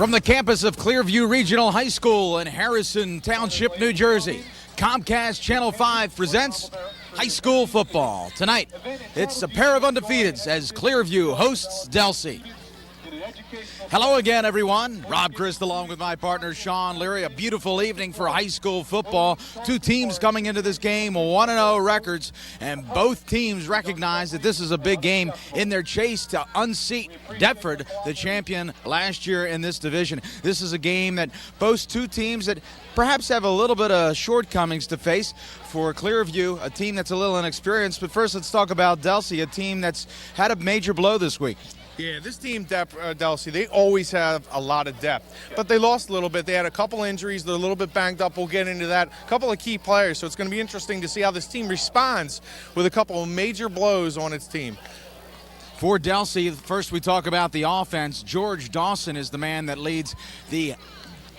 From the campus of Clearview Regional High School in Harrison Township, New Jersey, Comcast Channel 5 presents high school football. Tonight, it's a pair of undefeateds as Clearview hosts Delsea. Hello again, everyone. Rob Christ along with my partner, Shawn, Leary. A beautiful evening for high school football. Two teams coming into this game, 1-0 records, and both teams recognize that this is a big game in their chase to unseat Deptford, the champion last year in this division. This is a game that boasts two teams that perhaps have a little bit of shortcomings to face. For Clearview, a team that's a little inexperienced. But first, let's talk about Delsea, a team that's had a major blow this week. Yeah, this team, Delsea, they always have a lot of depth, but they lost a little bit. They had a couple injuries. They're a little bit banged up. We'll get into that. A couple of key players, so it's going to be interesting to see how this team responds with a couple of major blows on its team. For Delsea, first we talk about the offense. George Dawson is the man that leads the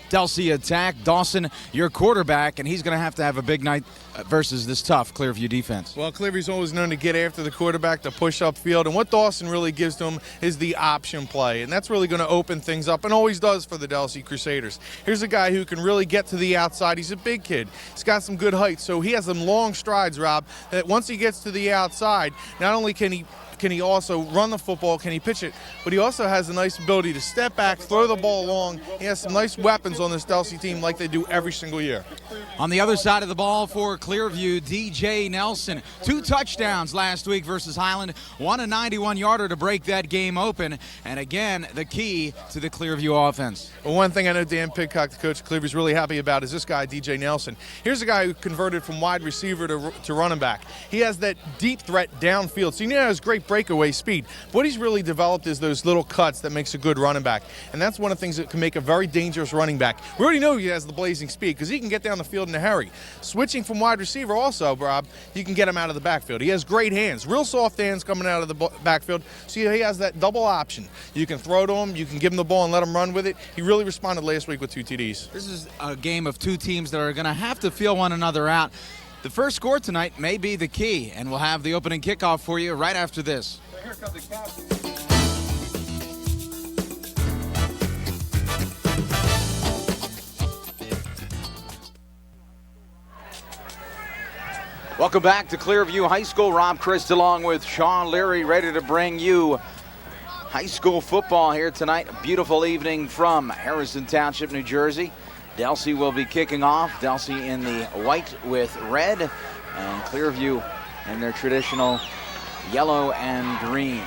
Delsea attack. Dawson, your quarterback, and he's going to have a big night versus this tough Clearview defense. Well, Clearview's always known to get after the quarterback, to push upfield, and what Dawson really gives to him is the option play, and that's really going to open things up, and always does for the Delsea Crusaders. Here's a guy who can really get to the outside. He's a big kid. He's got some good height, so he has some long strides, Rob, that once he gets to the outside, not only can he also run the football, can he pitch it, but he also has a nice ability to step back, throw the ball long. He has some nice weapons on this Delsea team like they do every single year. On the other side of the ball for Clearview, DJ Nelson. 2 touchdowns last week versus Highland. 1 91-yarder to break that game open. And again, the key to the Clearview offense. Well, one thing I know Dan Pidcock, the coach of Clearview, is really happy about is this guy, DJ Nelson. Here's a guy who converted from wide receiver to running back. He has that deep threat downfield. So you know he has great breakaway speed. What he's really developed is those little cuts that makes a good running back. And that's one of the things that can make a very dangerous running back. We already know he has the blazing speed because he can get down the field in a hurry. Switching from wide receiver also, Rob, you can get him out of the backfield. He has great hands, real soft hands coming out of the backfield. So he has that double option. You can throw to him, you can give him the ball and let him run with it. He really responded last week with 2 TDs. This is a game of two teams that are going to have to feel one another out. The first score tonight may be the key, and we'll have the opening kickoff for you right after this. Here comes the captain. Welcome back to Clearview High School. Rob Christ along with Shawn Leary, ready to bring you high school football here tonight. A beautiful evening from Harrison Township, New Jersey. Delsea will be kicking off. Delsea in the white with red, and Clearview in their traditional yellow and green.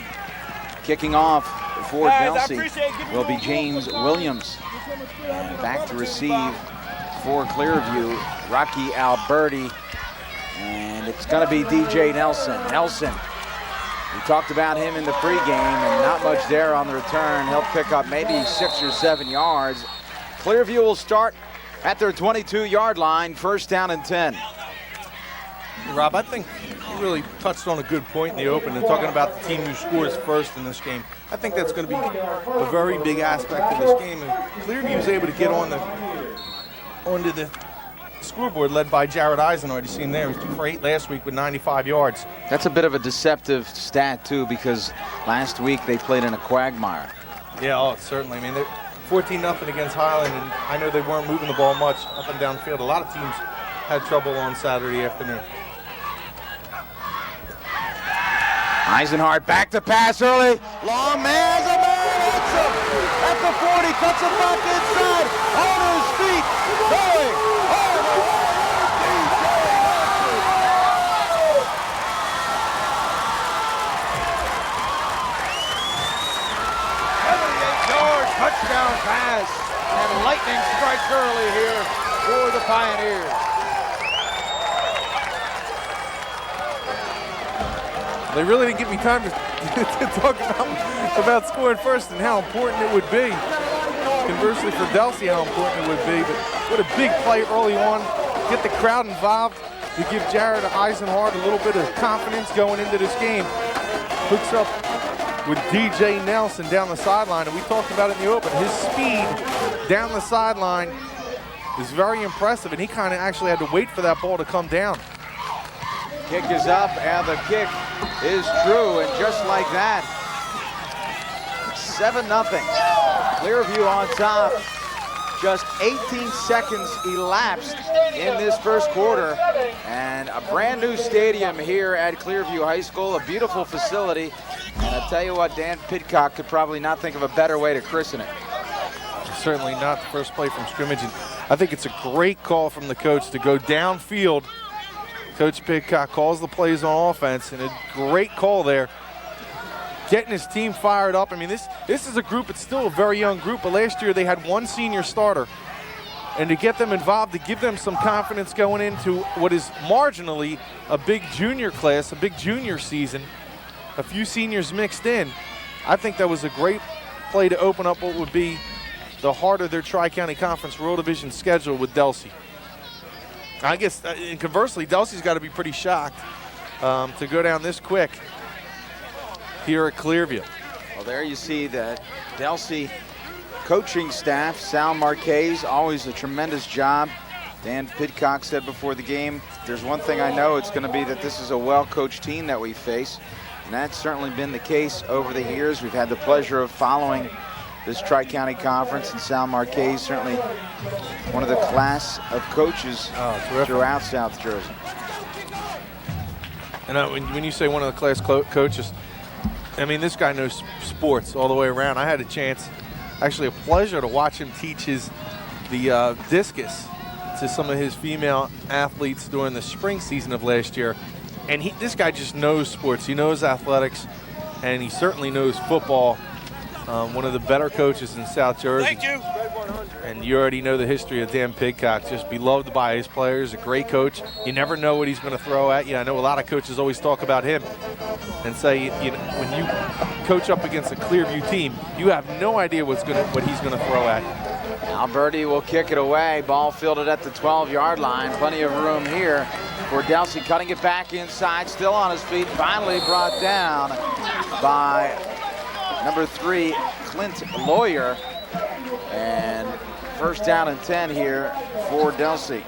Kicking off for Delsea will be James Williams. And back to receive for Clearview, Rocky Alberti. And it's going to be DJ Nelson. Nelson, we talked about him in the pregame, and not much there on the return. He'll pick up maybe 6 or 7 yards. Clearview will start at their 22-yard line, first down and 10. Rob, I think you really touched on a good point in the open and talking about the team who scores first in this game. I think that's going to be a very big aspect of this game. And Clearview was able to get onto the scoreboard led by Jared Eisenhart. You see him there. He was 2 for 8 last week with 95 yards. That's a bit of a deceptive stat, too, because last week they played in a quagmire. Yeah, certainly. I mean, they're 14-0 against Highland, and I know they weren't moving the ball much up and down the field. A lot of teams had trouble on Saturday afternoon. Eisenhart back to pass early. Long man, at the 40, cuts it back inside. On his feet, going all the way. 78-yard touchdown pass, and lightning strikes early here for the Pioneers. They really didn't give me time to talk about scoring first and how important it would be. Conversely for Delsea, how important it would be. But what a big play early on. Get the crowd involved to give Jared Eisenhart a little bit of confidence going into this game. Hooks up with DJ Nelson down the sideline, and we talked about it in the open. His speed down the sideline is very impressive, and he kind of actually had to wait for that ball to come down. Kick is up, and the kick is true, and just like that, 7-0. Clearview on top. Just 18 seconds elapsed in this first quarter, and a brand new stadium here at Clearview High School, a beautiful facility. And I tell you what, Dan Pidcock could probably not think of a better way to christen it. Certainly not the first play from scrimmage, and I think it's a great call from the coach to go downfield. Coach Pidcock calls the plays on offense, and a great call there. Getting his team fired up. I mean, this is a group, it's still a very young group, but last year they had one senior starter. And to get them involved, to give them some confidence going into what is marginally a big junior class, a big junior season, a few seniors mixed in, I think that was a great play to open up what would be the heart of their Tri-County Conference Rural Division schedule with Delsea. I guess, and conversely, Delsea's got to be pretty shocked to go down this quick here at Clearview. Well, there you see the Delsea coaching staff. Sal Marquez, always a tremendous job. Dan Pidcock said before the game, there's one thing I know, it's going to be that this is a well-coached team that we face. And that's certainly been the case over the years. We've had the pleasure of following this Tri-County Conference, and Sal Marquez, certainly one of the class of coaches throughout South Jersey. And when you say one of the class coaches, I mean, this guy knows sports all the way around. I had a chance, actually a pleasure to watch him teach the discus to some of his female athletes during the spring season of last year. And this guy just knows sports. He knows athletics, and he certainly knows football. One of the better coaches in South Jersey. Thank you. And you already know the history of Dan Pidcock, just beloved by his players, a great coach. You never know what he's going to throw at you. I know a lot of coaches always talk about him and say, you know, when you coach up against a Clearview team, you have no idea what he's going to throw at you. Alberti will kick it away. Ball fielded at the 12-yard line. Plenty of room here for Delsea, cutting it back inside, still on his feet. Finally brought down by number 3, Clint Lawyer. And first down and 10 here for Delsea.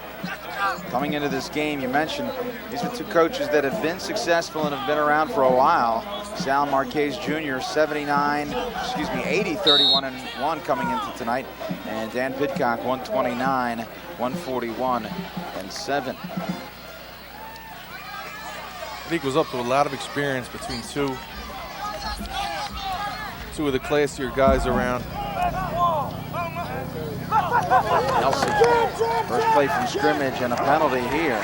Coming into this game, you mentioned these are two coaches that have been successful and have been around for a while. Sal Marquez Jr., 80, 31 and 1 coming into tonight. And Dan Pidcock, 129, 141 and 7. I think it was up to a lot of experience between two of the classier guys around. Delsea, first play from scrimmage and a penalty here.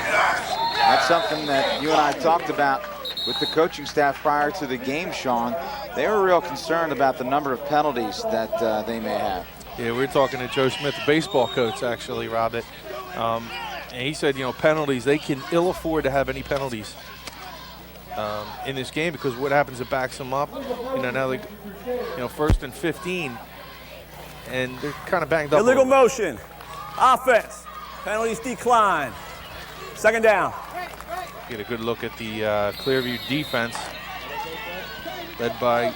That's something that you and I talked about with the coaching staff prior to the game, Shawn. They were real concerned about the number of penalties that they may have. Yeah, we were talking to Joe Smith, the baseball coach, actually, Rob. And he said, you know, penalties, they can ill afford to have any penalties in this game, because what happens, it backs them up. You know, now they, you know, 1st and 15, and they're kind of banged up. Illegal motion. Offense. Penalties decline. 2nd down. Get a good look at the Clearview defense, led by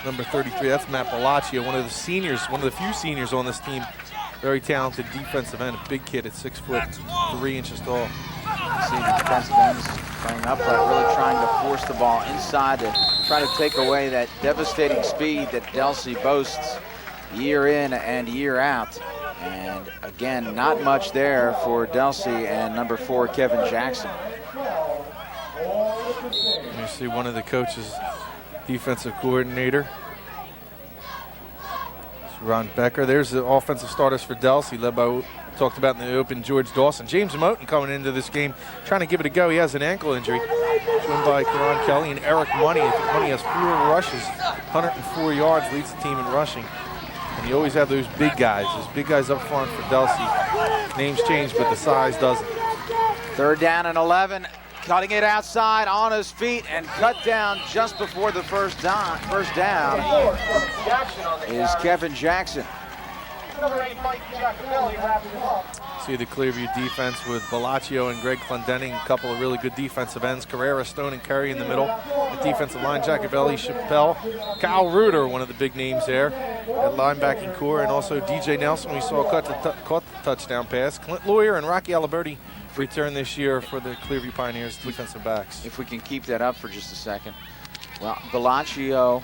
number 33. That's Matt Bellaccio, one of the seniors, one of the few seniors on this team. Very talented defensive end, a big kid at 6 foot 3 inches tall. See the defensive ends playing upright, really trying to force the ball inside to try to take away that devastating speed that Delsea boasts year in and year out. And again, not much there for Delsea and number 4, Kevin Jackson. You see one of the coaches, defensive coordinator, Ron Becker. There's the offensive starters for Delsea, led by, talked about in the open, George Dawson. James Moten coming into this game, trying to give it a go. He has an ankle injury. Joined by Karan Kelly and Eric Money. Money has 4 rushes, 104 yards, leads the team in rushing. And you always have those big guys up front for Delsea. Names change, but the size doesn't. 3rd down and 11. Cutting it outside on his feet and cut down just before the first down is Kevin Jackson. See the Clearview defense with Bellaccio and Greg Clendenning, a couple of really good defensive ends. Carrera, Stone, and Curry in the middle. The defensive line, Jacobelli, Chappelle, Kyle Reuter, one of the big names there at linebacking core, and also DJ Nelson, we saw caught the touchdown pass. Clint Lawyer and Rocky Aliberti return this year for the Clearview Pioneers defensive backs. If we can keep that up for just a second. Well, Bellaccio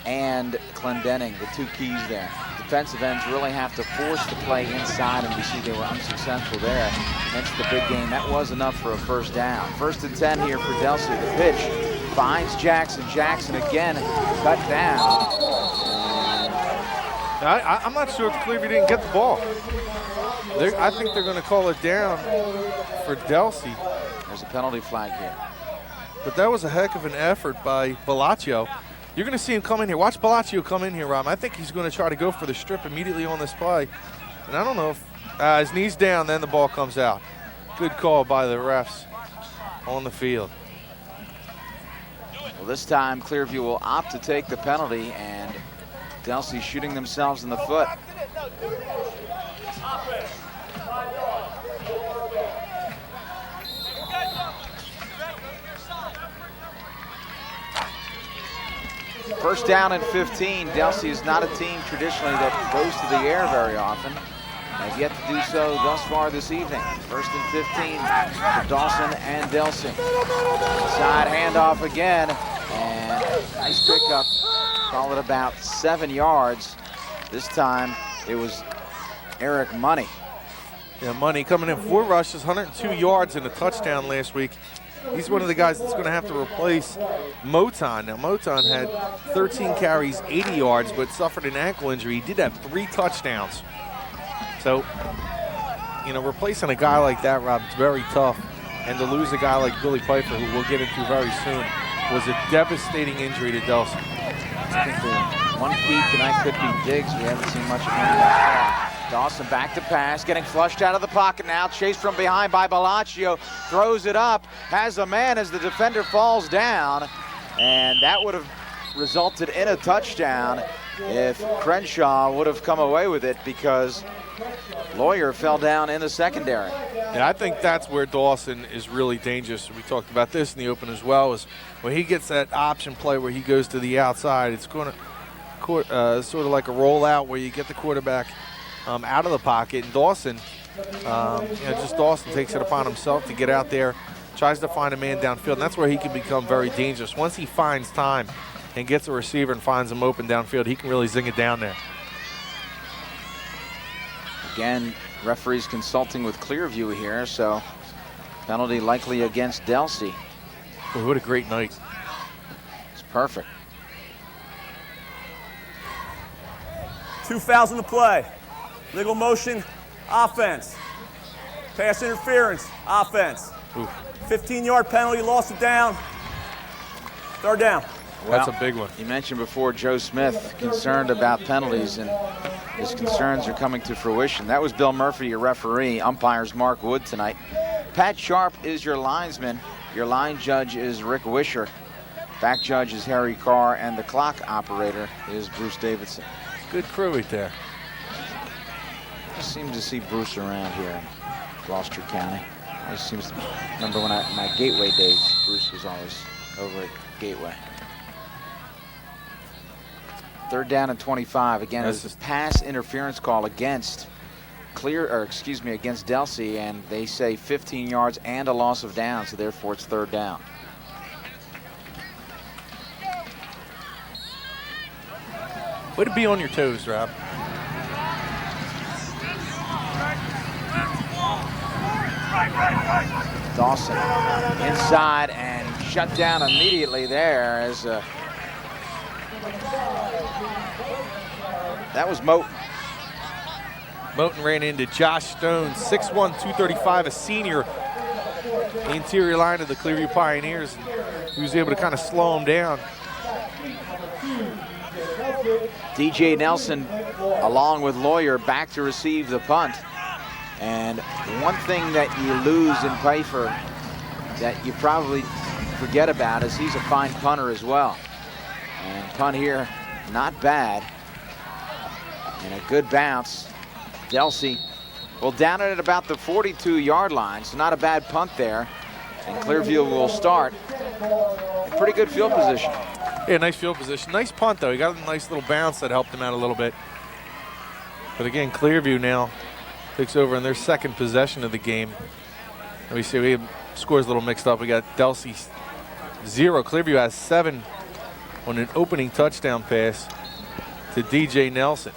and Clendenning, the two keys there. Defensive ends really have to force the play inside, and we see they were unsuccessful there against the big game. That was enough for a first down. 1st and 10 here for Delsea. The pitch finds Jackson. Jackson again cut down. I'm not sure if Clearview didn't get the ball. I think they're going to call it down for Delsea. There's a penalty flag here. But that was a heck of an effort by Bellaccio. You're going to see him come in here. Watch Bellaccio come in here, Rob. I think he's going to try to go for the strip immediately on this play. And I don't know if his knee's down, then the ball comes out. Good call by the refs on the field. Well, this time Clearview will opt to take the penalty, and Delsea shooting themselves in the foot. First down and 15. Delsea is not a team traditionally that goes to the air very often. They've yet to do so thus far this evening. 1st and 15 for Dawson and Delsea. Side handoff again, and nice pickup. Call it about 7 yards. This time it was Eric Money. Yeah, Money coming in 4 rushes, 102 yards and a touchdown last week. He's one of the guys that's going to have to replace Moton. Now, Moton had 13 carries, 80 yards, but suffered an ankle injury. He did have 3 touchdowns. So, you know, replacing a guy like that, Rob, it's very tough. And to lose a guy like Billy Pfeiffer, who we'll get into very soon, was a devastating injury to Delsea. I think the one key tonight could be Diggs. We haven't seen much of him that far. Dawson back to pass, getting flushed out of the pocket now. Chased from behind by Bellaccio. Throws it up, has a man as the defender falls down. And that would have resulted in a touchdown if Crenshaw would have come away with it, because Lawyer fell down in the secondary. Yeah, I think that's where Dawson is really dangerous. We talked about this in the open as well, is when he gets that option play where he goes to the outside, it's going to sort of like a rollout where you get the quarterback out of the pocket. And Dawson, just Dawson takes it upon himself to get out there, tries to find a man downfield, and that's where he can become very dangerous. Once he finds time and gets a receiver and finds him open downfield, he can really zing it down there. Again, referees consulting with Clearview here, so penalty likely against Delsea. Boy, what a great night. It's perfect. 2 fouls in the play. Legal motion, offense. Pass interference, offense. 15-yard penalty, lost it down. 3rd down. That's a big one. You mentioned before Joe Smith concerned about penalties, and his concerns are coming to fruition. That was Bill Murphy, your referee. Umpires Mark Wood tonight. Pat Sharp is your linesman. Your line judge is Rick Wisher. Back judge is Harry Carr, and the clock operator is Bruce Davidson. Good crew right there. I seem to see Bruce around here in Gloucester County. I seems to remember when my Gateway days, Bruce was always over at Gateway. 3rd down and 25. Again, it's a pass interference call against against Delsea, and they say 15 yards and a loss of down, so therefore it's 3rd down. Way to be on your toes, Rob. Dawson inside and shut down immediately there as that was Moten. Moten ran into Josh Stone, 6'1", 235, a senior, the interior line of the Clearview Pioneers. He was able to kind of slow him down. DJ Nelson, along with Lawyer, back to receive the punt. And one thing that you lose in Pfeiffer that you probably forget about is he's a fine punter as well. And punt here, not bad. And a good bounce. Delsea, well, down at about the 42-yard line, so not a bad punt there. And Clearview will start in pretty good field position. Yeah, nice field position. Nice punt, though. He got a nice little bounce that helped him out a little bit. But again, Clearview now takes over in their 2nd possession of the game. And we see we have scores a little mixed up. We got Delsea 0. Clearview has 7 on an opening touchdown pass to DJ Nelson.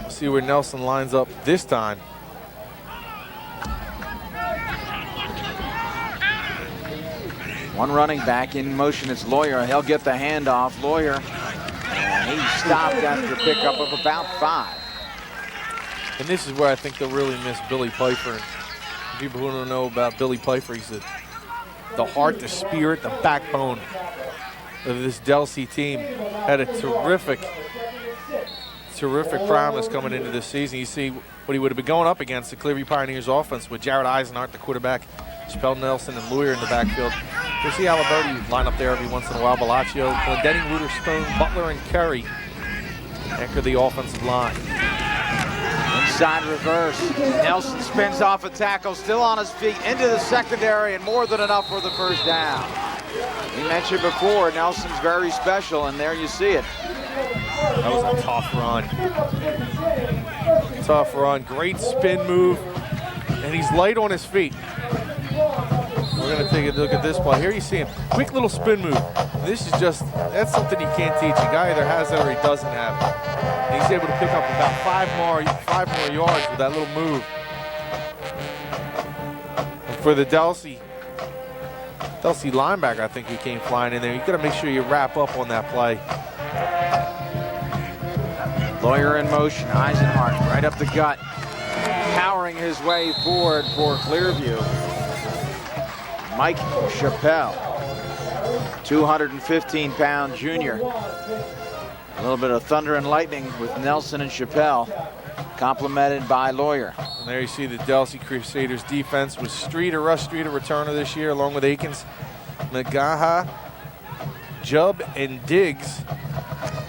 We'll see where Nelson lines up this time. One running back in motion. It's Lawyer. He'll get the handoff. Lawyer. And he stopped after a pickup of about 5. And this is where I think they'll really miss Billy Pfeiffer. And people who don't know about Billy Pfeiffer, he's the heart, the spirit, the backbone of this Delsea team. Had a terrific promise coming into this season. You see what he would have been going up against, the Clearview Pioneers offense with Jared Eisenhart, the quarterback, Chappelle Nelson, and Lawyer in the backfield. You'll see Aliberti line up there every once in a while. Bellaccio, Glendenning, Reuter, Stone, Butler, and Kerry anchor the offensive line. Inside reverse. Nelson spins off a tackle, still on his feet, into the secondary, and more than enough for the first down. We mentioned before, Nelson's very special, and there you see it. That was a tough run. Tough run, great spin move, and he's light on his feet. We're gonna take a look at this play. Here you see him, quick little spin move. This is just, that's something you can't teach. A guy either has it or he doesn't have it. And he's able to pick up about 5 more yards with that little move. And for the Delsea linebacker, I think he came flying in there. You gotta make sure you wrap up on that play. Lawyer in motion, Eisenhart right up the gut, powering his way forward for Clearview. Mike Chappelle, 215-pound junior. A little bit of thunder and lightning with Nelson and Chappelle, complemented by Lawyer. And there you see the Delsea Crusaders defense with Russ Streeter, returner this year, along with Akins, Magaha, Jubb, and Diggs.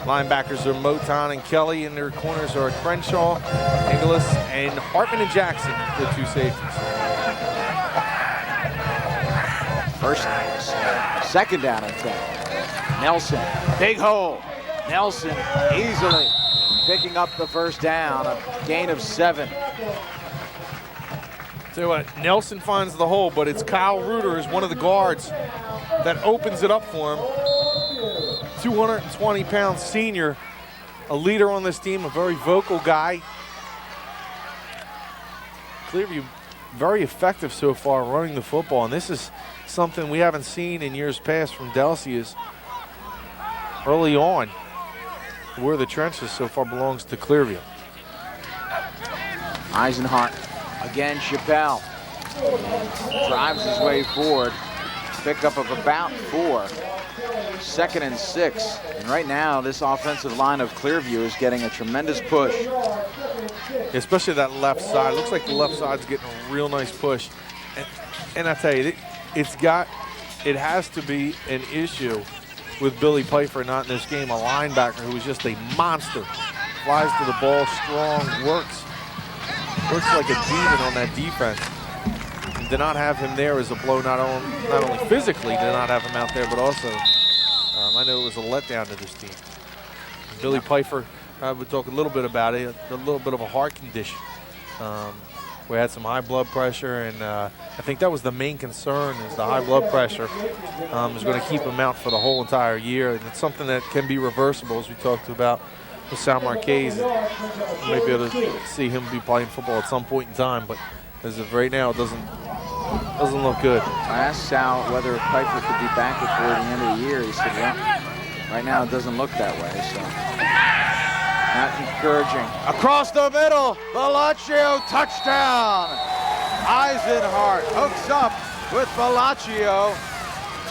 Linebackers are Moton and Kelly, and their corners are Crenshaw, Inglis, and Hartman and Jackson, the 2 safeties. Second down and 10. Nelson, big hole. Nelson easily picking up the first down, a gain of 7. Tell you what, Nelson finds the hole, but it's Kyle Reuter, is one of the guards, that opens it up for him. 220-pound senior, a leader on this team, a very vocal guy. Clearview very effective so far running the football, and this is something we haven't seen in years past from Delsea. Is early on where the trenches so far belongs to Clearview. Eisenhart, again Chappelle, drives his way forward, pickup of about 4. 2nd and 6, and right now this offensive line of Clearview is getting a tremendous push. Especially that left side. Looks like the left side's getting a real nice push. And I tell you, it has to be an issue with Billy Pfeiffer not in this game. A linebacker who is just a monster. Flies to the ball, strong, works like a demon on that defense. And to not have him there is a blow, not only physically to not have him out there, but also I know it was a letdown to this team. Billy Pfeiffer, we talk a little bit about it, a little bit of a heart condition. We had some high blood pressure, and I think that was the main concern, is the high blood pressure is going to keep him out for the whole entire year. And it's something that can be reversible, as we talked about with Sal Marquez. You may be able to see him be playing football at some point in time, but as of right now, it doesn't look good. I asked Sal whether Pfeiffer could be back before the end of the year. He said, well, right now it doesn't look that way, so not encouraging. Across the middle, Bellaccio, touchdown! Eisenhart hooks up with Bellaccio.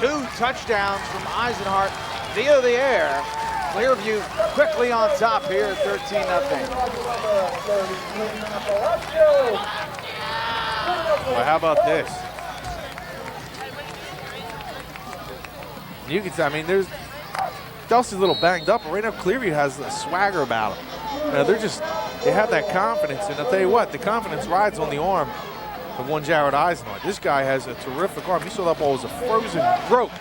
2 touchdowns from Eisenhart via the air. Clearview quickly on top here at 13-0. Well, how about this? You can see, I mean, Delsea's a little banged up, but right now Clearview has a swagger about them. They have that confidence, and I'll tell you what, the confidence rides on the arm of one Jared Eisenhart. This guy has a terrific arm. You saw that ball was a frozen rope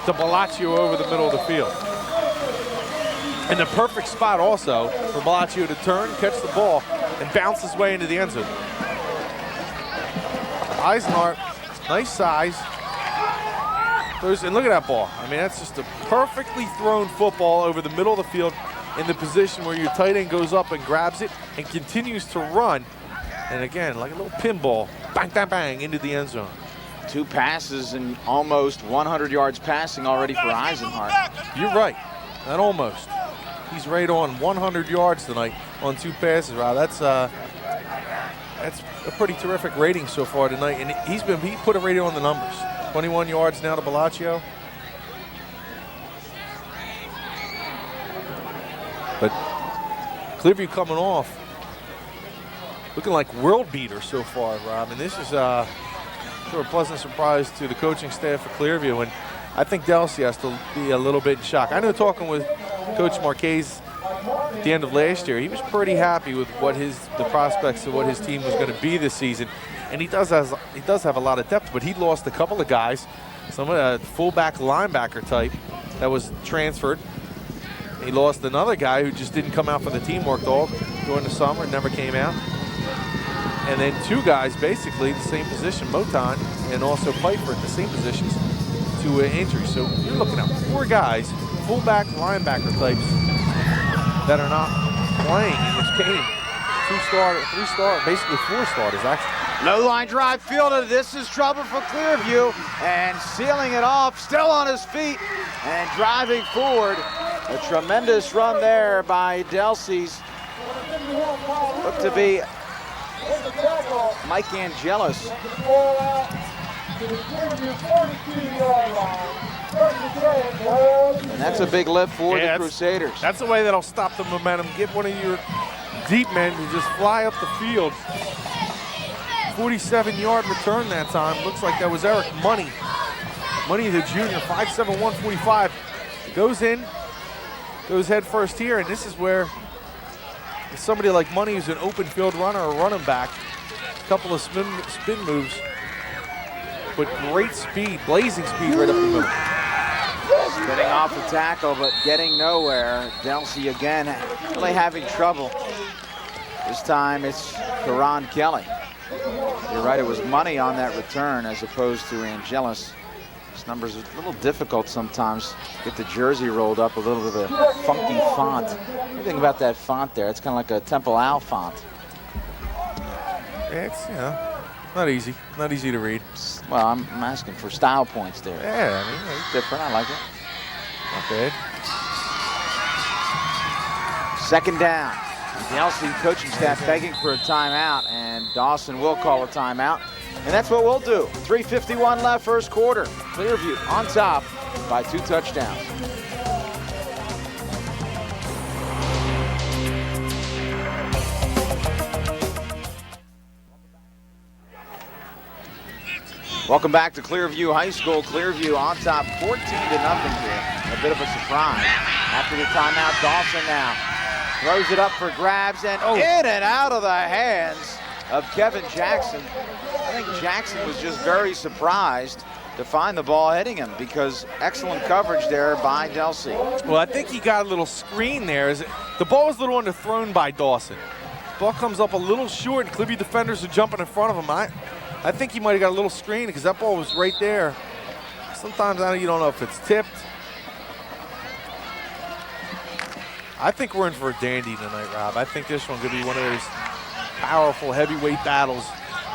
to Bellaccio over the middle of the field. And the perfect spot also for Bellaccio to turn, catch the ball, and bounce his way into the end zone. Eisenhart, nice size, And look at that ball. I mean, that's just a perfectly thrown football over the middle of the field in the position where your tight end goes up and grabs it and continues to run. And again, like a little pinball, bang, bang, bang, into the end zone. 2 passes and almost 100 yards passing already for Eisenhart. You're right, not almost. He's right on 100 yards tonight on 2 passes, Rob. That's a pretty terrific rating so far tonight, and he put a rating on the numbers. 21 yards now to Bellaccio. But Clearview coming off, looking like world beater so far, Rob. And this is sort of a pleasant surprise to the coaching staff of Clearview, and I think Delsea has to be a little bit in shock. I know talking with Coach Marquez at the end of last year, he was pretty happy with what the prospects of what his team was going to be this season, and he does have a lot of depth. But he lost a couple of guys, some of the fullback linebacker type that was transferred. He lost another guy who just didn't come out for the teamwork all during the summer, never came out. And then 2 guys basically the same position, Moton and also Piper at the same positions, to injuries. So you're looking at 4 guys, fullback, linebacker types, that are not playing in this game. 2-star, 3-star, basically 4 starters actually. Low line drive fielded. This is trouble for Clearview, and sealing it off, still on his feet and driving forward. A tremendous run there by Delsea's. Looked to be Mike Angelis. And that's a big lift for the Crusaders. That's the way that'll stop the momentum. Get one of your deep men to just fly up the field. 47-yard return that time. Looks like that was Eric Money. Money, the junior, 5'7", 145. Goes in, goes head first here, and this is where somebody like Money who's an open field runner or running back, a couple of spin moves, but great speed, blazing speed right up the middle. Spinning off the tackle, but getting nowhere. Delsea again really having trouble. This time it's Karan Kelly. You're right, it was Money on that return as opposed to Angelis. This number's a little difficult sometimes. Get the jersey rolled up a little bit of a funky font. What do you think about that font there? It's kind of like a Temple Owl font. It's, not easy. Not easy to read. Well, I'm asking for style points there. Yeah, I mean, it's different. I like it. Not bad. 2nd down. The Delsea coaching staff begging for a timeout, and Dawson will call a timeout. And that's what we'll do. 3:51 left, first quarter. Clearview on top by 2 touchdowns. Welcome back to Clearview High School. Clearview on top 14-0 here. A bit of a surprise. After the timeout, Dawson now throws it up for grabs and in and out of the hands of Kevin Jackson. I think Jackson was just very surprised to find the ball hitting him because excellent coverage there by Delsea. Well, I think he got a little screen there. The ball was a little underthrown by Dawson. Ball comes up a little short, and Clearview defenders are jumping in front of him. I think he might have got a little screen because that ball was right there. Sometimes you don't know if it's tipped. I think we're in for a dandy tonight, Rob. I think this one could be one of those powerful heavyweight battles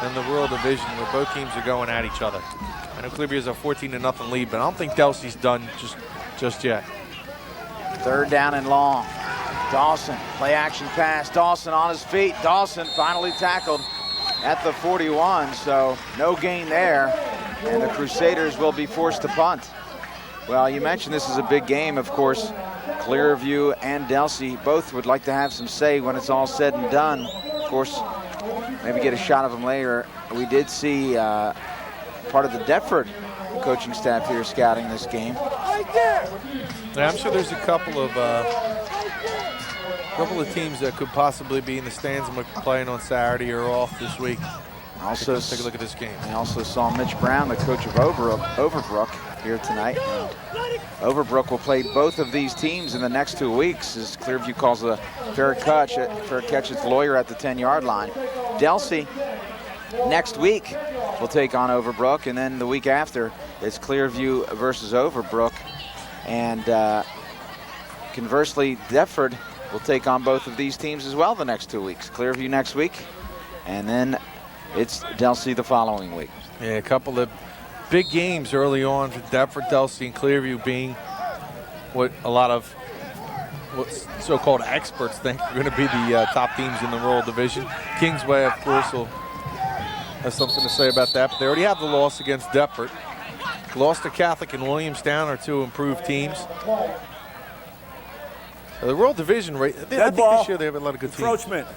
in the Rural Division where both teams are going at each other. I know Clearview has a 14-0 lead, but I don't think Delsea's done just yet. 3rd down and long. Dawson, play action pass. Dawson on his feet. Dawson finally tackled at the 41, so no gain there, and the Crusaders will be forced to punt. Well, you mentioned this is a big game, of course. Clearview and Delsea both would like to have some say when it's all said and done. Of course, maybe get a shot of them later. We did see part of the Deptford coaching staff here scouting this game. Yeah, I'm sure there's a couple of teams that could possibly be in the stands and we're playing on Saturday or off this week. Also, take a look at this game. I also saw Mitch Brown, the coach of Overbrook, here tonight. And Overbrook will play both of these teams in the next 2 weeks as Clearview calls a fair catch at the Lawyer at the 10-yard line. Delsea next week will take on Overbrook, and then the week after it's Clearview versus Overbrook. And conversely, Deptford will take on both of these teams as well the next 2 weeks. Clearview next week, and then it's Delsea the following week. Yeah, a couple of big games early on for Deptford, Delsea, and Clearview being what a lot of what so-called experts think are going to be the top teams in the rural division. Kingsway, of course, will have something to say about that, but they already have the loss against Deptford. Lost to Catholic and Williamstown are two improved teams. The rural division, I think this year they have a lot of good teams. Encroachment,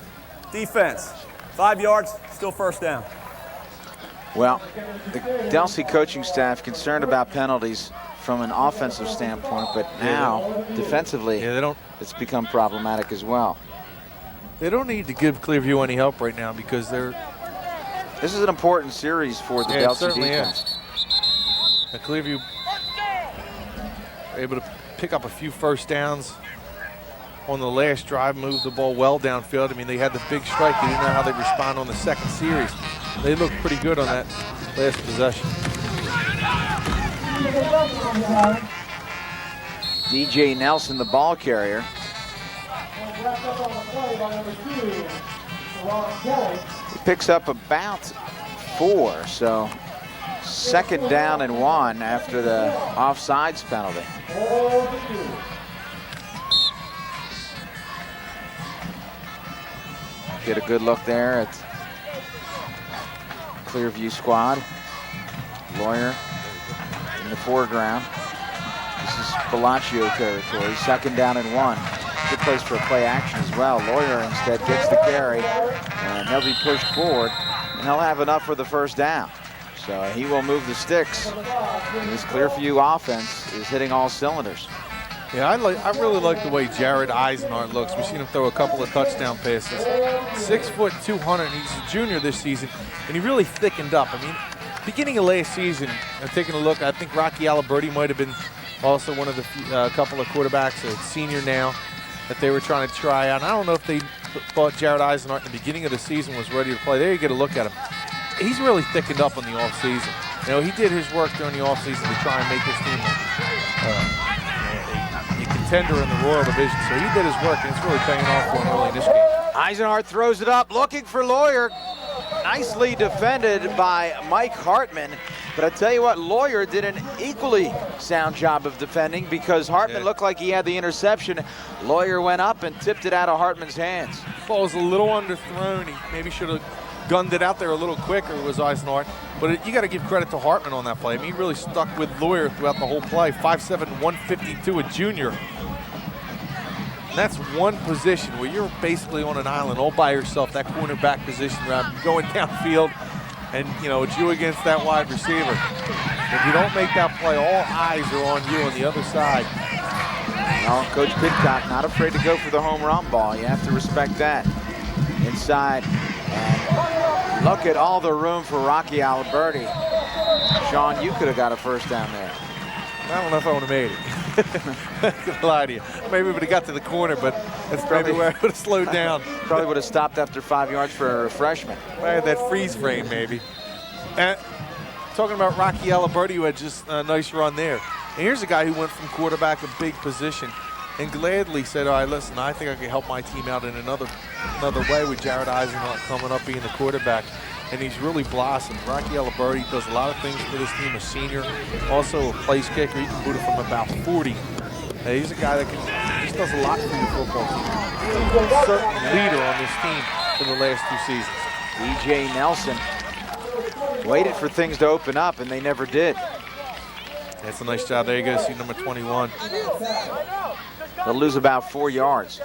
defense, 5 yards, still first down. Well, the Delsea coaching staff concerned about penalties from an offensive standpoint, but now defensively, it's become problematic as well. They don't need to give Clearview any help right now because this is an important series for the Delsea defense. And Clearview able to pick up a few first downs on the last drive, moved the ball well downfield. I mean, they had the big strike. They didn't know how they'd respond on the second series. They looked pretty good on that last possession. DJ Nelson, the ball carrier. He picks up about 4, so 2nd down and 1 after the offsides penalty. Get a good look there at Clearview squad. Lawyer in the foreground. This is Bellaccio territory. 2nd down and 1. Good place for a play action as well. Lawyer instead gets the carry, and he'll be pushed forward, and he'll have enough for the first down. So he will move the sticks. And this Clearview offense is hitting all cylinders. Yeah, I really like the way Jared Eisenhart looks. We've seen him throw a couple of touchdown passes. 6 foot 200. He's a junior this season, and he really thickened up. I mean, beginning of last season, taking a look, I think Rocky Aliberti might have been also one of the couple of quarterbacks, a senior now, that they were trying to try out. And I don't know if they thought Jared Eisenhart in the beginning of the season was ready to play. There you get a look at him. He's really thickened up in the offseason. You know, he did his work during the offseason to try and make this team a contender in the Royal Division. So he did his work, and it's really paying off for him early in this game. Eisenhart throws it up, looking for Lawyer. Nicely defended by Mike Hartman. But I tell you what, Lawyer did an equally sound job of defending because Hartman looked like he had the interception. Lawyer went up and tipped it out of Hartman's hands. Ball was a little underthrown. He maybe should have gunned it out there a little quicker, was Eisenhart. But you got to give credit to Hartman on that play. I mean, he really stuck with Lawyer throughout the whole play. 5'7", 152, a junior. And that's one position where you're basically on an island all by yourself, that cornerback position route, going downfield, and, you know, it's you against that wide receiver. If you don't make that play, all eyes are on you on the other side. Well, Coach Pidcock not afraid to go for the home run ball. You have to respect that. Inside, and look at all the room for Rocky Aliberti. Shawn, you could have got a first down there. I don't know if I would have made it. I can't lie to you. Maybe we would have got to the corner, but that's probably where I would have slowed down. Probably would have stopped after 5 yards for a refreshment. I had that freeze frame, maybe. And talking about Rocky Aliberti, who had just a nice run there. And here's a guy who went from quarterback a big position and gladly said, all right, listen, I think I can help my team out in another way with Jared Eisenhart coming up being the quarterback. And he's really blossomed. Rocky Aliberti does a lot of things for this team, a senior, also a place kicker. He can boot it from about 40. He's a guy that just does a lot for the football team. He's a certain leader on this team for the last 2 seasons. DJ Nelson waited for things to open up, and they never did. That's a nice job. There you go, see number 21. They'll lose about 4 yards.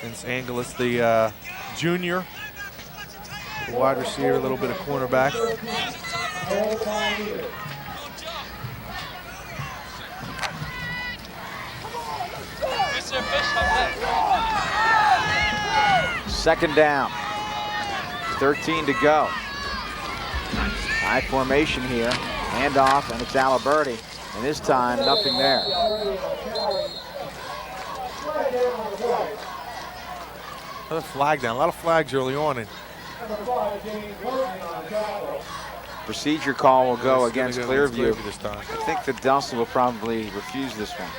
Vince Angelis, the junior, the wide receiver, a little bit of cornerback. Second down, 13 to go. High formation here, handoff, and it's Aliberti. And this time, nothing there. Another flag down, a lot of flags early on. And Procedure call will go against Clearview. This time. I think that Delsea will probably refuse this one.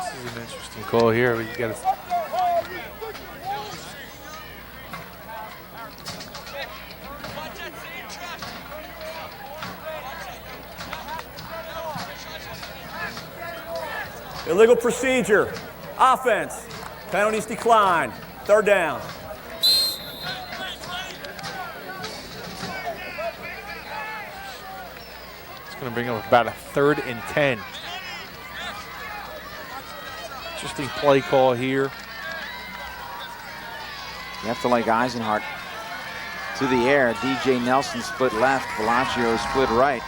This is an interesting call here. You got to. Illegal procedure. Offense. Penalties decline. 3rd down. It's going to bring up about a 3rd and 10. Interesting play call here. You have to like Eisenhart to the air. DJ Nelson split left. Bellaccio split right.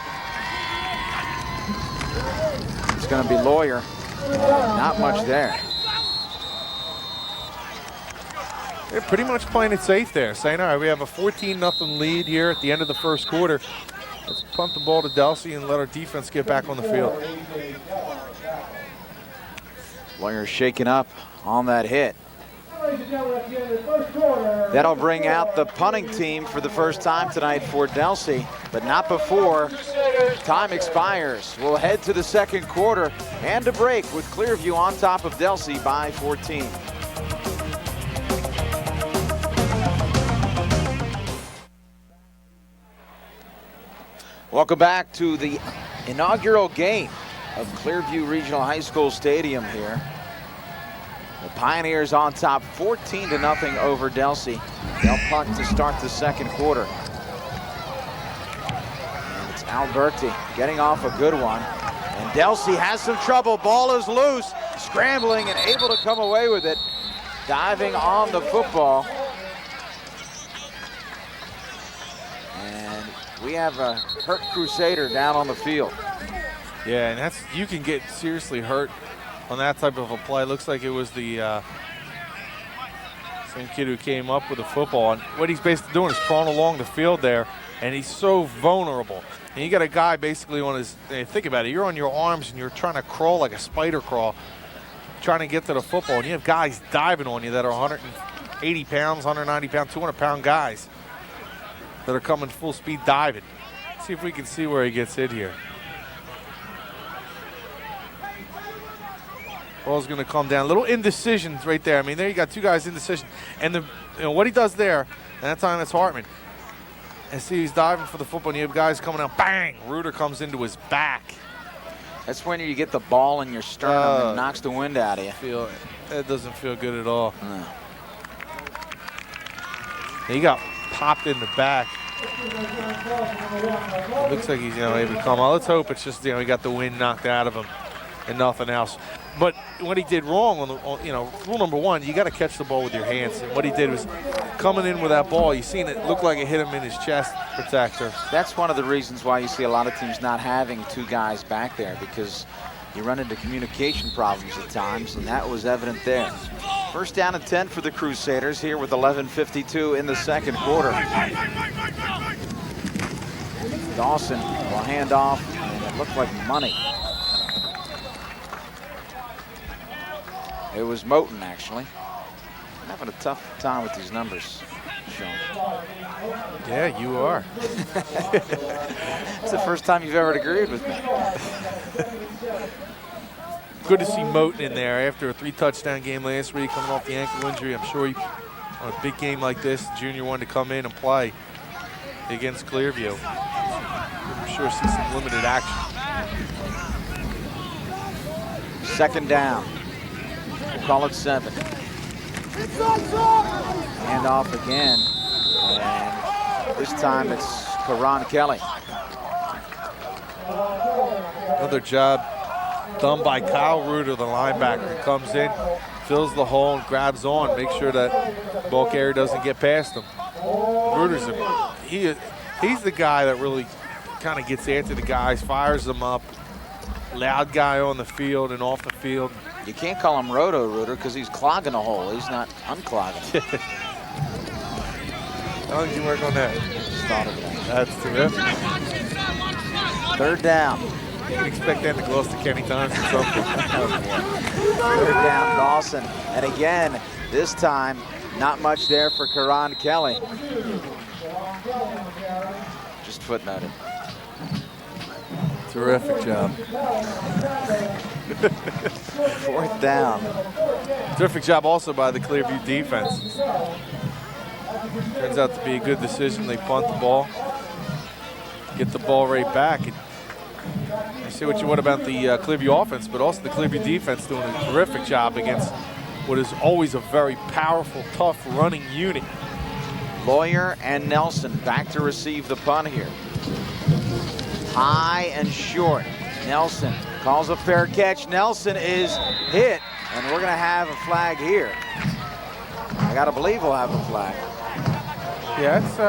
It's going to be Lawyer. Not much there. They're pretty much playing it safe there, saying, all right, we have a 14-0 lead here at the end of the 1st quarter. Let's punt the ball to Delsea and let our defense get back on the field. Lawyer shaken up on that hit. That'll bring out the punting team for the first time tonight for Delsea, but not before time expires. We'll head to the 2nd quarter and a break with Clearview on top of Delsea by 14. Welcome back to the inaugural game of Clearview Regional High School Stadium here. The Pioneers on top 14-0 over Delsea. They'll punt to start the 2nd quarter. And it's Alberti getting off a good one. And Delsea has some trouble. Ball is loose, scrambling and able to come away with it. Diving on the football. And we have a hurt Crusader down on the field. Yeah, and that's, you can get seriously hurt on that type of a play. Looks like it was the same kid who came up with the football. And what he's basically doing is crawling along the field there, and he's so vulnerable. And you got a guy basically on his, think about it, you're on your arms and you're trying to crawl like a spider crawl, trying to get to the football, and you have guys diving on you that are 180 pounds, 190 pound, 200-pound guys that are coming full speed diving. Let's see if we can see where he gets hit here. Ball's going to come down. Little indecisions right there. I mean, there you got 2 guys indecision. And what he does there, and that time it's Hartman. And see, he's diving for the football, and you have guys coming out. Bang! Reuter comes into his back. That's when you get the ball in your sternum and knocks the wind out of you. That doesn't feel good at all. No. He got popped in the back. It looks like he's able to come on. Let's hope it's just he got the wind knocked out of him and nothing else. But what he did wrong rule number 1, you got to catch the ball with your hands. And what he did was coming in with that ball. You seen it looked like it hit him in his chest protector. That's one of the reasons why you see a lot of teams not having 2 guys back there, because you run into communication problems at times, and that was evident there. 1st down and 10 for the Crusaders here with 11:52 in the 2nd quarter. Dawson will hand off, and it looked like money. It was Moten, actually. I'm having a tough time with these numbers, Shawn. Yeah, you are. It's the first time you've ever agreed with me. Good to see Moten in there after a 3-touchdown game last week, coming off the ankle injury. I'm sure on a big game like this, junior one to come in and play against Clearview. I'm sure see some limited action. 2nd down. We'll call it 7. Hand off again. And this time it's Karan Kelly. Another job done by Kyle Reuter, the linebacker, who comes in, fills the hole, and grabs on, make sure that ball carrier doesn't get past him. Reuter's he's the guy that really kind of gets after the guys, fires them up. Loud guy on the field and off the field. You can't call him Roto-Rooter because he's clogging a hole. He's not unclogging. How long did you work on that? Just thought of that. That's terrific. 3rd down. can expect that to close to Kenny Thompson. So. Third down, Dawson. And again, this time, not much there for Karan Kelly. Just footnoted. Terrific job. Fourth down. Terrific job also by the Clearview defense. Turns out to be a good decision. They punt the ball, get the ball right back. And I see what about the Clearview offense, but also the Clearview defense doing a terrific job against what is always a very powerful, tough running unit. Lawyer and Nelson back to receive the punt here. High and short. Nelson calls a fair catch. Nelson is hit, and we're going to have a flag here. I got to believe we'll have a flag. Yeah, it's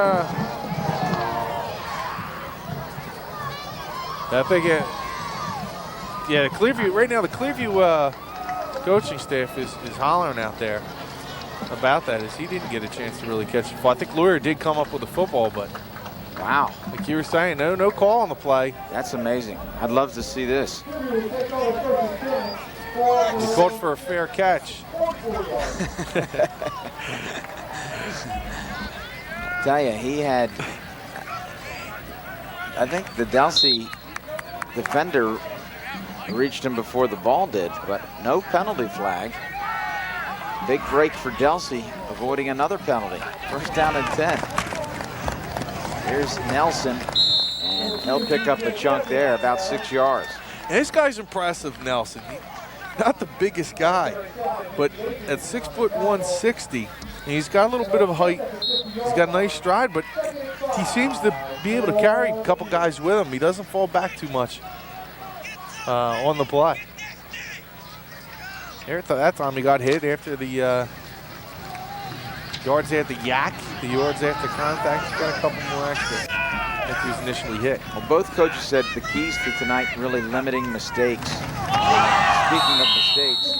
I think yeah, the Clearview right now. The Clearview coaching staff is hollering out there about that, as he didn't get a chance to really catch the ball. I think Leary did come up with the football, but wow, like you were saying, no call on the play. That's amazing. I'd love to see this. He called for a fair catch. I tell you, he had, I think the Delsea defender reached him before the ball did, but no penalty flag. Big break for Delsea, avoiding another penalty. First down and 10. Here's Nelson, and he'll pick up a chunk there, about 6 yards. And this guy's impressive, Nelson. Not the biggest guy, but at 6'1", 160, he's got a little bit of height. He's got a nice stride, but he seems to be able to carry a couple guys with him. He doesn't fall back too much on the play. That time he got hit after the yards after yak, the yards after contact. He's got a couple more extra after he was initially hit. Well, both coaches said the keys to tonight really limiting mistakes. Speaking of mistakes,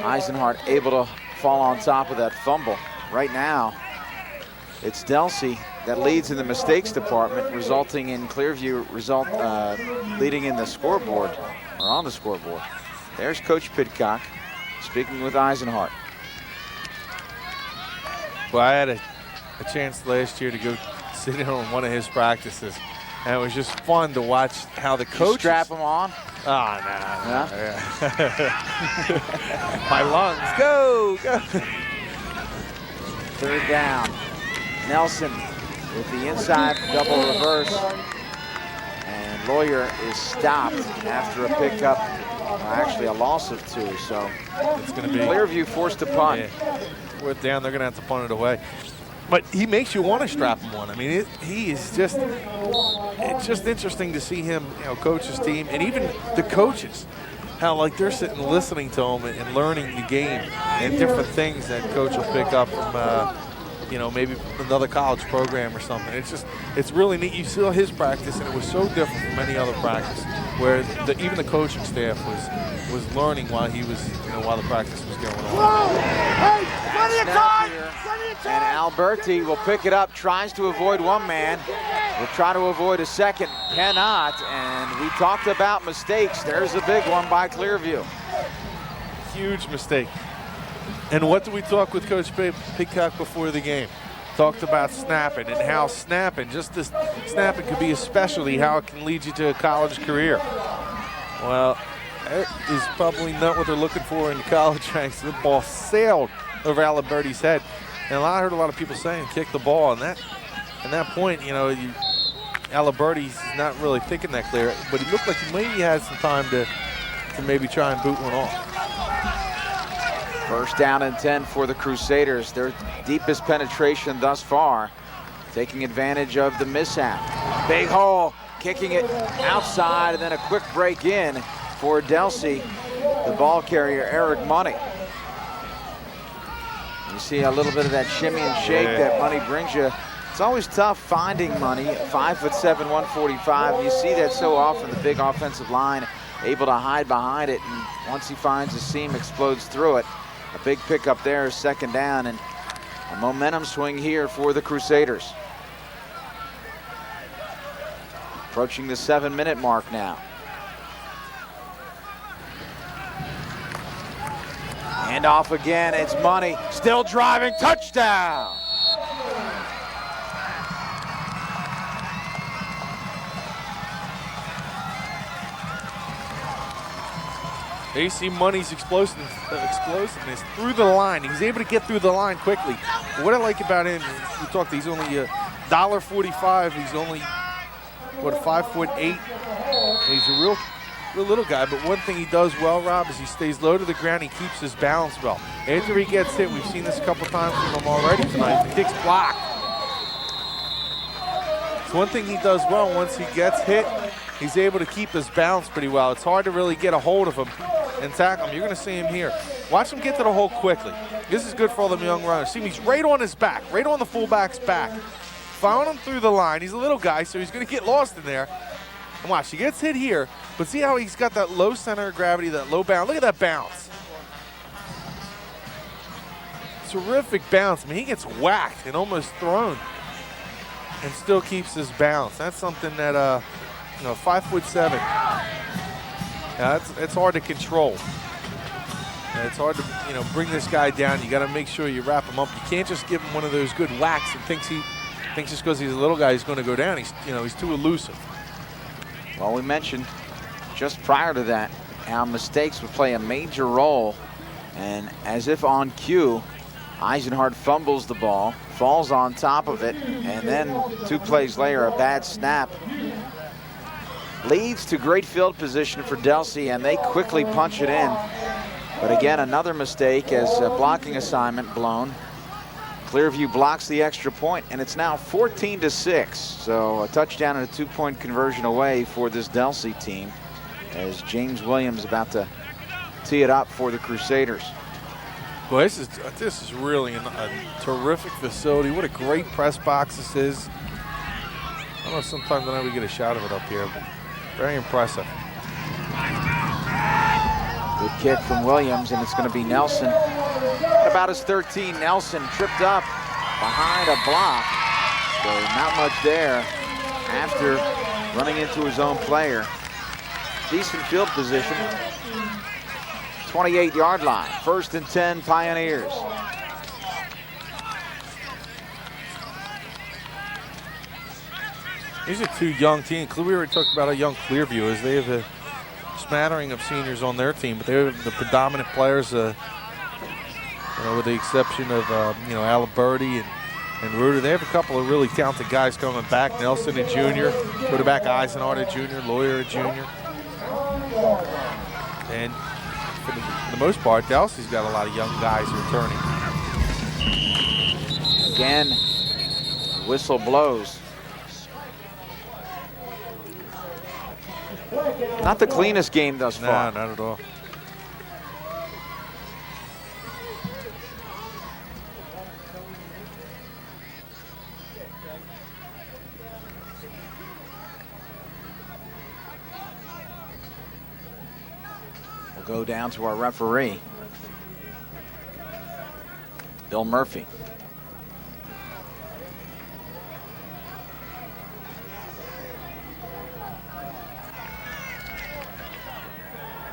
Eisenhart able to fall on top of that fumble. Right now, it's Delsea that leads in the mistakes department, resulting in Clearview leading in the scoreboard, or on the scoreboard. There's Coach Pidcock speaking with Eisenhart. Well, I had a chance last year to go sit in on one of his practices, and it was just fun to watch how the coaches strap him on. Oh, no. Yeah. My lungs, go. Third down. Nelson with the inside double reverse. And Lawyer is stopped after a pickup, actually a loss of 2. So it's going to be Clearview forced to punt. Yeah. We're down, they're going to have to punt it away. But he makes you want to strap him on. I mean, it's just interesting to see him, coach his team, and even the coaches, how like they're sitting listening to him and learning the game and different things that coach will pick up from, maybe another college program or something. It's really neat. You saw his practice, and it was so different from any other practice, where even the coaching staff was learning while he was, while the practice was going on. And Alberti will pick it up, tries to avoid one man, will try to avoid a second, cannot, and we talked about mistakes. There's a big one by Clearview. Huge mistake. And what did we talk with Coach Pidcock before the game? Talked about snapping and how just this snapping could be a specialty, how it can lead you to a college career. Well, it is probably not what they're looking for in the college ranks. The ball sailed over Alberti's head. And I heard a lot of people saying, kick the ball. And that point, Alberti's not really thinking that clear. But he looked like he maybe had some time to maybe try and boot one off. First down and 10 for the Crusaders. Their deepest penetration thus far, taking advantage of the mishap. Big hole, kicking it outside, and then a quick break in for Delsea, the ball carrier, Eric Money. You see a little bit of that shimmy and shake that Money brings you. It's always tough finding Money, 5'7", 145. You see that so often, the big offensive line able to hide behind it, and once he finds a seam, explodes through it. A big pickup there, second down, and a momentum swing here for the Crusaders. Approaching the 7-minute mark now. Hand off again, it's Money. Still driving, touchdown! There you see Money's explosiveness through the line. He's able to get through the line quickly. But what I like about him, we talked, he's only $1.45. He's only, what, 5'8". He's a real little guy, but one thing he does well, Rob, is he stays low to the ground. He keeps his balance well. After he gets hit, we've seen this a couple times from him already tonight, the kick's blocked. It's one thing he does well. Once he gets hit, he's able to keep his balance pretty well. It's hard to really get a hold of him and tackle him. You're going to see him here. Watch him get to the hole quickly. This is good for all them young runners. See him, he's right on his back, right on the fullback's back. Following him through the line. He's a little guy, so he's going to get lost in there. And watch, he gets hit here, but see how he's got that low center of gravity, that low bounce. Look at that bounce. Terrific bounce. I mean, he gets whacked and almost thrown and still keeps his balance. That's something that, 5'7". It's hard to control. It's hard to, bring this guy down. You got to make sure you wrap him up. You can't just give him one of those good whacks and thinks just because he's a little guy he's going to go down. He's too elusive. Well, we mentioned just prior to that how mistakes would play a major role, and as if on cue, Eisenhardt fumbles the ball, falls on top of it, and then 2 plays later, a bad snap leads to great field position for Delsea, and they quickly punch it in. But again, another mistake as a blocking assignment blown. Clearview blocks the extra point, and it's now 14-6. So a touchdown and a 2-point conversion away for this Delsea team as James Williams about to tee it up for the Crusaders. Well, this is really a terrific facility. What a great press box this is. I don't know, sometimes I we get a shot of it up here, but very impressive. Good kick from Williams, and it's going to be Nelson. At about his 13, Nelson tripped up behind a block. So not much there after running into his own player. Decent field position. 28-yard line. 1st and 10, Pioneers. These are 2 young teams. We already talked about how young Clearview is. They have a smattering of seniors on their team, but they have the predominant players, with the exception of Aliberti and Reuter. They have a couple of really talented guys coming back. Nelson, a junior, quarterback Eisenhardt, a junior, Lawyer, a junior. And for the most part, Delsea's got a lot of young guys returning. Again, whistle blows. Not the cleanest game thus far. No, not at all. We'll go down to our referee, Bill Murphy.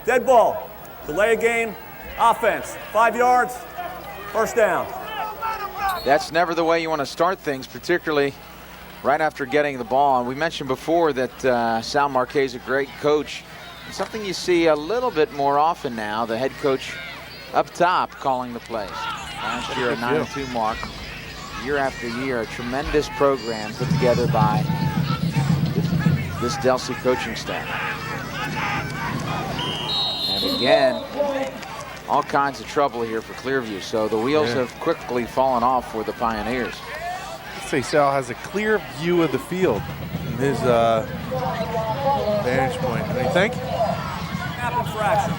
Dead ball. Delay a game. Offense. 5 yards. 1st down. That's never the way you want to start things, particularly right after getting the ball. And we mentioned before that Sal Marquez is a great coach. It's something you see a little bit more often now, the head coach up top calling the plays. Last year, a 9-2 mark. Year after year, a tremendous program put together by this Delsea coaching staff. And again, all kinds of trouble here for Clearview. So the wheels have quickly fallen off for the Pioneers. I'd say Sal has a clear view of the field in his vantage point. What do you think? Snap infraction.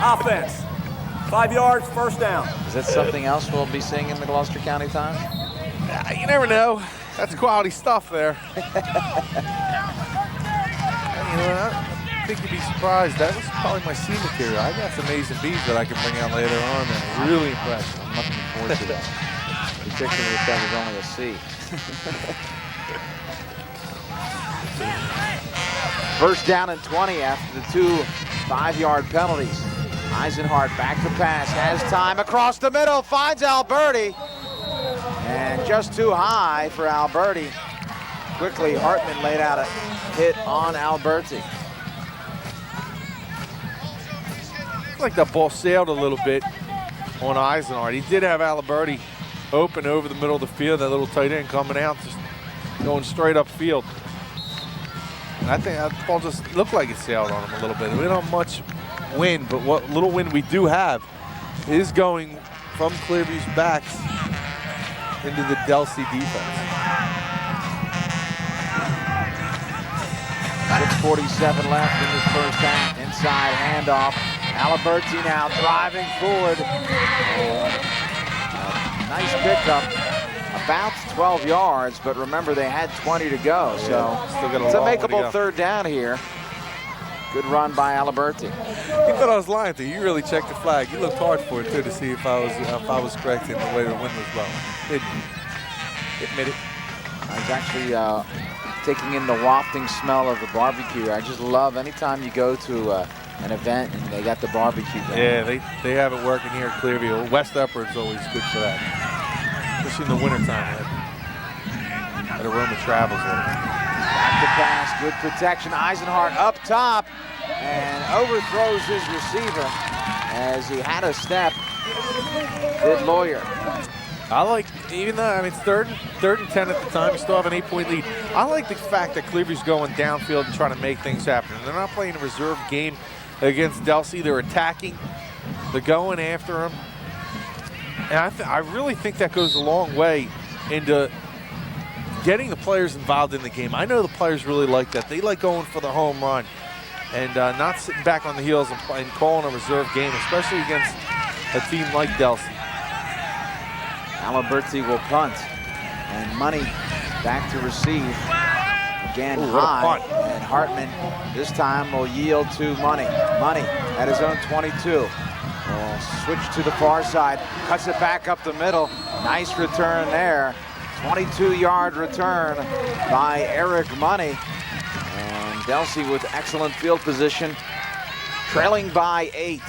Offense. 5 yards, 1st down. Is that something else we'll be seeing in the Gloucester County Times? You never know. That's quality stuff there. I think you'd be surprised. That was probably my C material. I got some A's and B's that I can bring out later on that are really impressive. I'm looking forward to that. Particularly if that was only a C. 1st down and 20 after the 2 5-yard penalties. Eisenhart back to pass, has time across the middle, finds Alberti. And just too high for Alberti. Quickly, Hartman laid out a hit on Alberti. Looks like the ball sailed a little bit on Eisenhart. He did have Alberti open over the middle of the field, that little tight end coming out, just going straight upfield. And I think that ball just looked like it sailed on him a little bit. We don't have much wind, but what little wind we do have is going from Clearview's backs into the Delsea defense. 6:47 left in this first half. Inside handoff. Alberti now driving forward. Nice pickup. About 12 yards, but remember they had 20 to go, so it's a makeable third down here. Good run by Alberti. He thought I was lying to you. You really checked the flag. You looked hard for it too to see if I was correct in the way the wind was blowing. Admit it. I was actually taking in the wafting smell of the barbecue. I just love anytime you go to an event and they got the barbecue going. Yeah, they have it working here at Clearview. West Upward's always good for that, especially in the wintertime. That aroma travels a little. Back to pass, good protection. Eisenhart up top and overthrows his receiver as he had a step. Did Lawyer. I like, even though, I mean, it's third and 10 at the time, you still have an 8-point lead. I like the fact that Clearview's going downfield and trying to make things happen. And they're not playing a reserve game against Delsea. They're attacking. They're going after them. And I really think that goes a long way into getting the players involved in the game. I know the players really like that. They like going for the home run and not sitting back on the heels and calling a reserve game, especially against a team like Delsea. Alberti will punt, and Money back to receive. Again, high, and Hartman this time will yield to Money. Money at his own 22. Will switch to the far side, cuts it back up the middle. Nice return there. 22-yard return by Eric Money. And Delsea with excellent field position, trailing by 8.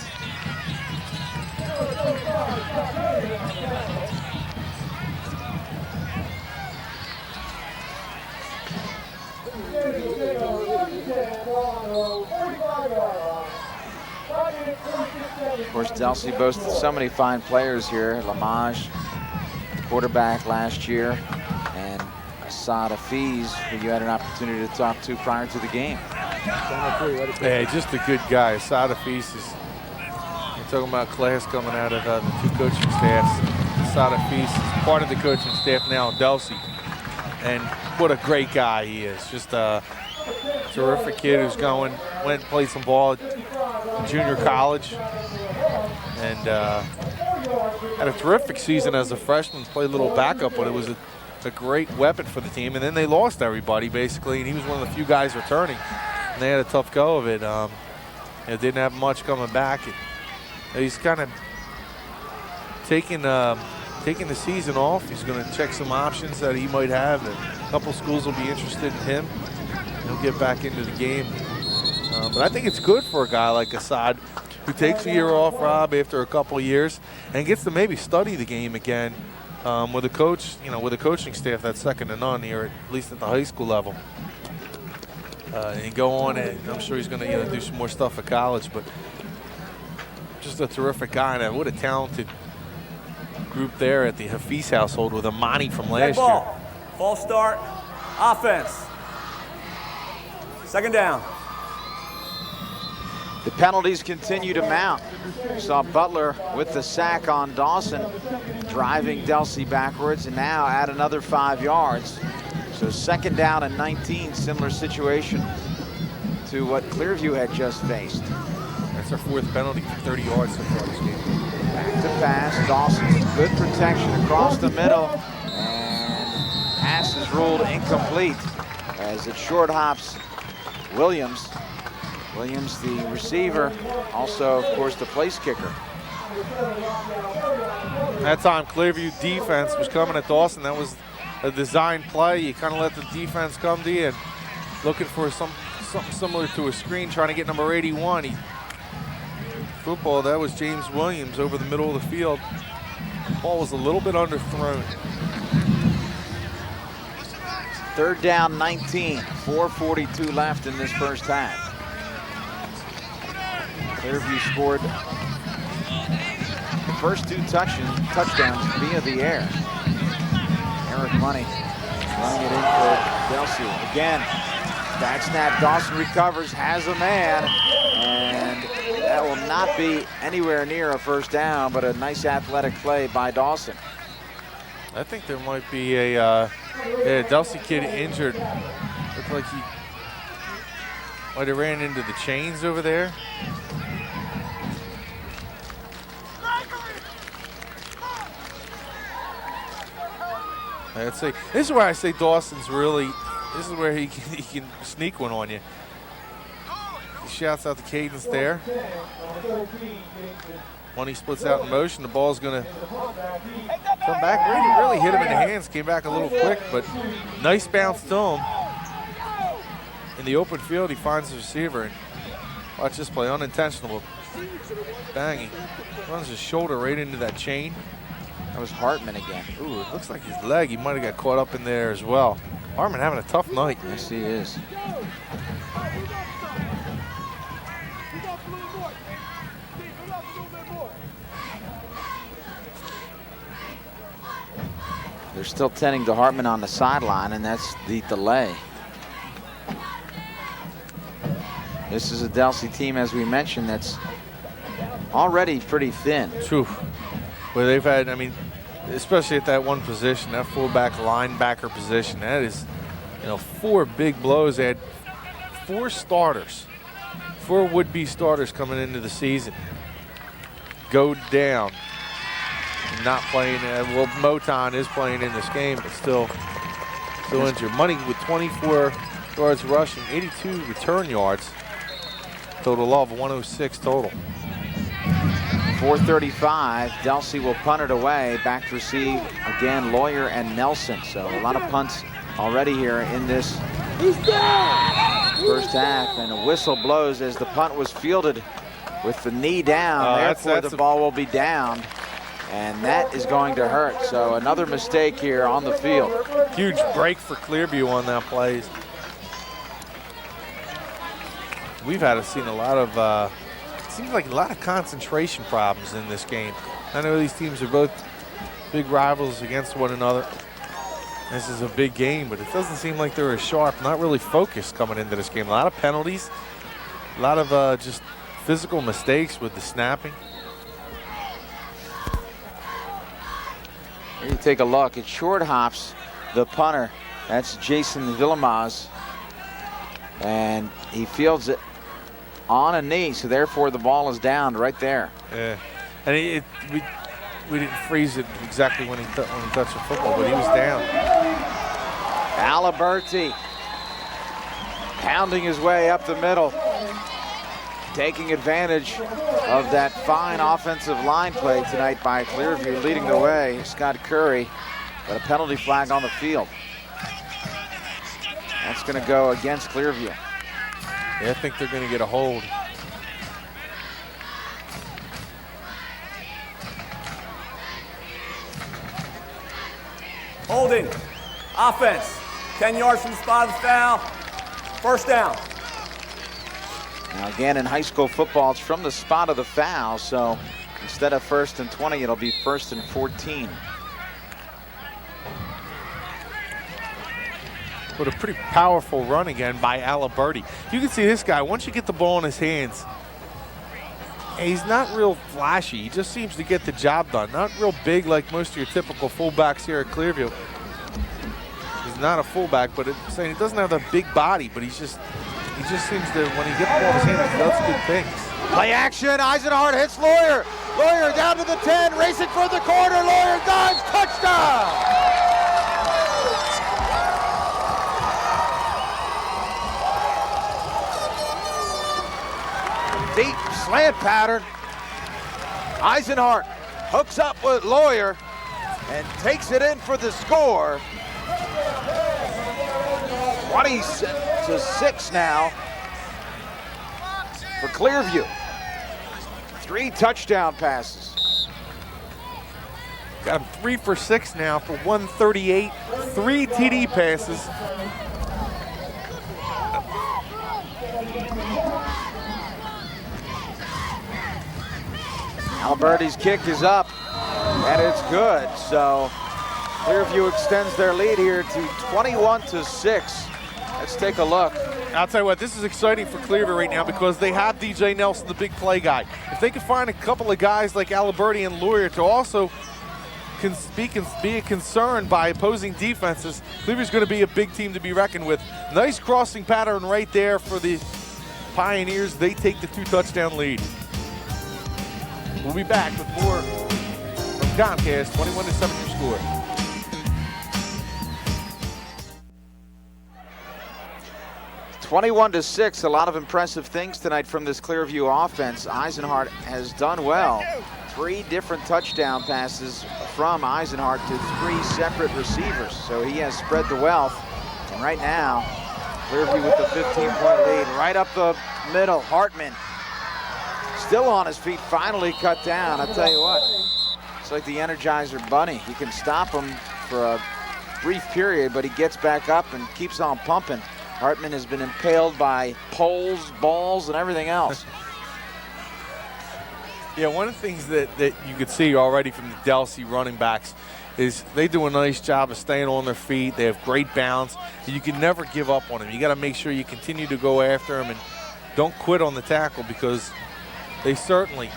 Of course, Delsea boasted so many fine players here. Lamage, quarterback last year, and Assad Hafiz, who you had an opportunity to talk to prior to the game. Yeah, just a good guy. Assad Hafiz is, you're talking about class coming out of the two coaching staffs. Assad Hafiz is part of the coaching staff now at Delsea. And what a great guy he is. Just a terrific kid who's went and played some ball at junior college. And had a terrific season as a freshman, played a little backup, but it was a great weapon for the team. And then they lost everybody, basically, and he was one of the few guys returning. And they had a tough go of it. Didn't have much coming back. He's kind of taking the season off. He's going to check some options that he might have. And a couple schools will be interested in him. He'll get back into the game. But I think it's good for a guy like Assad, who takes a year off, Rob, after a couple of years, and gets to maybe study the game again with a coach, with a coaching staff that's second to none here, at least at the high school level. And go on, and I'm sure he's going to do some more stuff at college. But just a terrific guy, and what a talented group there at the Hafiz household with Amani from last year. False start, offense. Second down. The penalties continue to mount. We saw Butler with the sack on Dawson, driving Delsea backwards, and now add another 5 yards. So second down and 19, similar situation to what Clearview had just faced. That's our fourth penalty for 30 yards so far this game. Back to pass, Dawson with good protection across the middle, and pass is ruled incomplete as it short hops Williams. Williams, the receiver, also, of course, the place kicker. That time, Clearview defense was coming at Dawson. That was a design play. You kind of let the defense come to you and looking for something similar to a screen, trying to get number 81. He football. That was James Williams over the middle of the field. The ball was a little bit underthrown. 3rd down, 19. 4:42 left in this first half. Clearview scored the first 2 touchdowns via the air. Eric Money running it in for Delsea. Again, bad snap. Dawson recovers, has a man, and that will not be anywhere near a first down, but a nice athletic play by Dawson. I think there might be a Delsea kid injured. Looked like he might have ran into the chains over there. I'd say this is where I say Dawson's really. This is where he can sneak one on you. He shouts out the cadence there. When he splits out in motion, the ball's going to come back. Really hit him in the hands. Came back a little quick, but nice bounce to him. In the open field, he finds the receiver. And watch this play, unintentional. Bang, he runs his shoulder right into that chain. That was Hartman again. Ooh, it looks like his leg. He might have got caught up in there as well. Hartman having a tough night. Yes, he is. They're still tending to Hartman on the sideline, and that's the delay. This is a Delsea team, as we mentioned, that's already pretty thin. True. Well, they've had, I mean, especially at that one position, that fullback linebacker position, that is, 4 big blows. They had 4 starters, 4 would-be starters coming into the season go down. Not playing, well, Moton is playing in this game, but still injured. Money with 24 yards rushing, 82 return yards. Total of 106 total. 4:35, Delsea will punt it away. Back to receive again, Lawyer and Nelson. So a lot of punts already here in this first half, and a whistle blows as the punt was fielded with the knee down. Therefore, the ball will be down, and that is going to hurt. So another mistake here on the field. Huge break for Clearview on that play. We've seen a lot of, seems like a lot of concentration problems in this game. I know these teams are both big rivals against one another. This is a big game, but it doesn't seem like they're as sharp, not really focused coming into this game. A lot of penalties, a lot of just physical mistakes with the snapping. Here you take a look. It short hops the punter. That's Jason Villamaz. And he fields it on a knee, so therefore the ball is down right there. Yeah, and we didn't freeze it exactly when he touched the football, but he was down. Aliberti pounding his way up the middle, taking advantage of that fine offensive line play tonight by Clearview, leading the way. Scott Curry, but a penalty flag on the field. That's going to go against Clearview. Yeah, I think they're going to get a hold. Holding. Offense. 10 yards from the spot of the foul. First down. Now again, in high school football, it's from the spot of the foul, so instead of 1st and 20, it'll be 1st and 14. But a pretty powerful run again by Aliberti. You can see this guy, once you get the ball in his hands, he's not real flashy. He just seems to get the job done. Not real big like most of your typical fullbacks here at Clearview. He's not a fullback, but saying he doesn't have a big body, but he just seems to, when he gets the ball in his hands, he does good things. Play action, Eisenhart hits Lawyer. Lawyer down to the 10, racing for the corner. Lawyer dives, touchdown! Deep slant pattern. Eisenhart hooks up with Lawyer and takes it in for the score. 20-6 now for Clearview. 3 touchdown passes. Got him 3 for 6 now for 138, 3 TD passes. Alberti's kick is up, and it's good. So Clearview extends their lead here to 21-6. Let's take a look. I'll tell you what, this is exciting for Clearview right now because they have DJ Nelson, the big play guy. If they can find a couple of guys like Alberti and Leary to also be a concern by opposing defenses, Clearview's going to be a big team to be reckoned with. Nice crossing pattern right there for the Pioneers. They take the 2-touchdown lead. We'll be back with more from Comcast. 21-7 your score. (21-6). A lot of impressive things tonight from this Clearview offense. Eisenhart has done well. 3 different touchdown passes from Eisenhart to 3 separate receivers. So he has spread the wealth. And right now, Clearview with the 15-point lead. Right up the middle, Hartman still on his feet, finally cut down. I'll tell you what, it's like the Energizer Bunny. You can stop him for a brief period, but he gets back up and keeps on pumping. Hartman has been impaled by poles, balls, and everything else. Yeah, one of the things that you could see already from the Delsea running backs is they do a nice job of staying on their feet. They have great balance. You can never give up on them. You got to make sure you continue to go after them and don't quit on the tackle, because they certainly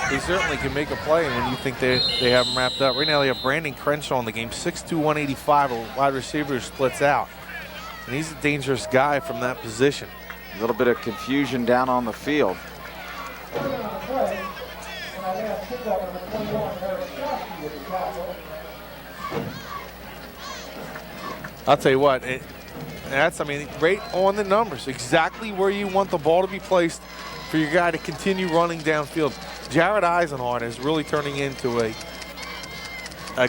can make a play when you think they have them wrapped up. Right now they have Brandon Crenshaw in the game, 6'2", 185, a wide receiver who splits out. And he's a dangerous guy from that position. A little bit of confusion down on the field. I'll tell you what, right on the numbers, exactly where you want the ball to be placed for your guy to continue running downfield. Jared Eisenhart is really turning into a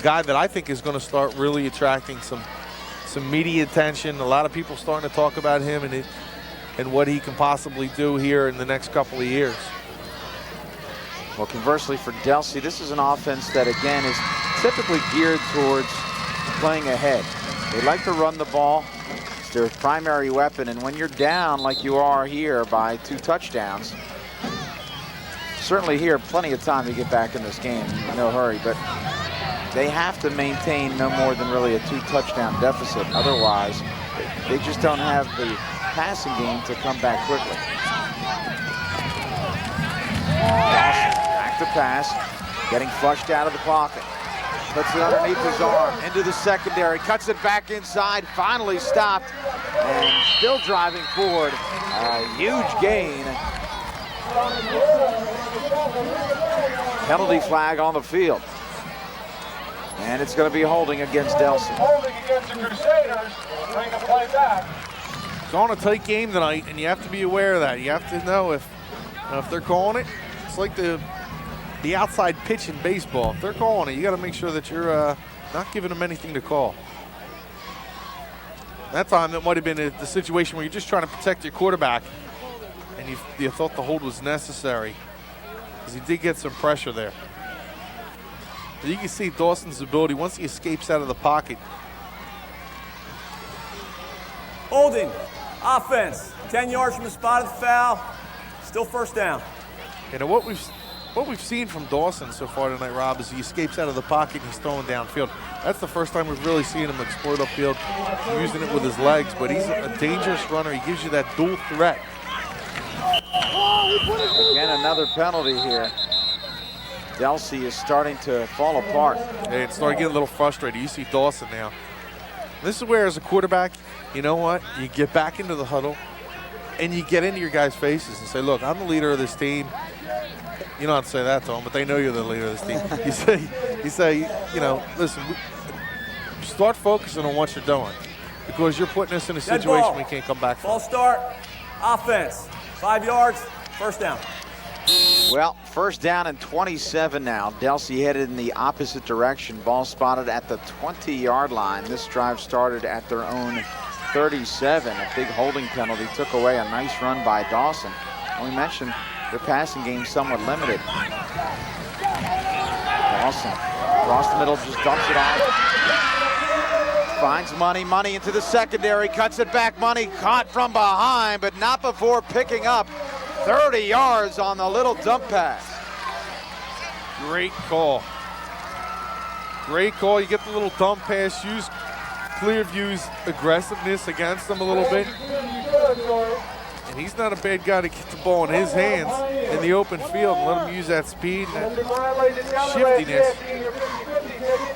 guy that I think is going to start really attracting some media attention. A lot of people starting to talk about him and what he can possibly do here in the next couple of years. Well, conversely for Delsea, this is an offense that, again, is typically geared towards playing ahead. They like to run the ball. It's their primary weapon, and when you're down like you are here by 2 touchdowns, certainly here, plenty of time to get back in this game, no hurry, but they have to maintain no more than really a 2-touchdown deficit. Otherwise, they just don't have the passing game to come back quickly. Back to pass, getting flushed out of the pocket. Puts it underneath his arm, into the secondary, cuts it back inside, finally stopped, and still driving forward. A huge gain. Penalty flag on the field. And it's going to be holding against Delsea. Holding against the Crusaders. Bring the play back. It's on a tight game tonight, and you have to be aware of that. You have to know if they're calling it. It's like the outside pitch in baseball. If they're calling it, you got to make sure that you're not giving them anything to call. That time it might have been the situation where you're just trying to protect your quarterback, and you thought the hold was necessary, because he did get some pressure there. But you can see Dawson's ability once he escapes out of the pocket. Holding, offense, 10 yards from the spot of the foul, still first down. You know, what we've seen from Dawson so far tonight, Rob, is he escapes out of the pocket and he's throwing downfield. That's the first time we've really seen him exploit upfield, using it with his legs, but he's a dangerous runner. He gives you that dual threat. Again, another penalty here. Delsea is starting to fall apart. And it's starting to get a little frustrated. You see Dawson now. This is where, as a quarterback, you know what? You get back into the huddle and you get into your guys' faces and say, look, I'm the leader of this team. You don't have to say that to them, but they know you're the leader of this team. You say, you know, listen, start focusing on what you're doing, because you're putting us in a situation we can't come back from. Ball start, offense, 5 yards, first down. Well, first down and 27 now. Delsea headed in the opposite direction. Ball spotted at the 20-yard line. This drive started at their own 37. A big holding penalty took away a nice run by Dawson. We mentioned their passing game somewhat limited. Dawson across the middle, just dumps it off. Finds Money into the secondary, cuts it back. Money caught from behind, but not before picking up 30 yards on the little dump pass. Great call. Great call. You get the little dump pass, use Clearview's aggressiveness against them a little bit. And he's not a bad guy to get the ball in his hands in the open field and let him use that speed and that shiftiness.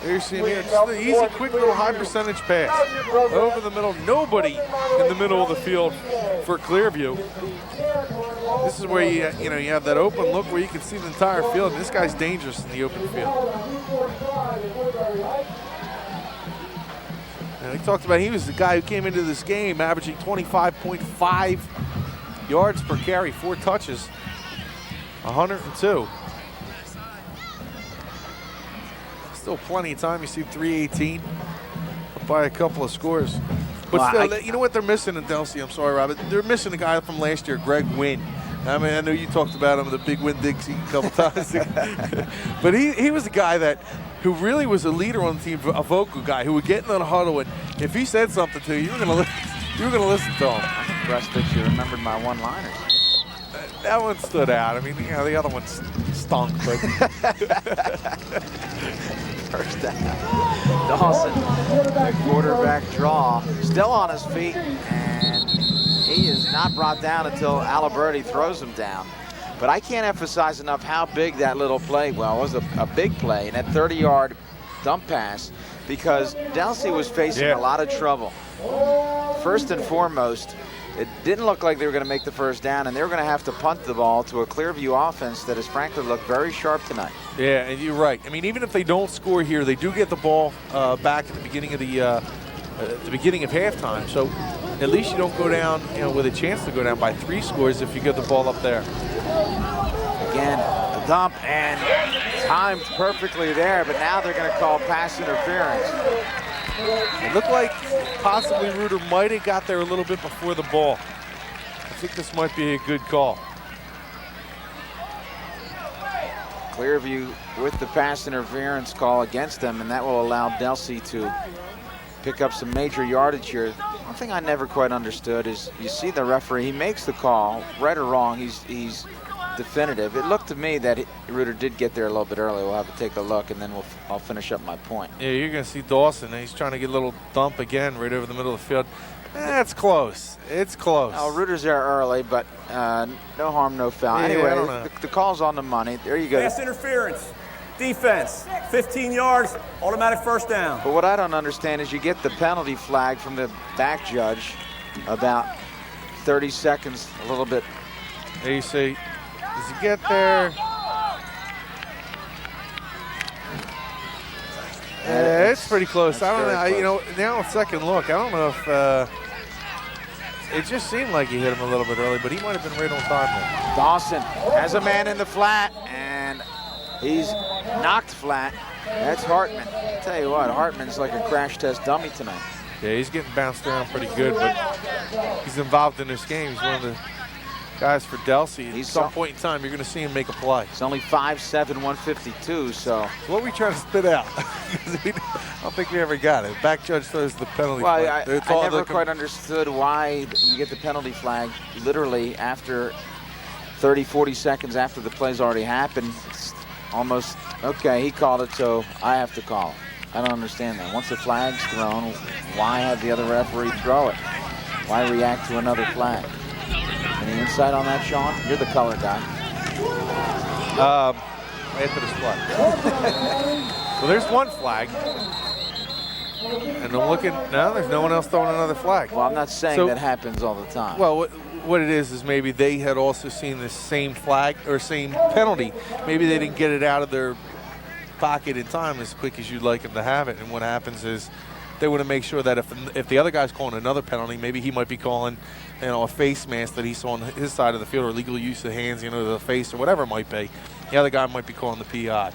There you see him here. Just an easy, quick little high percentage pass. Over the middle. Nobody in the middle of the field for Clearview. This is where you have that open look where you can see the entire field. And this guy's dangerous in the open field. And he talked about he was the guy who came into this game averaging 25.5 yards per carry, 4 touches, 102. Still plenty of time. You see 318 up by a couple of scores. But well, still, you know what they're missing in Delsea? I'm sorry, Robert. They're missing a guy from last year, Greg Wynn. I mean, I know you talked about him, the big Winn-Dixie, a couple times. But he was a guy who really was a leader on the team, a vocal guy who would get in the huddle, and if he said something to you, you were going to listen to him. I'm impressed that you remembered my one-liners. That one stood out. I mean, the other one stunk, but. First down. Dawson, the quarterback draw, still on his feet, and he is not brought down until Aliberti throws him down. But I can't emphasize enough how big that little play, well, it was a big play, and that 30-yard dump pass, because Delsea was facing a lot of trouble. First and foremost, it didn't look like they were going to make the first down, and they were going to have to punt the ball to a Clearview offense that has frankly looked very sharp tonight. Yeah, and you're right. I mean, even if they don't score here, they do get the ball back at the beginning of halftime. So at least you don't go down, with a chance to go down by 3 scores if you get the ball up there. Again, the dump, and timed perfectly there, but now they're going to call pass interference. It looked like possibly Reuter might have got there a little bit before the ball. I think this might be a good call. Clearview with the pass interference call against them, and that will allow Delsea to pick up some major yardage here. One thing I never quite understood is you see the referee, he makes the call, right or wrong, he's definitive. It looked to me that Reuter did get there a little bit early. We'll have to take a look, and then I'll finish up my point. Yeah, you're going to see Dawson. He's trying to get a little dump again right over the middle of the field. It's close. It's close. Oh, Reuter's there early, but no harm, no foul. Yeah, anyway, I don't know. The call's on the money. There you go. Pass interference. Defense. 15 yards. Automatic first down. But what I don't understand is you get the penalty flag from the back judge about 30 seconds, a little bit. There you see. Does he get there? Yeah, it's pretty close. I don't know. Now on second look, I don't know if it just seemed like he hit him a little bit early, but he might have been right on time there. Dawson has a man in the flat, and he's knocked flat. That's Hartman. I'll tell you what, Hartman's like a crash test dummy tonight. Yeah, he's getting bounced around pretty good, but he's involved in this game. He's one of the guys for Delsea. At some point in time, you're going to see him make a play. He's only 5'7", 152, so. What are we trying to spit out? I don't think we ever got it. Back judge throws the penalty flag. I never quite understood why you get the penalty flag literally after 30, 40 seconds after the play's already happened. It's almost, okay, he called it, so I have to call it. I don't understand that. Once the flag's thrown, why have the other referee throw it? Why react to another flag? Any insight on that, Shawn? You're the color guy. After this flag. Well, there's one flag. And I'm looking, no, there's no one else throwing another flag. Well, I'm not saying that happens all the time. Well, what it is maybe they had also seen the same flag or same penalty. Maybe they didn't get it out of their pocket in time as quick as you'd like them to have it. And what happens is they want to make sure that if the other guy's calling another penalty, maybe he might be calling, a face mask that he saw on his side of the field, or illegal use of hands, the face, or whatever it might be. The other guy might be calling the PI.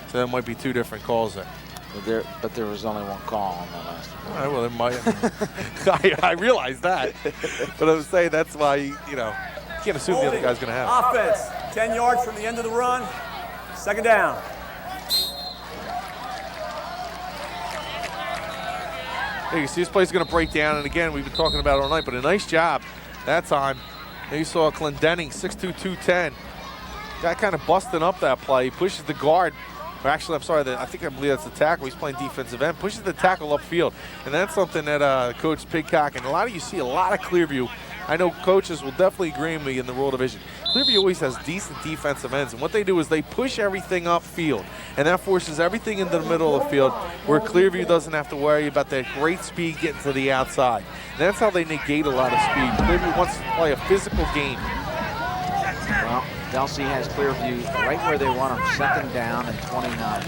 So there might be 2 different calls there. But there was only one call on the last one. All right, well, there might. I realize that. But I was saying that's why, can't assume the other guy's going to have it. Offense, 10 yards from the end of the run. 2nd down. Hey, you see this play's going to break down, and again, we've been talking about it all night, but a nice job that time. There you saw Clendenning, 6'2", 210. Guy kind of busting up that play. He pushes the guard. Or actually, I'm sorry, I believe that's the tackle. He's playing defensive end. Pushes the tackle upfield. And that's something that Coach Pidcock, and you see a lot of Clearview. I know coaches will definitely agree with me in the rural division. Clearview always has decent defensive ends, and what they do is they push everything upfield, and that forces everything into the middle of the field where Clearview doesn't have to worry about that great speed getting to the outside. And that's how they negate a lot of speed. Clearview wants to play a physical game. Well, Delsea has Clearview right where they want them, 2nd down and 29.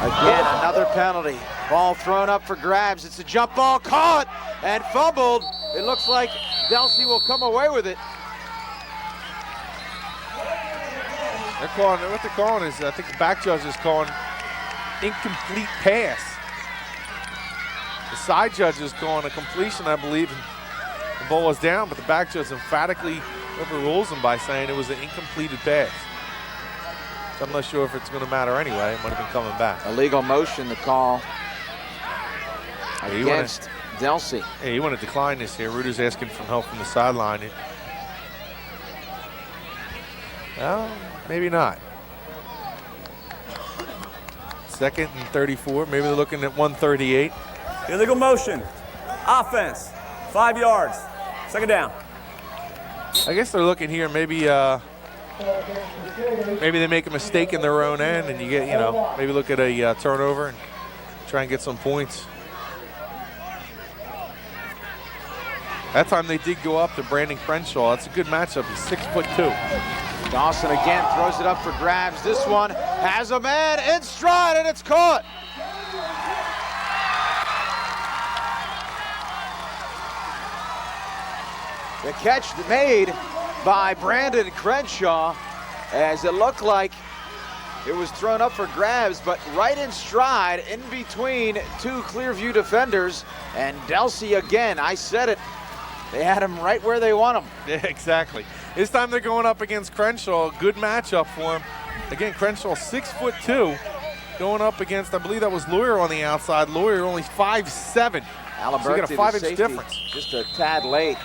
Again, another penalty. Ball thrown up for grabs. It's a jump ball caught and fumbled. It looks like Delsea will come away with it. What they're calling is, I think the back judge is calling incomplete pass. The side judge is calling a completion, I believe, and the ball was down, but the back judge emphatically overrules him by saying it was an incompleted pass. So I'm not sure if it's going to matter anyway. It might have been coming back. Illegal motion to call against Delsea. Hey, you want to decline this here. Ruder's asking for help from the sideline. Well, maybe not. 2nd and 34. Maybe they're looking at 138. Illegal motion. Offense, 5 yards. 2nd down. I guess they're looking here. Maybe they make a mistake in their own end, and you get, maybe look at a turnover and try and get some points. That time they did go up to Brandon Crenshaw. That's a good matchup. He's 6'2". Dawson again throws it up for grabs. This one has a man in stride, and it's caught. The catch made by Brandon Crenshaw, as it looked like it was thrown up for grabs, but right in stride in between two Clearview defenders. And Delsea again, I said it, they had him right where they want him. Yeah, exactly. This time they're going up against Crenshaw. Good matchup for him. Again, Crenshaw 6'2", going up against, I believe that was Lawyer on the outside. Lawyer only 5'7". Aliberti, so you get a 5-inch difference. Just a tad late.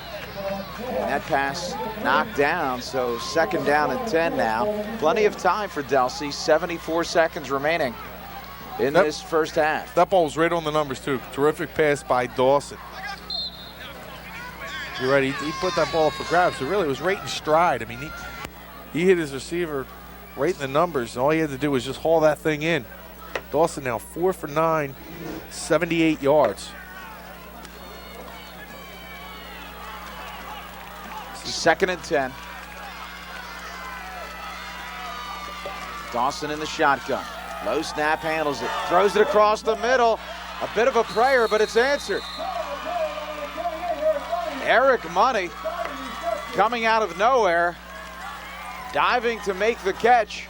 And that pass knocked down, so 2nd down and 10 now. Plenty of time for Delsea, 74 seconds remaining in this first half. That ball was right on the numbers, too. Terrific pass by Dawson. You're right, he put that ball up for grabs. So really, it was right in stride. I mean, he hit his receiver right in the numbers, and all he had to do was just haul that thing in. Dawson now 4 for 9, 78 yards. 2nd and 10. Dawson in the shotgun. Low snap, handles it. Throws it across the middle. A bit of a prayer, but it's answered. Eric Money coming out of nowhere, diving to make the catch.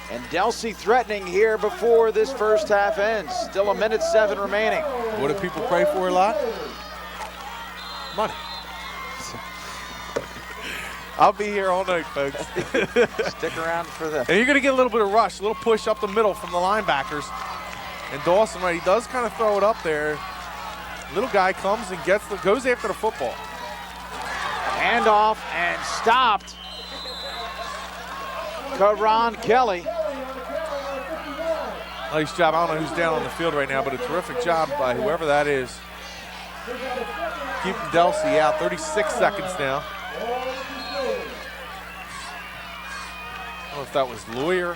And Delsea threatening here before this first half ends. Still 1:07 remaining. What do people pray for a lot? Money. I'll be here all night, folks. Stick around for the... And you're going to get a little bit of rush, a little push up the middle from the linebackers. And Dawson, right, he does kind of throw it up there. Little guy comes and goes after the football. Handoff and stopped. Karan Kelly. Nice job. I don't know who's down on the field right now, but a terrific job by whoever that is. Keeping Delsea out. 36 seconds now. I don't know if that was Lawyer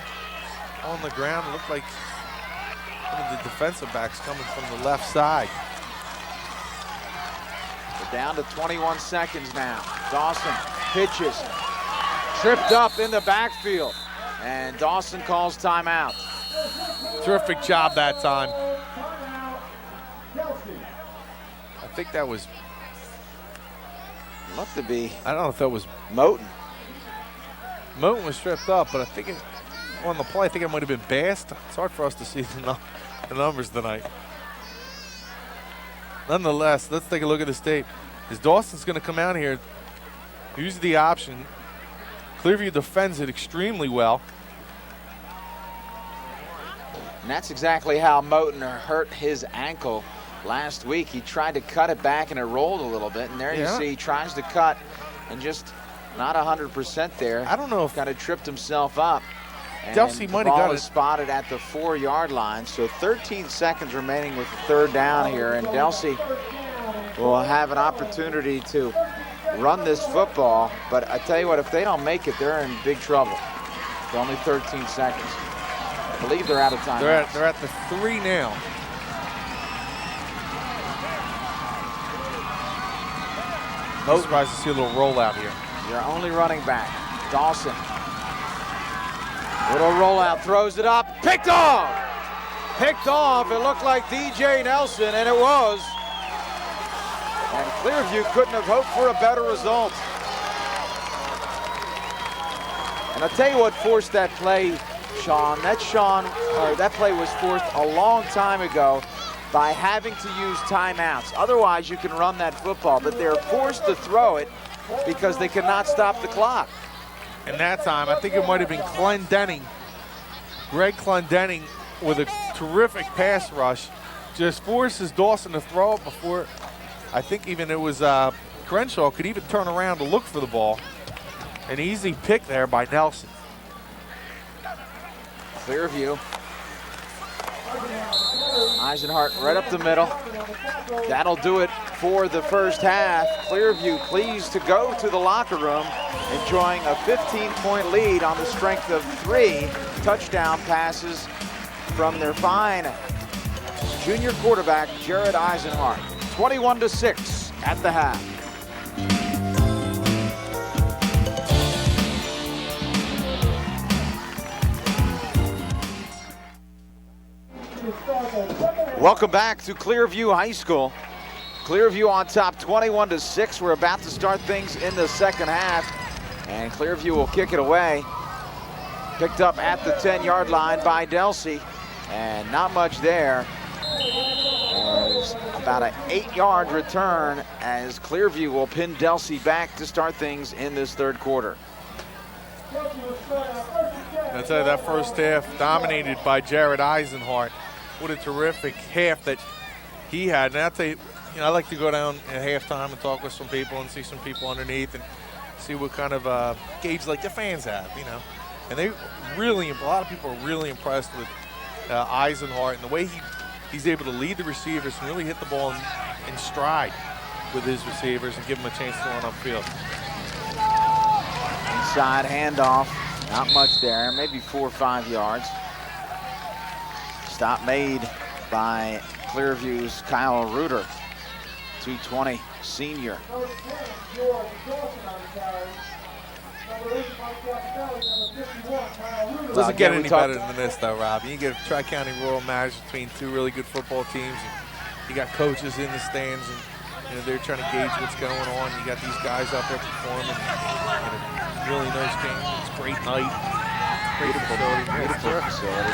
on the ground. It looked like one of the defensive backs coming from the left side. We're down to 21 seconds now. Dawson pitches. Tripped up in the backfield. And Dawson calls timeout. Terrific job that time. I think that was... Looked to be... I don't know if that was... Moten. Moten was tripped up, but I think on the play, I think it might have been Bast. It's hard for us to see the numbers tonight. Nonetheless, let's take a look at this tape. Is Dawson's going to come out here Use the option. Clearview defends it extremely well. And that's exactly how Moten hurt his ankle last week. He tried to cut it back and it rolled a little bit. And there you see he tries to cut and just not 100% there. I don't know if kind of tripped himself up. And Delsea might have got it. Spotted at the 4-yard line. So 13 seconds remaining with the third down here. And Delsea will have an opportunity to run this football. But I tell you what, if they don't make it, they're in big trouble. It's only 13 seconds. I believe they're out of time. They're at the 3 now. No surprise to see a little rollout here. Your only running back, Dawson. Little rollout, throws it up, picked off! Picked off, it looked like DJ Nelson, and it was. And Clearview couldn't have hoped for a better result. And I'll tell you what forced that play, Shawn. That play was forced a long time ago by having to use timeouts. Otherwise, you can run that football, but they're forced to throw it because they cannot stop the clock. And that time, I think it might have been Clendenning. Greg Clendenning with a terrific pass rush just forces Dawson to throw it before, I think even it was Crenshaw could even turn around to look for the ball. An easy pick there by Nelson. Clearview. Eisenhart right up the middle. That'll do it for the first half. Clearview pleased to go to the locker room, enjoying a 15-point lead on the strength of 3 touchdown passes from their fine junior quarterback, Jared Eisenhart. 21-6 at the half. Welcome back to Clearview High School. Clearview on top 21-6. We're about to start things in the second half. And Clearview will kick it away. Picked up at the 10-yard line by Delsea. And not much there. As about an 8-yard return as Clearview will pin Delsea back to start things in this third quarter. I'll tell you, that first half dominated by Jared Eisenhart. What a terrific half that he had. And I'll tell you, I like to go down at halftime and talk with some people and see some people underneath and see what kind of gauge like the fans have, And a lot of people are really impressed with Eisenhart and the way he's able to lead the receivers and really hit the ball in stride with his receivers and give them a chance to run upfield. Inside handoff, not much there, maybe 4 or 5 yards. Stop made by Clearview's Kyle Reuter, 220 senior. Doesn't get any better than this, though, Rob. You get a Tri-County Rural match between 2 really good football teams. And you got coaches in the stands, and they're trying to gauge what's going on. You got these guys out there performing in a really nice game. It's a great night. Great facility.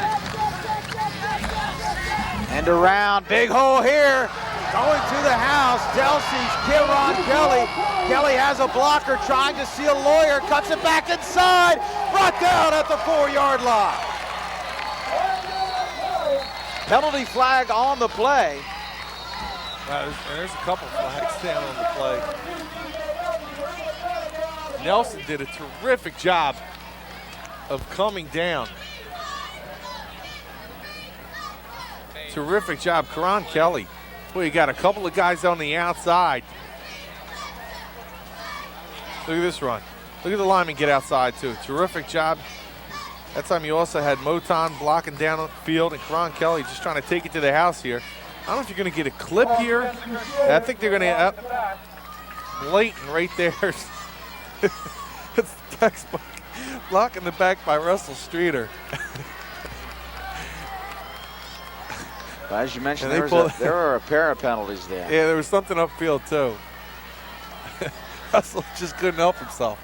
And around, big hole here. Going to the house, Delsea's Kieran Kelly. Kelly has a blocker trying to seal Lawyer, cuts it back inside, brought down at the 4-yard line. Penalty flag on the play. There's a couple flags down on the play. Nelson did a terrific job of coming down. Terrific job, Kieran Kelly. Well, you got a couple of guys on the outside. Look at this run. Look at the lineman get outside, too. Terrific job. That time you also had Moton blocking down the field and Kieran Kelly just trying to take it to the house here. I don't know if you're going to get a clip here. I think they're going to blatant right there. It's textbook. Blocking the back by Russell Streeter. Well, as you mentioned, there are a pair of penalties there. Yeah, there was something upfield, too. Russell just couldn't help himself.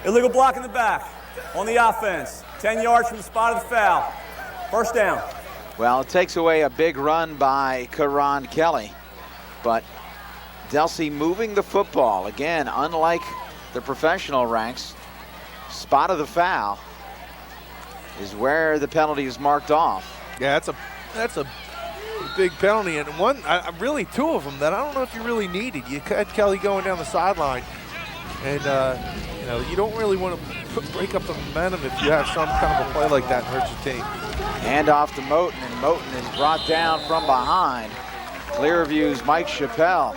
Illegal block in the back on the offense. 10 yards from the spot of the foul. First down. Well, it takes away a big run by Kieran Kelly. But Delsea moving the football. Again, unlike the professional ranks. Spot of the foul is where the penalty is marked off. Yeah, that's a big penalty, and really two of them that I don't know if you really needed. You had Kelly going down the sideline, and you don't really want to break up the momentum if you have some kind of a play like that and hurt your team. Hand off to Moten, and Moten is brought down from behind. Clearview's Mike Chappelle.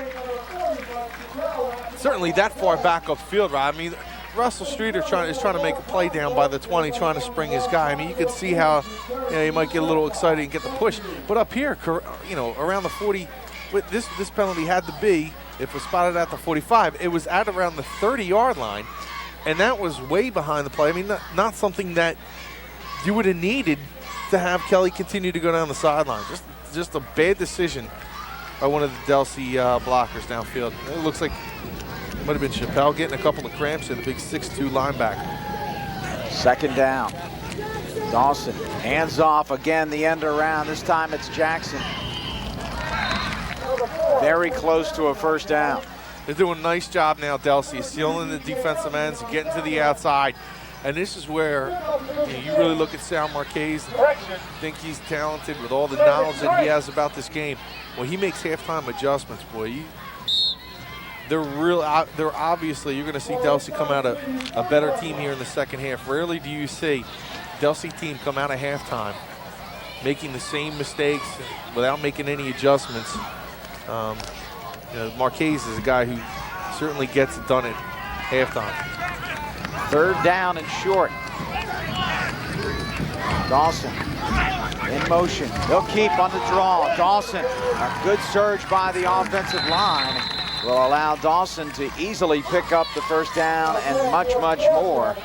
Certainly that far back upfield, right? I mean, Russell Streeter is trying to make a play down by the 20, trying to spring his guy. I mean, you could see how he might get a little excited and get the push. But up here, around the 40, this penalty had to be, if it was spotted at the 45, it was at around the 30-yard line, and that was way behind the play. I mean, not something that you would have needed to have Kelly continue to go down the sideline. Just a bad decision by one of the Delsea blockers downfield. It looks like it might have been Chappelle getting a couple of cramps in, the big 6'2" linebacker. Second down. Dawson hands off again, the end around. This time it's Jackson. Very close to a first down. They're doing a nice job now, Delsea, sealing the defensive ends, getting to the outside. And this is where you really look at Sal Marquez and think he's talented with all the knowledge that he has about this game. Well, he makes halftime adjustments, boy. They're obviously, you're going to see Delsea come out a better team here in the second half. Rarely do you see Delsea team come out of halftime making the same mistakes without making any adjustments. Marquez is a guy who certainly gets it done at halftime. Third down and short. Dawson in motion. They'll keep on the draw. Dawson, a good surge by the offensive line, will allow Dawson to easily pick up the first down and much, much more.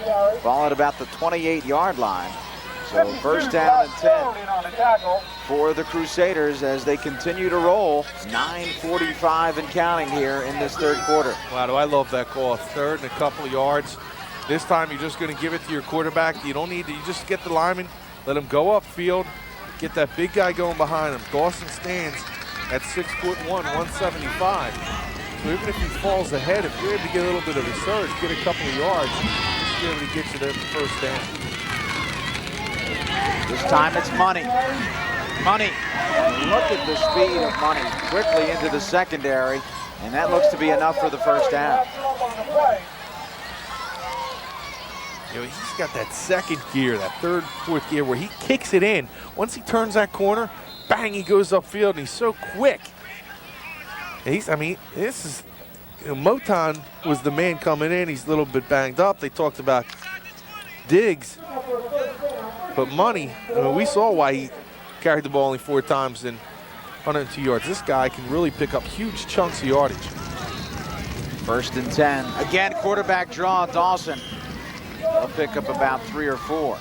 Ball at about the 28-yard line. So first down and 10 for the Crusaders as they continue to roll. 9:45 and counting here in this third quarter. Wow, do I love that call. Third and a couple of yards. This time you're just going to give it to your quarterback. You don't need to, you just get the lineman, let him go upfield, get that big guy going behind him. Dawson stands at 6'1", 175. So even if he falls ahead, if you're able to get a little bit of a surge, get a couple of yards, you should be able to get you the first down. This time it's Money. Money. Look at the speed of Money quickly into the secondary, and that looks to be enough for the first down. He's got that second gear, that third, fourth gear where he kicks it in. Once he turns that corner, bang, he goes upfield, and he's so quick. Moton was the man coming in. He's a little bit banged up. They talked about Diggs. But Money, we saw why he carried the ball only 4 times in 102 yards. This guy can really pick up huge chunks of yardage. First and 10. Again, quarterback draw, Dawson. They'll pick up about 3 or 4.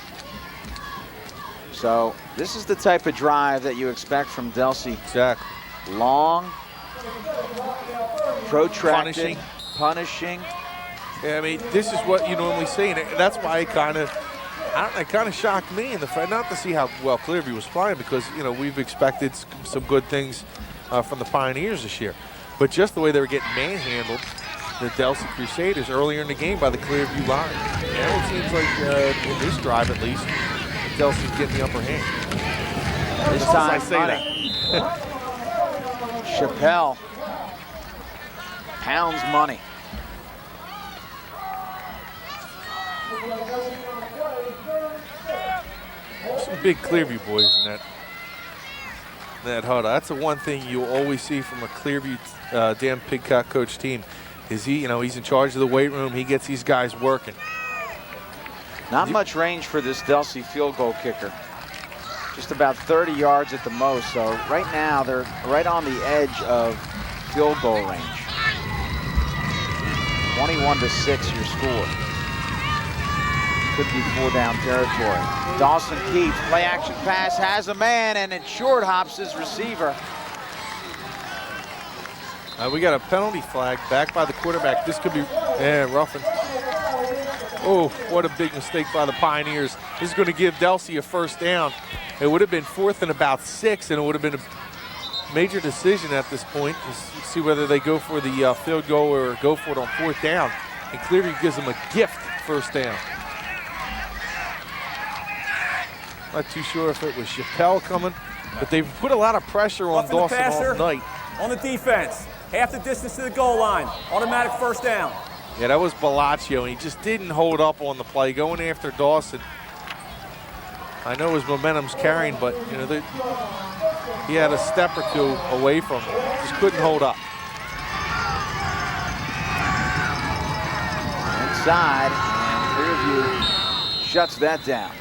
So this is the type of drive that you expect from Delsea. Exactly. Long, protracted, punishing. Yeah, I mean, this is what you normally see, and that's why it kind of shocked me in the fact, not to see how well Clearview was playing, because we've expected some good things from the Pioneers this year, but just the way they were getting manhandled, the Delsea Crusaders earlier in the game by the Clearview line. Now it seems like in this drive at least, Delsea's getting the upper hand. This time, I say that. Chappelle pounds Money. Some big Clearview boys in that huddle. That's the one thing you'll always see from a Clearview Dan Pidcock coach team is he's in charge of the weight room. He gets these guys working. Not much range for this Delsea field goal kicker. Just about 30 yards at the most. So right now they're right on the edge of field goal range. 21-6 your score. Could be 4-down territory. Dawson keeps, play action pass, has a man, and it short hops his receiver. We got a penalty flag back by the quarterback. This could be, roughing. Oh, what a big mistake by the Pioneers. This is going to give Delsea a first down. It would have been 4th and about 6, and it would have been a major decision at this point to see whether they go for the field goal or go for it on 4th down. and Clearview gives them a gift first down. Not too sure if it was Chappelle coming, but they've put a lot of pressure on Dawson all night. On the defense, half the distance to the goal line, automatic first down. Yeah, that was Bellaccio, and he just didn't hold up on the play, going after Dawson. I know his momentum's carrying, but you know he had a step or two away from him. Just couldn't hold up. Inside, and Clearview shuts that down.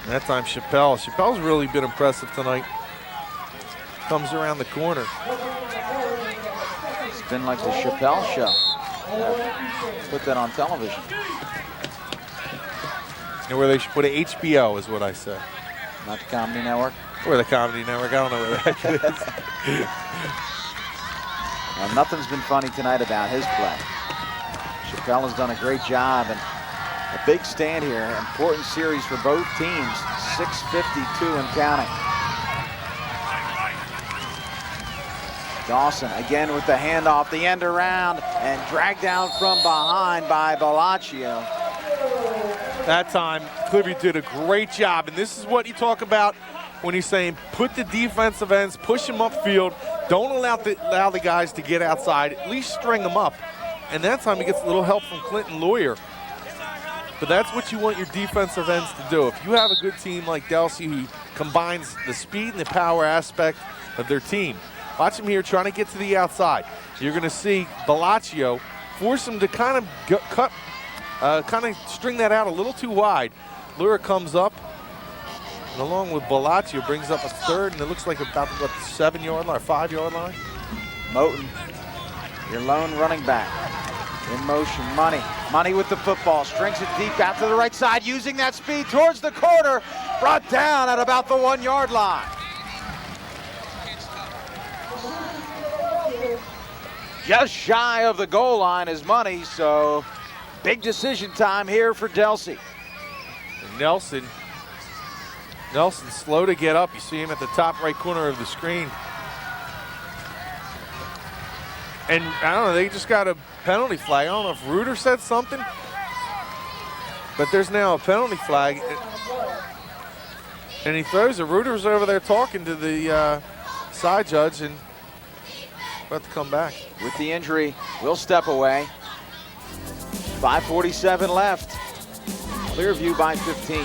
That time Chappelle's really been impressive tonight. Comes around the corner. It's been like the Chappelle show. Put that on television. And where they should put it, HBO is what I said. Not the Comedy Network? Or the Comedy Network, I don't know where that is. Well, nothing's been funny tonight about his play. Chappelle has done a great job, and a big stand here. Important series for both teams. 6:52 and counting. Dawson again with the handoff, the end around, and dragged down from behind by Bellaccio. That time, Clearview did a great job, and this is what you talk about when he's saying put the defensive ends, push them upfield, don't allow the guys to get outside, at least string them up. And that time he gets a little help from Clinton Lawyer. But that's what you want your defensive ends to do. If you have a good team like Delsea who combines the speed and the power aspect of their team, watch him here trying to get to the outside. You're going to see Bellaccio force him to kind of string that out a little too wide. Lure comes up, and along with Bellaccio brings up a third, and it looks like about the 7-yard line or 5-yard line. Moten, your lone running back. In motion, Money with the football, strings it deep out to the right side, using that speed towards the corner, brought down at about the 1-yard line. Just shy of the goal line is Money, so big decision time here for Delsea. And Nelson's slow to get up. You see him at the top right corner of the screen. And I don't know, they just got a penalty flag. I don't know if Reuter said something, but there's now a penalty flag. And he throws it. Reuter's over there talking to the side judge and about to come back. With the injury, we'll step away. 5:47 left. Clearview by 15.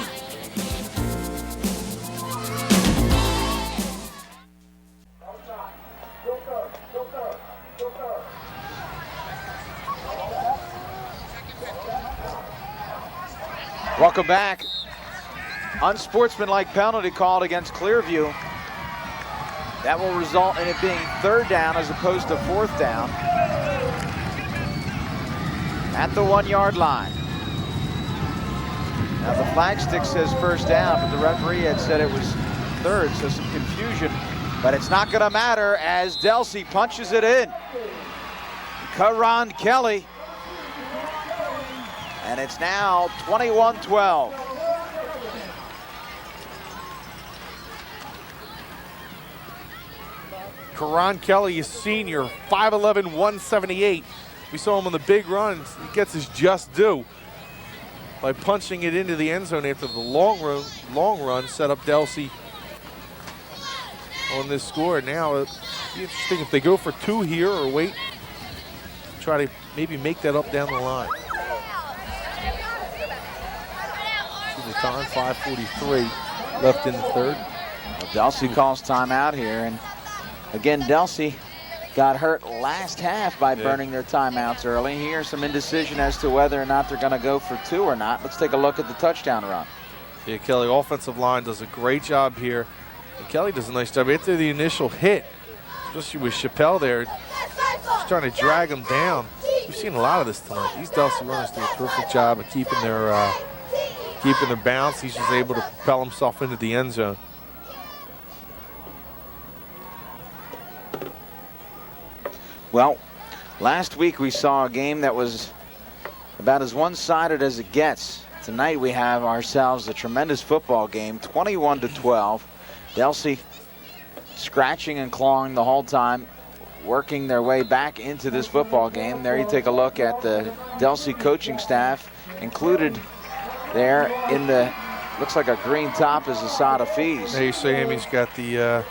Welcome back. Unsportsmanlike penalty called against Clearview. That will result in it being 3rd down as opposed to 4th down. At the 1-yard line. Now the flag stick says 1st down, but the referee had said it was 3rd, so some confusion. But it's not going to matter as Delsea punches it in. Karan Kelly. And it's now 21-12. Karan Kelly is senior, 5'11", 178. We saw him on the big runs. He gets his just due by punching it into the end zone after the long run set up Delsea on this score. Now it'd be interesting if they go for 2 here or wait, try to maybe make that up down the line. The time, 5:43 left in the 3rd. Well, Delsea calls timeout here, and again, Delsea got hurt last half by burning their timeouts early. Here's some indecision as to whether or not they're going to go for 2 or not. Let's take a look at the touchdown run. Yeah, Kelly, offensive line does a great job here. And Kelly does a nice job after the initial hit, especially with Chappelle there, just trying to drag him down. We've seen a lot of this tonight. These Delsea runners do a terrific job of keeping their bounce. He's just able to propel himself into the end zone. Well, last week we saw a game that was about as one-sided as it gets. Tonight we have ourselves a tremendous football game, 21-12. Delsea scratching and clawing the whole time, working their way back into this football game. There you take a look at the Delsea coaching staff, included there in the, looks like a green top is Asad Hafiz. There you see him, he's got the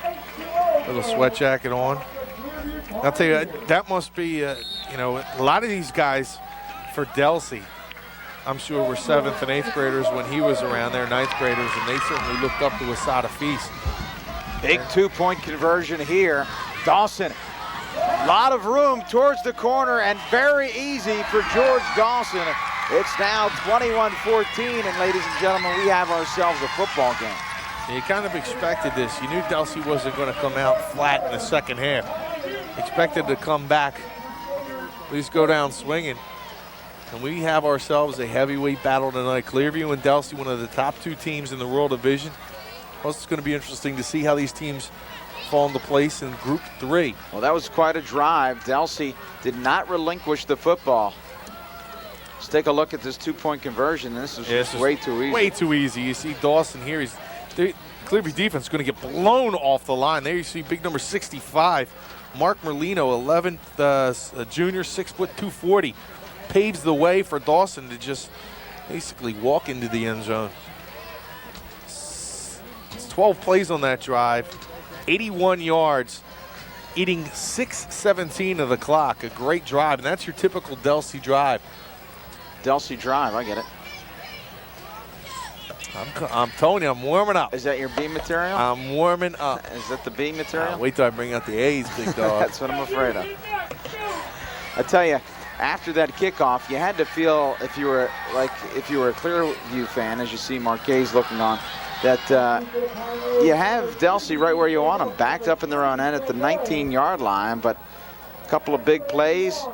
little sweat jacket on. I'll tell you, that must be, you know, a lot of these guys for Delsea, I'm sure were 7th and 8th graders when he was around there, 9th graders, and they certainly looked up to Asad Hafiz. Big 2-point conversion here. Dawson, a lot of room towards the corner and very easy for George Dawson. It's now 21-14, and ladies and gentlemen, we have ourselves a football game. You kind of expected this. You knew Delsea wasn't going to come out flat in the second half. Expected to come back, at least go down swinging. And we have ourselves a heavyweight battle tonight. Clearview and Delsea, one of the top 2 teams in the Rural Division. Plus, it's going to be interesting to see how these teams fall into place in Group 3. Well, that was quite a drive. Delsea did not relinquish the football. Let's take a look at this 2-point conversion. This is just way too easy. Way too easy. You see Dawson here. Clearview defense is going to get blown off the line. There you see big number 65, Mark Merlino, 11th junior, 6 foot 240. Paves the way for Dawson to just basically walk into the end zone. It's 12 plays on that drive, 81 yards, eating 6:17 of the clock. A great drive, and that's your typical Delsea drive. Delsea drive, I get it. I'm telling you, I'm warming up. Is that your B material? I'm warming up. Is that the B material? Wait till I bring out the A's, big dog. That's what I'm afraid of. I tell you, after that kickoff, you had to feel, if you were a Clearview fan, as you see Marquez looking on, that you have Delsea right where you want them, backed up in their own end at the 19-yard line, but a couple of big plays,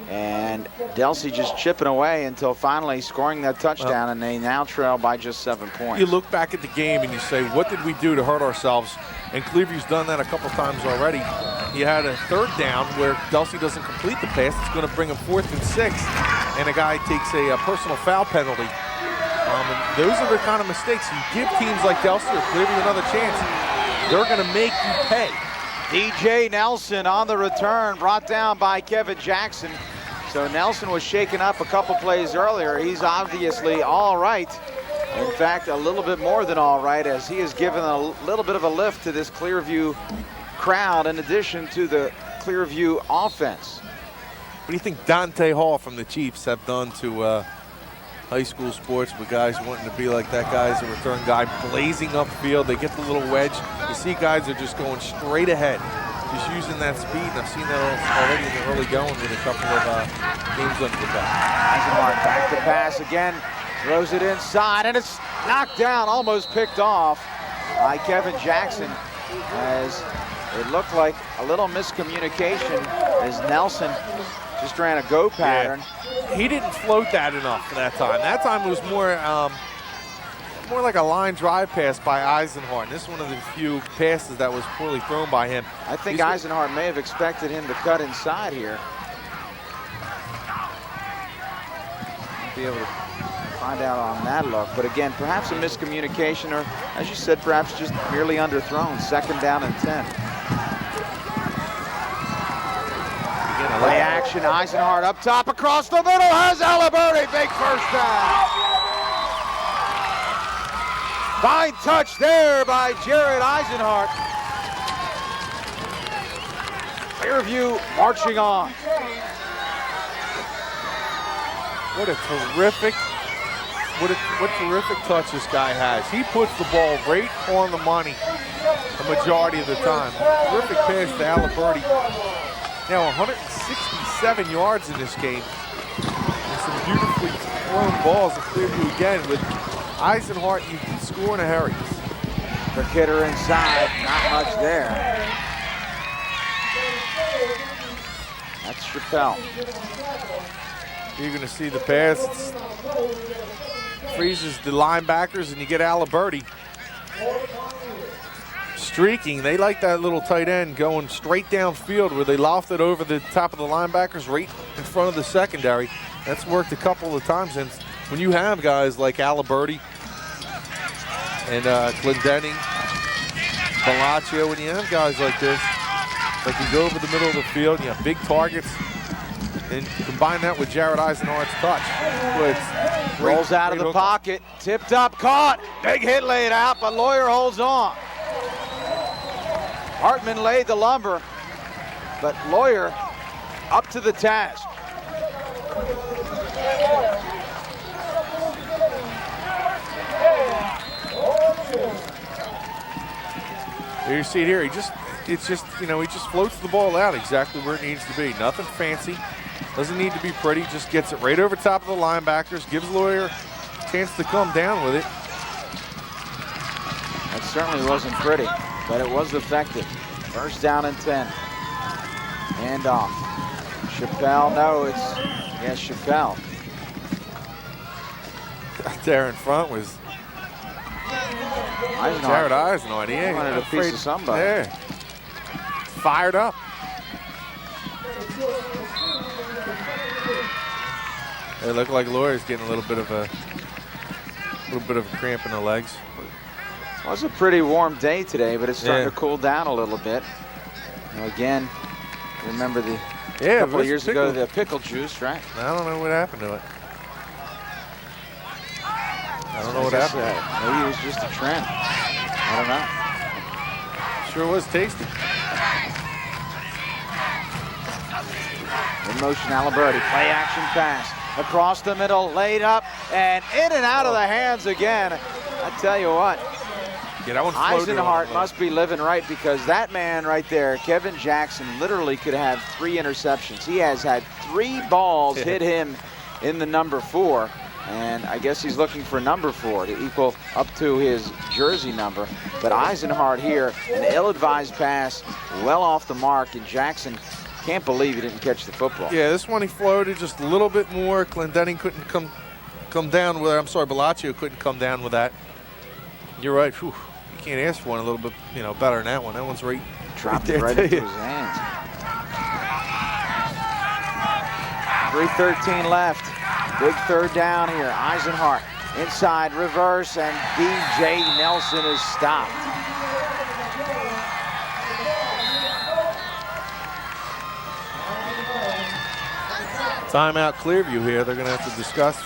and Delsea just chipping away until finally scoring that touchdown, and they now trail by just 7 points. You look back at the game and you say, what did we do to hurt ourselves? And Clearview's done that a couple times already. You had a 3rd down where Delsea doesn't complete the pass. It's going to bring him 4th and 6, and a guy takes a personal foul penalty. And those are the kind of mistakes. You give teams like Delsea or Clearview another chance, they're going to make you pay. DJ Nelson on the return, brought down by Kevin Jackson. So Nelson was shaken up a couple plays earlier. He's obviously all right. In fact, a little bit more than all right, as he has given a little bit of a lift to this Clearview crowd in addition to the Clearview offense. What do you think Dante Hall from the Chiefs have done to high school sports with guys wanting to be like that guy as a return guy, blazing upfield? They get the little wedge. You see guys are just going straight ahead, just using that speed. And I've seen that already in the early going with a couple of games under the belt. Eisenhart back to pass again, throws it inside, and it's knocked down, almost picked off by Kevin Jackson, as it looked like a little miscommunication as Nelson just ran a go pattern. Yeah. He didn't float that enough for that time. That time it was more like a line drive pass by Eisenhart. And this is one of the few passes that was poorly thrown by him. I think Eisenhart may have expected him to cut inside here. Be able to find out on that look. But again, perhaps a miscommunication, or as you said, perhaps just merely underthrown. 2nd down and 10. Play action, Eisenhart up top, across the middle, has Aliberti, big first down. Fine touch there by Jared Eisenhart. Clearview marching on. What terrific touch this guy has. He puts the ball right on the money the majority of the time. Terrific pass to Aliberti. Now 167 yards in this game. And some beautifully thrown balls to Clearview again. With Eisenhart, you can score in a hurry. The kidder inside, not much there. That's Chappelle. You're going to see the pass. Freezes the linebackers, and you get Aliberti streaking. They like that little tight end going straight downfield where they loft it over the top of the linebackers right in front of the secondary. That's worked a couple of times. And when you have guys like Aliberti and Glendenning Bellaccio, when you have guys like this, that can go over the middle of the field, you have big targets, and combine that with Jared Eisenhardt's touch. Rolls out of the pocket, tipped up, caught. Big hit laid out, but Lawyer holds on. Hartman laid the lumber, but Lawyer up to the task. There you see it here. He just floats the ball out exactly where it needs to be. Nothing fancy. Doesn't need to be pretty. Just gets it right over top of the linebackers. Gives Lawyer a chance to come down with it. That certainly wasn't pretty, but it was effective. First down and 10. Hand off. Chappelle, no, it's Chappelle. There in front was Jared Eisenhardt. He wanted a piece of somebody. Yeah. Fired up. It looked like Lawyer's getting a little bit of a cramp in the legs. It was a pretty warm day today, but it's starting to cool down a little bit. You know, again, remember a couple of years ago, the pickle juice, right? I don't know what happened to it. I don't know what happened. Maybe it was just a trend. I don't know. Sure was tasty. In motion, Aliberti, play action pass. Across the middle, laid up, and in and out of the hands again. I tell you what, Eisenhardt must be living right, because that man right there, Kevin Jackson, literally could have 3 interceptions. He has had 3 balls hit him in the number 4. And I guess he's looking for number 4 to equal up to his jersey number. But Eisenhardt here, an ill-advised pass, well off the mark, and Jackson can't believe he didn't catch the football. Yeah, this one he floated just a little bit more. Clendenning couldn't come down with it. I'm sorry, Bellaccio couldn't come down with that. You're right. Whew. You can't ask for one a little bit, better than that one. That one's right. Dropped it right into his hands. 3:13 left. Big third down here. Eisenhardt inside, reverse, and DJ Nelson is stopped. Timeout Clearview here. They're going to have to discuss.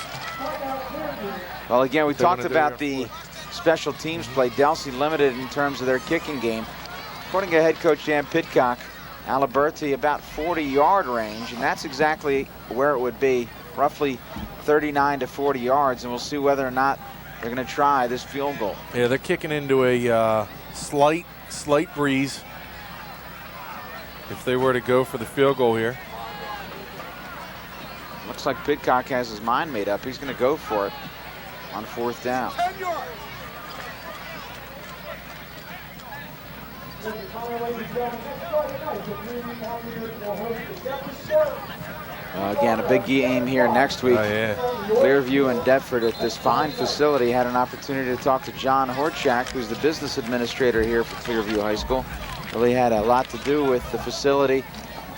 Well, again, we talked about the special teams play. Delsea limited in terms of their kicking game. According to head coach Dan Pidcock, Aliberti about 40-yard range, and that's exactly where it would be, roughly 39 to 40 yards, and we'll see whether or not they're going to try this field goal. Yeah, they're kicking into a slight breeze if they were to go for the field goal here. Looks like Pidcock has his mind made up. He's going to go for it on 4th down. Again, a big game here next week. Oh, yeah. Clearview and Deptford at this fine facility. Had an opportunity to talk to John Horchak, who's the business administrator here for Clearview High School. Really had a lot to do with the facility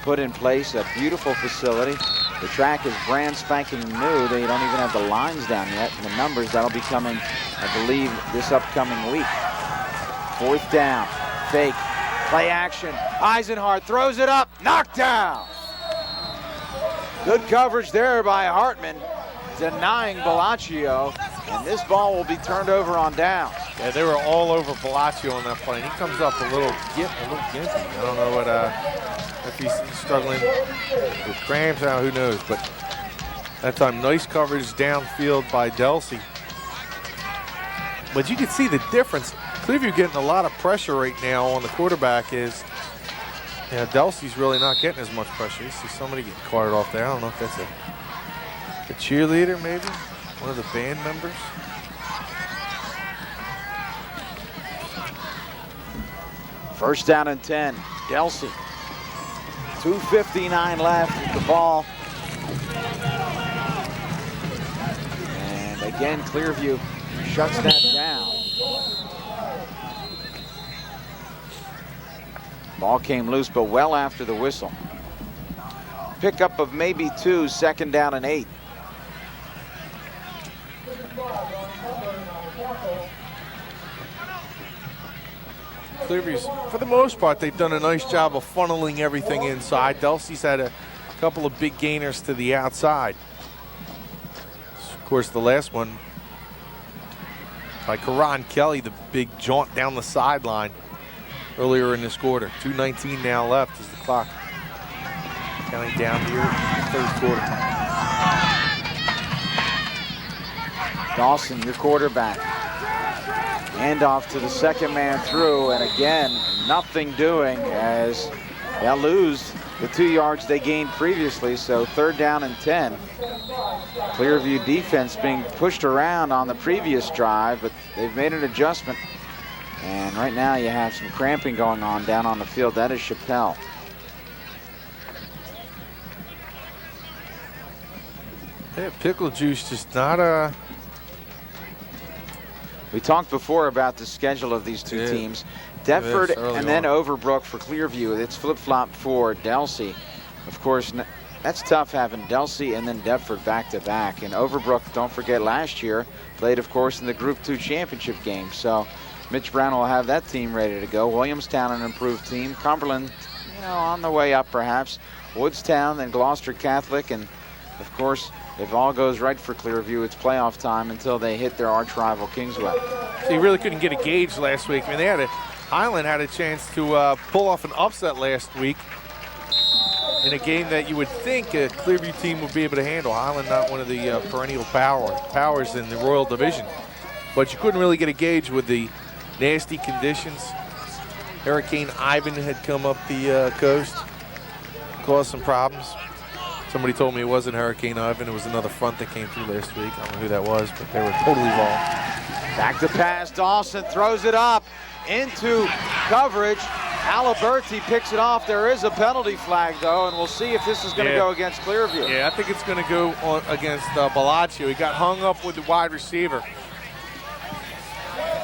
put in place, a beautiful facility. The track is brand spanking new. They don't even have the lines down yet. And the numbers, that'll be coming, I believe, this upcoming week. 4th down, fake, play action. Eisenhardt throws it up, knocked down. Good coverage there by Hartman, denying Bellaccio, and this ball will be turned over on downs. Yeah, they were all over Bellaccio on that play, and he comes up a little gimpy. I don't know what if he's struggling with cramps, who knows, but that time nice coverage downfield by Delsea. But you can see the difference. Clearview getting a lot of pressure right now on the quarterback is, Delsea's really not getting as much pressure. You see somebody get carted off there. I don't know if that's a cheerleader maybe, one of the band members. First down and 10, Delsea. 2:59 left with the ball. And again, Clearview shuts that down. Ball came loose, but well after the whistle. Pickup of maybe 2, 2nd down and 8. Clearview's, for the most part, they've done a nice job of funneling everything inside. Delsea's had a couple of big gainers to the outside. Of course, the last one by Karan Kelly, the big jaunt down the sideline earlier in this quarter. 2:19 now left as the clock counting down here in the third quarter. Dawson, your quarterback. Handoff to the second man through, and again, nothing doing as they'll lose the 2 yards they gained previously, so 3rd down and 10. Clearview defense being pushed around on the previous drive, but they've made an adjustment. And right now you have some cramping going on down on the field. That is Chappelle. Yeah, Pickle Juice just not a... We talked before about the schedule of these two teams. Deptford and then Overbrook for Clearview. It's flip-flop for Delsea. Of course, that's tough having Delsea and then Deptford back-to-back. And Overbrook, don't forget, last year played, of course, in the Group 2 championship game. So Mitch Brown will have that team ready to go. Williamstown, an improved team. Cumberland, on the way up perhaps. Woodstown, then Gloucester Catholic, and of course, if all goes right for Clearview, it's playoff time until they hit their arch rival Kingsway. So you really couldn't get a gauge last week. I mean, Highland had a chance to pull off an upset last week in a game that you would think a Clearview team would be able to handle. Highland not one of the perennial powers in the Royal Division, but you couldn't really get a gauge with the nasty conditions. Hurricane Ivan had come up the coast, caused some problems. Somebody told me it wasn't Hurricane Ivan, it was another front that came through last week. I don't know who that was, but they were totally wrong. Back to pass, Dawson throws it up into coverage. Aliberti picks it off. There is a penalty flag, though, and we'll see if this is going to go against Clearview. Yeah, I think it's going to go against Bellaccio. He got hung up with the wide receiver.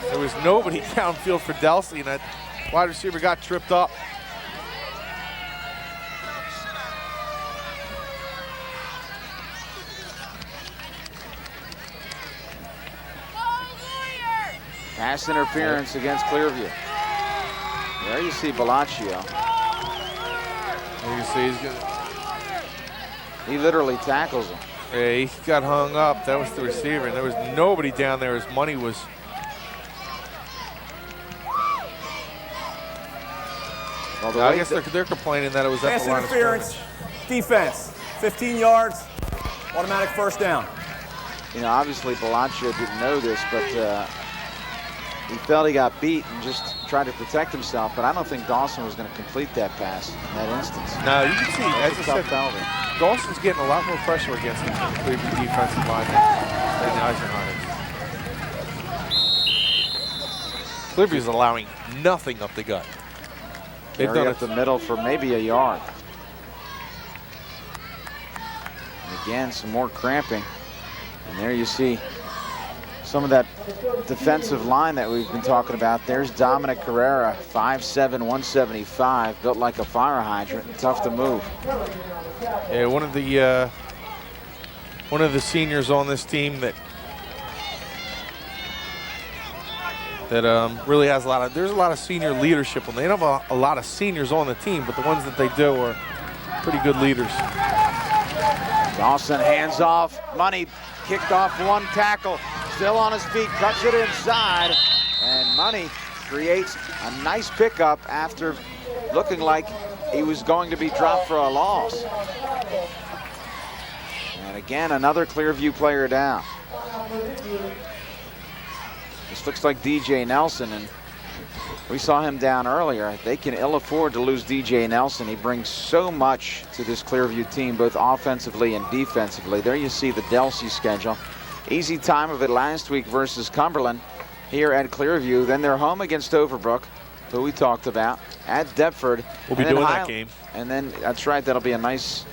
There was nobody downfield for Delsea, and that wide receiver got tripped up. Pass interference against Clearview. There you see Bellaccio. You can see he's gonna... He literally tackles him. Yeah, he got hung up. That was the receiver, and there was nobody down there. His money was... Well, I guess they're complaining that it was at the line of interference, defense, 15 yards, automatic first down. You know, obviously Bellaccio didn't know this, but he felt he got beat and just tried to protect himself, but I don't think Dawson was going to complete that pass in that instance. No, you can see, as I said, Dawson's getting a lot more pressure against him from the Clearview defensive line than Eisenhower. Clearview's allowing nothing up the gut. They've done up the middle for maybe a yard. And again, some more cramping. And there you see some of that defensive line that we've been talking about. There's Dominic Carrera, 5'7", 175, built like a fire hydrant, and tough to move. Yeah, one of the seniors on this team that really has there's a lot of senior leadership. They don't have a lot of seniors on the team, but the ones that they do are pretty good leaders. Dawson hands off. Money kicked off one tackle. Still on his feet, cuts it inside, and Money creates a nice pickup after looking like he was going to be dropped for a loss. And again, another Clearview player down. This looks like DJ Nelson, and we saw him down earlier. They can ill afford to lose DJ Nelson. He brings so much to this Clearview team, both offensively and defensively. There you see the Delsea schedule. Easy time of it last week versus Cumberland here at Clearview. Then they're home against Overbrook, who we talked about, at Deptford. We'll be doing that game. And then, that's right, that'll be a nice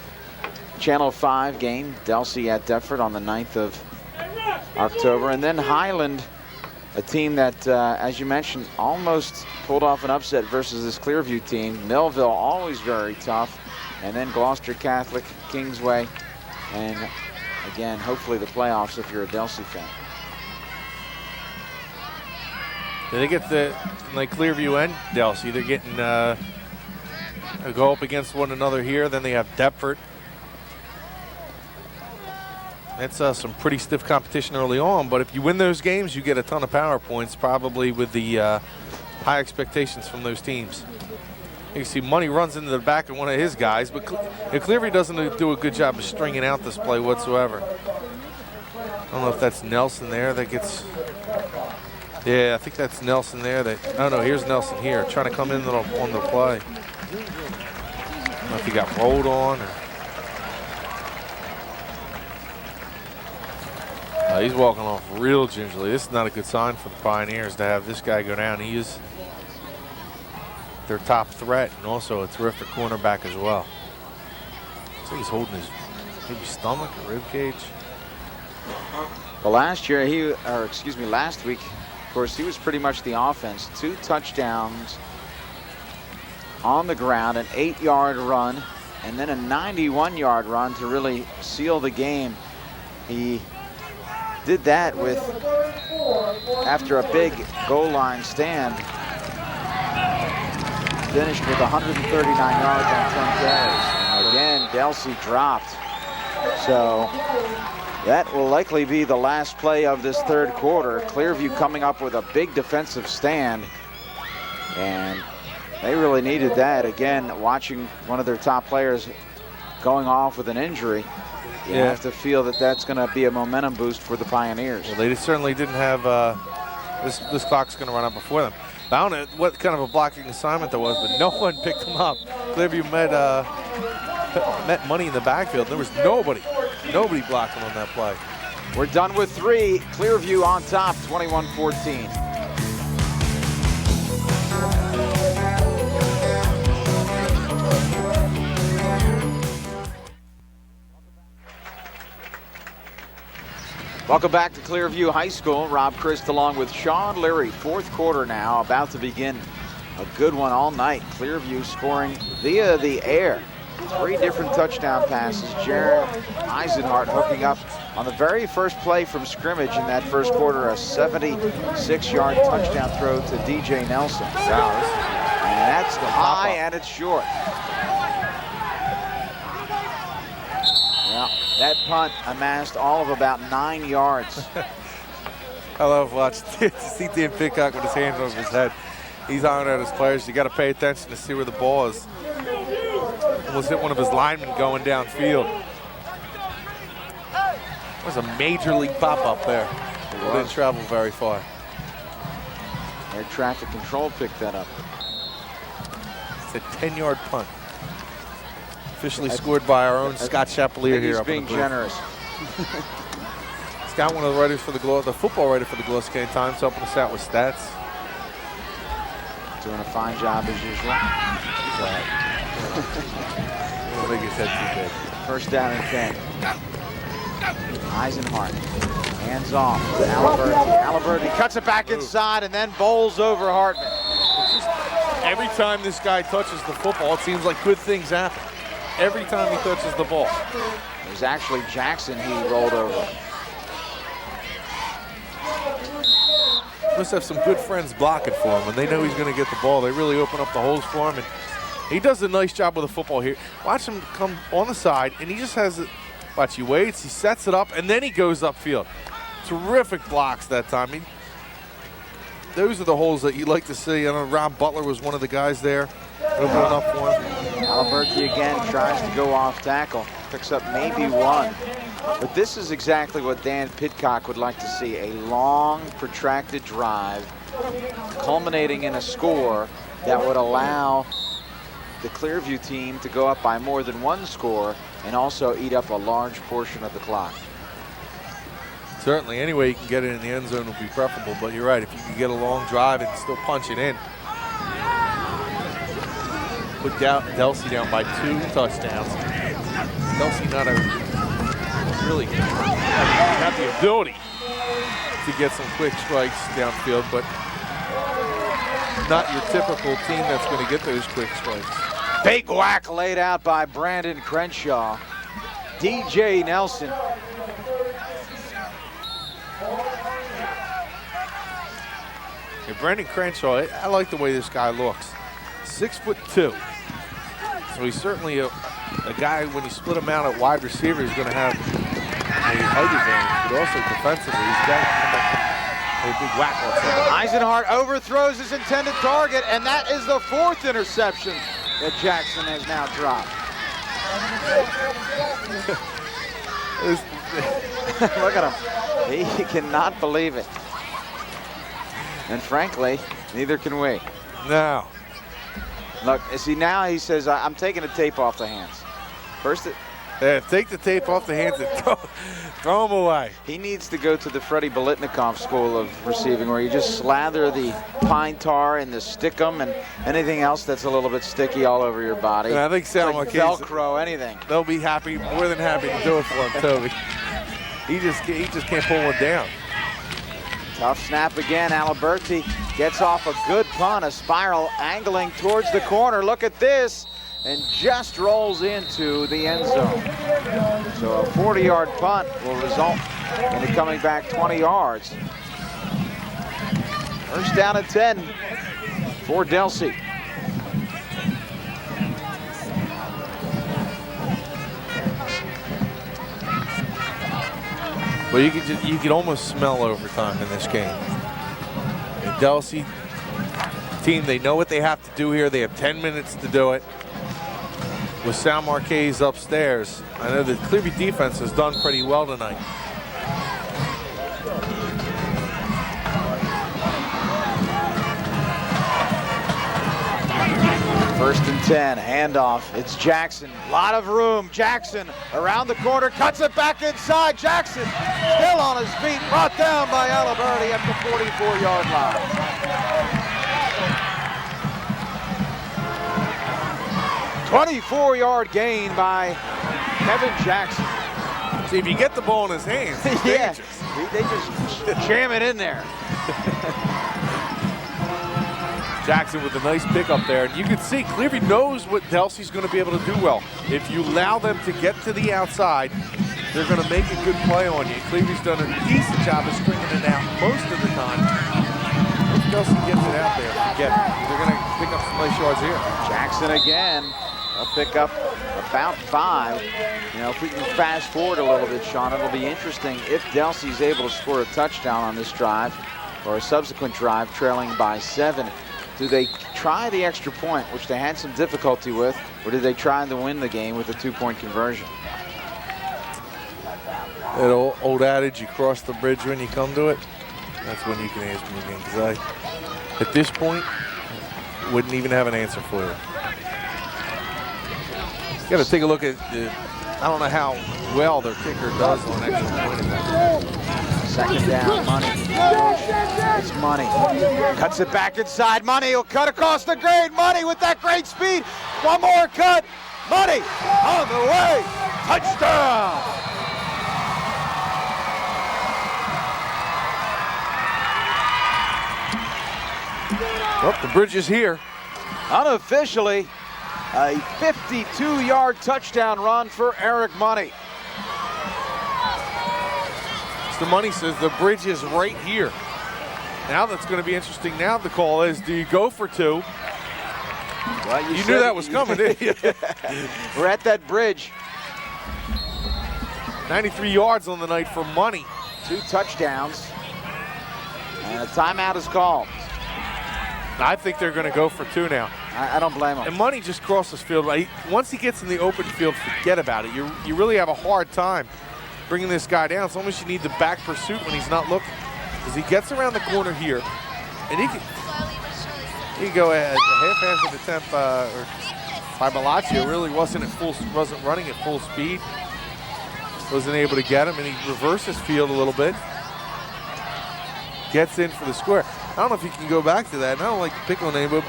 Channel 5 game, Delsea at Deptford on the 9th of October. And then Highland, a team that, as you mentioned, almost pulled off an upset versus this Clearview team. Millville, always very tough. And then Gloucester Catholic, Kingsway, and again, hopefully the playoffs if you're a Delsea fan. They get like Clearview and Delsea, they're getting go up against one another here. Then they have Deptford. That's some pretty stiff competition early on, but if you win those games, you get a ton of power points, probably with the high expectations from those teams. You see Money runs into the back of one of his guys, but Clearview doesn't do a good job of stringing out this play whatsoever. I don't know if that's Nelson there that gets... Yeah, I think that's Nelson there. Oh, no, here's Nelson here, trying to come in on the play. I don't know if he got rolled on or... He's walking off real gingerly. This is not a good sign for the Pioneers to have this guy go down. He is their top threat and also a terrific cornerback as well. So he's holding his maybe stomach or rib cage. Well, last week, of course, he was pretty much the offense. 2 touchdowns on the ground, an 8-yard run, and then a 91-yard run to really seal the game. He did that after a big goal line stand. Finished with 139 yards on 10 carries. Again, Delsea dropped. So that will likely be the last play of this third quarter. Clearview coming up with a big defensive stand. And they really needed that. Again, watching one of their top players going off with an injury. You have to feel that that's going to be a momentum boost for the Pioneers. Well, they certainly didn't have this clock's going to run out before them. I don't know what kind of a blocking assignment there was, but no one picked them up. Clearview met Money in the backfield. There was nobody blocking on that play. We're done with 3. Clearview on top, 21-14. Welcome back to Clearview High School. Rob Christ along with Shawn Leary. Fourth quarter now, about to begin. A good one all night. Clearview scoring via the air. 3 different touchdown passes. Jared Eisenhart hooking up on the very first play from scrimmage in that first quarter, a 76-yard touchdown throw to DJ Nelson. Wow, and that's high and it's short. Well, that punt amassed all of about 9 yards. I love watching see Dan Pitcock with his hands over his head. He's honoring his players. You got to pay attention to see where the ball is. Almost hit one of his linemen going downfield. It was a major league pop-up there. It didn't travel very far. Air traffic control picked that up. It's a 10-yard punt. Officially scored by our own Scott Chapelier here. He's being generous. Scott, one of the writers for the football writer for the Gluskin Times, helping us out with stats. Doing a fine job as usual. Don't make his head too big. First down and 10. Eisenhart, hands off. Aliberti cuts it back inside and then bowls over Hartman. Every time this guy touches the football, it seems like good things happen. Every time he touches the ball. It was actually Jackson he rolled over. Must have some good friends blocking for him. When they know he's going to get the ball, they really open up the holes for him. And he does a nice job with the football here. Watch him come on the side, and he just has it. Watch, he waits, he sets it up, and then he goes upfield. Terrific blocks that time. Those are the holes that you like to see. I know Rob Butler was one of the guys there opening up for him. Aliberti again tries to go off tackle. Picks up maybe 1. But this is exactly what Dan Pitcock would like to see. A long, protracted drive culminating in a score that would allow the Clearview team to go up by more than 1 score and also eat up a large portion of the clock. Certainly, any way you can get it in the end zone would be preferable, but you're right, if you can get a long drive and still punch it in. Put Delsea down by 2 touchdowns. Delsea not really have the ability to get some quick strikes downfield, but not your typical team that's going to get those quick strikes. Big whack laid out by Brandon Crenshaw. DJ Nelson. And Brendan Crenshaw, I like the way this guy looks. 6'2". So he's certainly a guy, when you split him out at wide receiver, he's going to have a height advantage, but also defensively, he's got a big whack on somebody. Eisenhart overthrows his intended target, and that is the 4th interception that Jackson has now dropped. Look at him. He cannot believe it. And frankly, neither can we. No. Look, see, now he says, I'm taking the tape off the hands. First, Take the tape off the hands and throw them away. he needs to go to the Freddie Bolitnikoff school of receiving, where you just slather the pine tar and the stickum and anything else that's a little bit sticky all over your body. And I think Sam like Marquez, Velcro, anything. they'll be happy, more than happy to do it for him, Toby. He just can't pull one down. Tough snap again. Aliberti gets off a good punt, a spiral angling towards the corner. Look at this, and just rolls into the end zone. So a 40-yard punt will result in it coming back 20 yards. First down at 10 for Delsea. But you could almost smell overtime in this game. The Delsea team, they know what they have to do here. They have 10 minutes to do it. With Sal Marquez upstairs, I know the Clearview defense has done pretty well tonight. First and 10, handoff. It's Jackson. A lot of room. Jackson around the corner, cuts it back inside. Jackson still on his feet, brought down by Aliberti at the 44-yard line. "24-yard gain by Kevin Jackson." See, if you get the ball in his hands, it's Yeah, dangerous. they just jam it in there. Jackson with a nice pickup there. And you can see Clearview knows what Delsea's going to be able to do well. If you allow them to get to the outside, they're going to make a good play on you. Clearview's done a decent job of stringing it out most of the time. If Delsea gets it out there, forget it. They're going to pick up some nice yards here. Jackson again. They'll pick up about 5. You know, if we can fast forward a little bit, Shawn, it'll be interesting if Delsea's able to score a touchdown on this drive or a subsequent drive trailing by 7. Do they try the extra point, which they had some difficulty with, or do they try to win the game with a 2-point conversion? That old adage, you cross the bridge when you come to it, that's when you can ask me again. Because at this point, wouldn't even have an answer for you. You got to take a look at I don't know how well their kicker does on extra point attack. Second down, Money. It's Money. Cuts it back inside. Money will cut across the grade. Money with that great speed. One more cut. Money on the way. Touchdown. Well, the bridge is here. Unofficially, a 52-yard touchdown run for Eric Money. Mr. Money says the bridge is right here. Now that's going to be interesting. Now the call is, do you go for 2? Well, you knew that was coming, didn't you? We're at that bridge. 93 yards on the night for Money. 2 touchdowns. And a timeout is called. I think they're going to go for 2 now. I don't blame him. And Money just crosses field. Once he gets in the open field, forget about it. You really have a hard time bringing this guy down. It's almost you need the back pursuit when he's not looking. Because he gets around the corner here, and he can go a half-assed attempt by Malaccio. Really wasn't running at full speed. Wasn't able to get him, and he reverses field a little bit. Gets in for the square. I don't know if you can go back to that. And I don't like to pick on him, but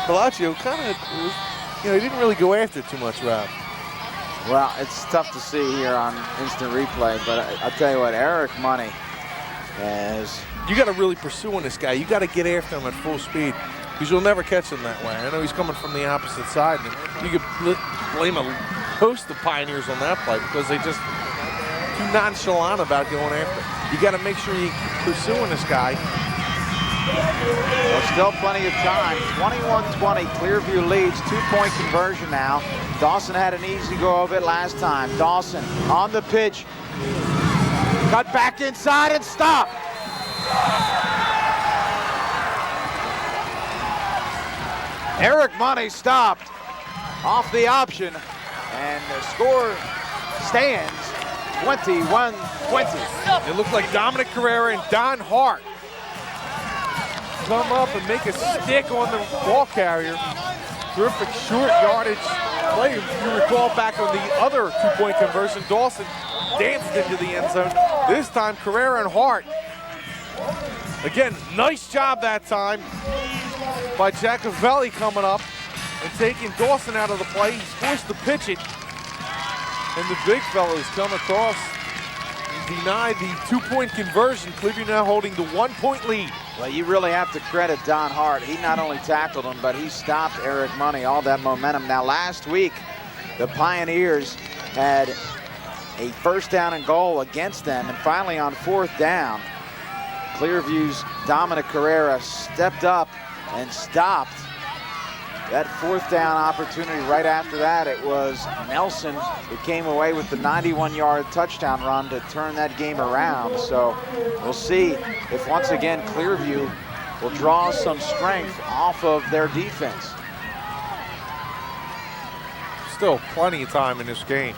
Malaccio kind of, he didn't really go after it too much, Rob. Well, it's tough to see here on instant replay, but I'll tell you what, Eric Money is... You got to really pursue on this guy. You got to get after him at full speed because you'll never catch him that way. I know he's coming from the opposite side. And you could blame a host of Pioneers on that play because they just too nonchalant about going after him. You got to make sure you're pursuing this guy Well, still plenty of time. 21-20. Clearview leads. 2-point conversion now. Dawson had an easy go of it last time. Dawson on the pitch. Cut back inside and stop. Eric Money stopped off the option, and the score stands 21-20. It looked like Dominic Carrera and Don Hart come up and make a stick on the ball carrier. Terrific short yardage play. If you recall back on the other 2-point conversion, Dawson danced into the end zone. This time, Carrera and Hart. Again, nice job that time by Giacovelli coming up and taking Dawson out of the play. He's forced to pitch it. And the big fellows come across and deny the 2-point conversion. Clearview now holding the 1-point lead. Well, you really have to credit Don Hart. He not only tackled him, but he stopped Eric Money, all that momentum. Now, last week, the Pioneers had a first down and goal against them, and finally on 4th down, Clearview's Dominic Carrera stepped up and stopped that 4th down opportunity. Right after that, it was Nelson who came away with the 91-yard touchdown run to turn that game around. So we'll see if once again Clearview will draw some strength off of their defense. Still plenty of time in this game.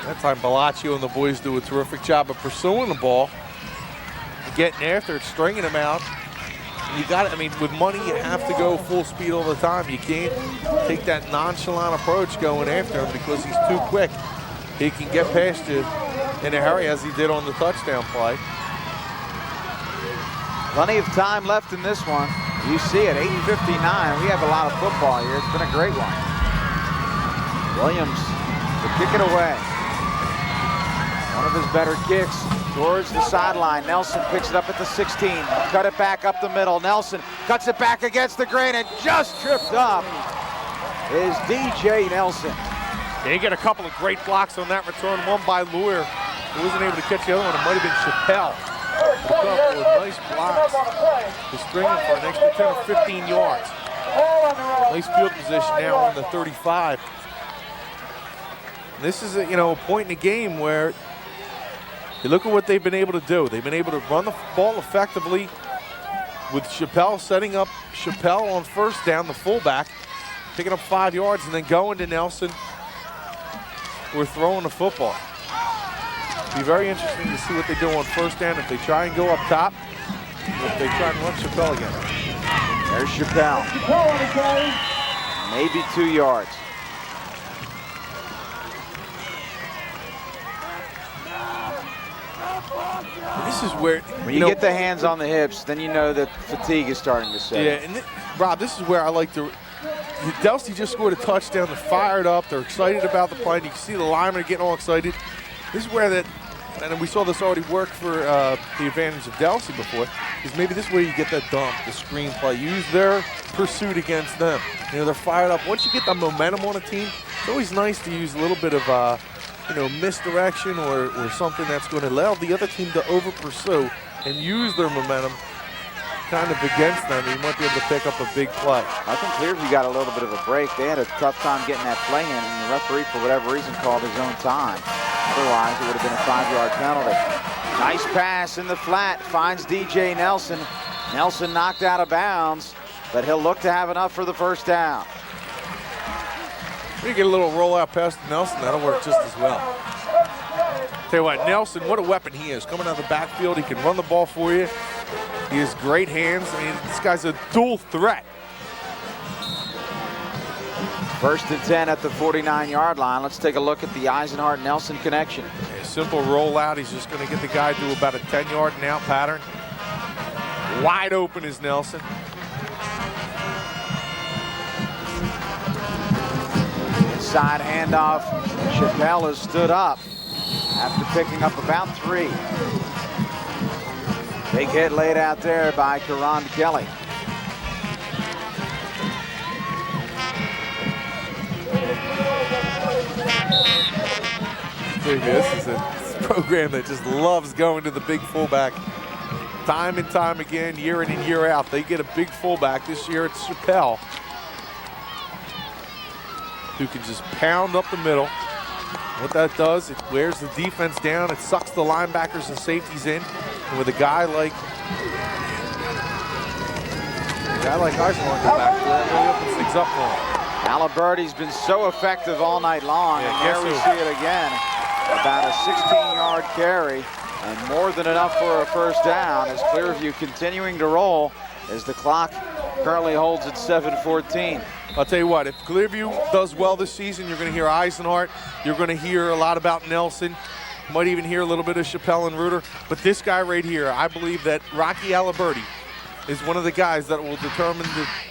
That time Bellaccio and the boys do a terrific job of pursuing the ball, getting after it, stringing them out. You got it. I mean, with Money, you have to go full speed all the time. You can't take that nonchalant approach going after him because he's too quick. He can get past you in a hurry, as he did on the touchdown play. Plenty of time left in this one. You see it, 8:59. We have a lot of football here. It's been a great one. Williams to kick it away. One of his better kicks towards the sideline. Nelson picks it up at the 16. Cut it back up the middle. Nelson cuts it back against the grain and just tripped up is DJ Nelson. They get a couple of great blocks on that return. One by Leary, who wasn't able to catch the other one. It might have been Chappelle. A couple of nice blocks to string him for an extra 10 or 15 yards. Nice field position now on the 35. And this is a point in the game where you look at what they've been able to do. They've been able to run the ball effectively with Chappelle, setting up Chappelle on first down, the fullback, picking up 5 yards, and then going to Nelson. We're throwing the football. It'll be very interesting to see what they do on first down, if they try and go up top, or if they try and run Chappelle again. There's Chappelle. Maybe 2 yards. This is where when you get the hands on the hips, then you know that fatigue is starting to set. Yeah, and Rob, this is where I like to. Delsea just scored a touchdown. They're fired up. They're excited about the play. And you can see the linemen are getting all excited. This is where that, and we saw this already work for the advantage of Delsea before, is maybe this is where you get that dump, the screen play. Use their pursuit against them. They're fired up. Once you get the momentum on a team, it's always nice to use a little bit of misdirection or something that's going to allow the other team to over-pursue and use their momentum kind of against them. You might be able to pick up a big play. I think Clearview got a little bit of a break. They had a tough time getting that play in, and the referee, for whatever reason, called his own time. Otherwise, it would have been a 5-yard penalty. Nice pass in the flat, finds DJ Nelson. Nelson knocked out of bounds, but he'll look to have enough for the first down. You get a little rollout pass to Nelson, that'll work just as well. Tell you what, Nelson, what a weapon he is. Coming out of the backfield, he can run the ball for you. He has great hands. I mean, this guy's a dual threat. First and 10 at the 49-yard line. Let's take a look at the Eisenhart-Nelson connection. A simple rollout. He's just going to get the guy to about a 10-yard and out pattern. Wide open is Nelson. Inside handoff. Chappelle has stood up after picking up about 3. Big hit laid out there by Karan Kelly. This is a program that just loves going to the big fullback time and time again, year in and year out. They get a big fullback. This year it's Chappelle, who can just pound up the middle. What that does, it wears the defense down. It sucks the linebackers and safeties in. And with a guy like Eisenhorn back there, it really opens things up for him. Aliberti's been so effective all night long, and there we see it again. About a 16-yard carry, and more than enough for a first down as Clearview continuing to roll as the clock currently holds at 7:14. I'll tell you what, if Clearview does well this season, you're going to hear Eisenhart. You're going to hear a lot about Nelson. You might even hear a little bit of Chappelle and Reuter. But this guy right here, I believe that Rocky Aliberti is one of the guys that will determine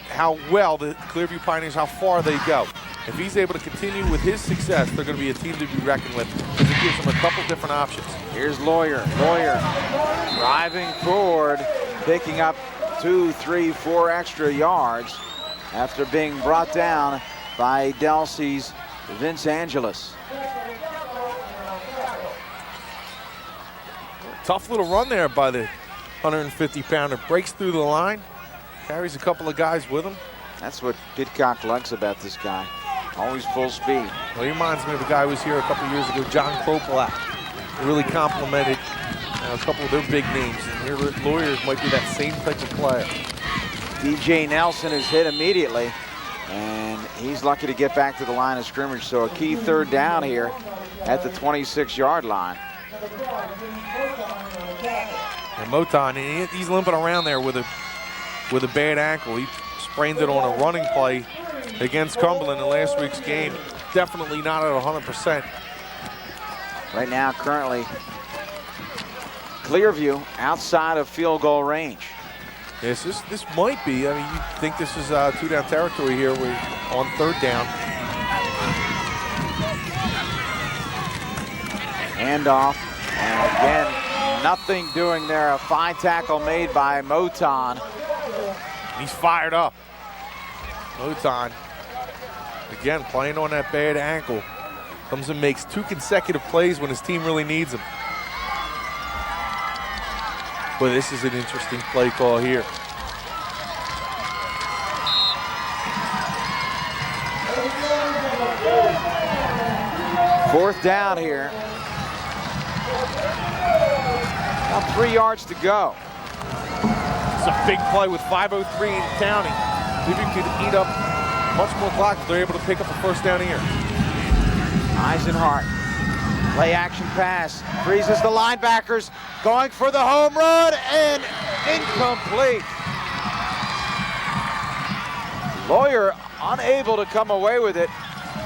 how well the Clearview Pioneers, how far they go. If he's able to continue with his success, they're going to be a team to be reckoned with because it gives them a couple different options. Here's Lawyer driving forward, picking up 2, 3, 4 extra yards after being brought down by Delsea's Vince Angelis. Tough little run there by the 150-pounder. Breaks through the line, carries a couple of guys with him. That's what Pidcock likes about this guy. Always full speed. Well, he reminds me of a guy who was here a couple years ago, John Kropolak. He really complimented a couple of their big names. And here, Lawyers might be that same type of player. DJ Nelson is hit immediately, and he's lucky to get back to the line of scrimmage. So a key third down here at the 26-yard line. And Moton, he's limping around there with a bad ankle. He sprained it on a running play against Cumberland in last week's game. Definitely not at 100%. Right now, currently, Clearview outside of field goal range. Yes, this might be. I mean, you think this is two-down territory here. We're on third down. Handoff, and again, nothing doing there. A fine tackle made by Moton. He's fired up. Moton, again, playing on that bad ankle. Comes and makes 2 consecutive plays when his team really needs him. Boy, this is an interesting play call here. Fourth down here. About 3 yards to go. It's a big play with 5:03 in counting. Clearview could eat up much more clock if they're able to pick up a first down here. Eisenhart, play action pass, freezes the linebackers, going for the home run, and incomplete. Lawyer unable to come away with it,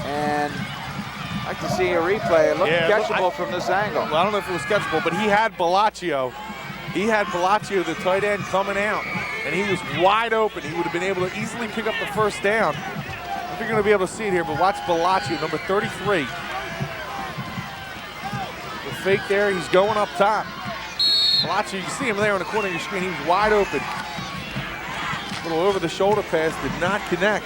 and I'd like to see a replay. It looked catchable from this angle. Well, I don't know if it was catchable, but he had Bellaccio. He had Bellaccio, the tight end, coming out, and he was wide open. He would have been able to easily pick up the first down. I don't think you're going to be able to see it here, but watch Bellaccio, number 33. The fake there, he's going up top. Bellaccio, you can see him there on the corner of your screen. He was wide open. Little over-the-shoulder pass, did not connect.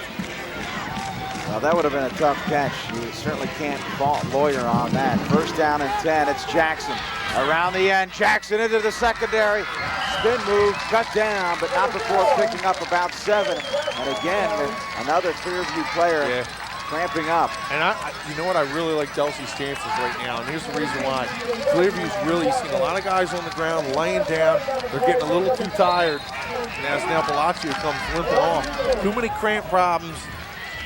Well, that would have been a tough catch. You certainly can't fault Lawyer on that. First down and 10, it's Jackson. Around the end, Jackson into the secondary. Spin move, cut down, but not before picking up about 7. And again, another Clearview player cramping up. And you know what? I really like Delsea's chances right now, and here's the reason why. Clearview's really seen a lot of guys on the ground laying down. They're getting a little too tired. And as now Bellaccio comes limping off. Too many cramp problems.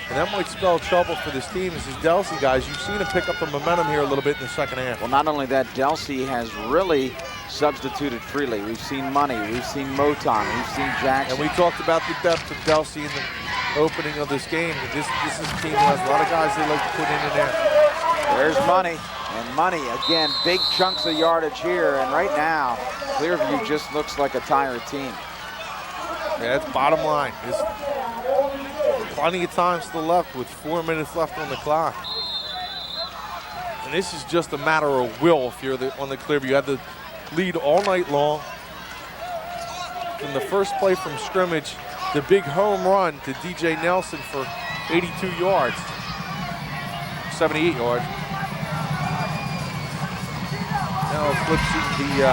And that might spell trouble for this team. This is Delsea, guys. You've seen him pick up the momentum here a little bit in the second half. Well, not only that, Delsea has really substituted freely. We've seen Money, we've seen Moton, we've seen Jackson. And we talked about the depth of Delsea in the opening of this game. This is a team that has a lot of guys they like to put in there. There's Money, and Money, again, big chunks of yardage here. And right now, Clearview just looks like a tired team. Yeah, that's bottom line. There's plenty of time still left with 4 minutes left on the clock. And this is just a matter of will if you're on the Clearview. You had the lead all night long. From the first play from scrimmage, the big home run to DJ Nelson for 82 yards. 78 yards. Now flips the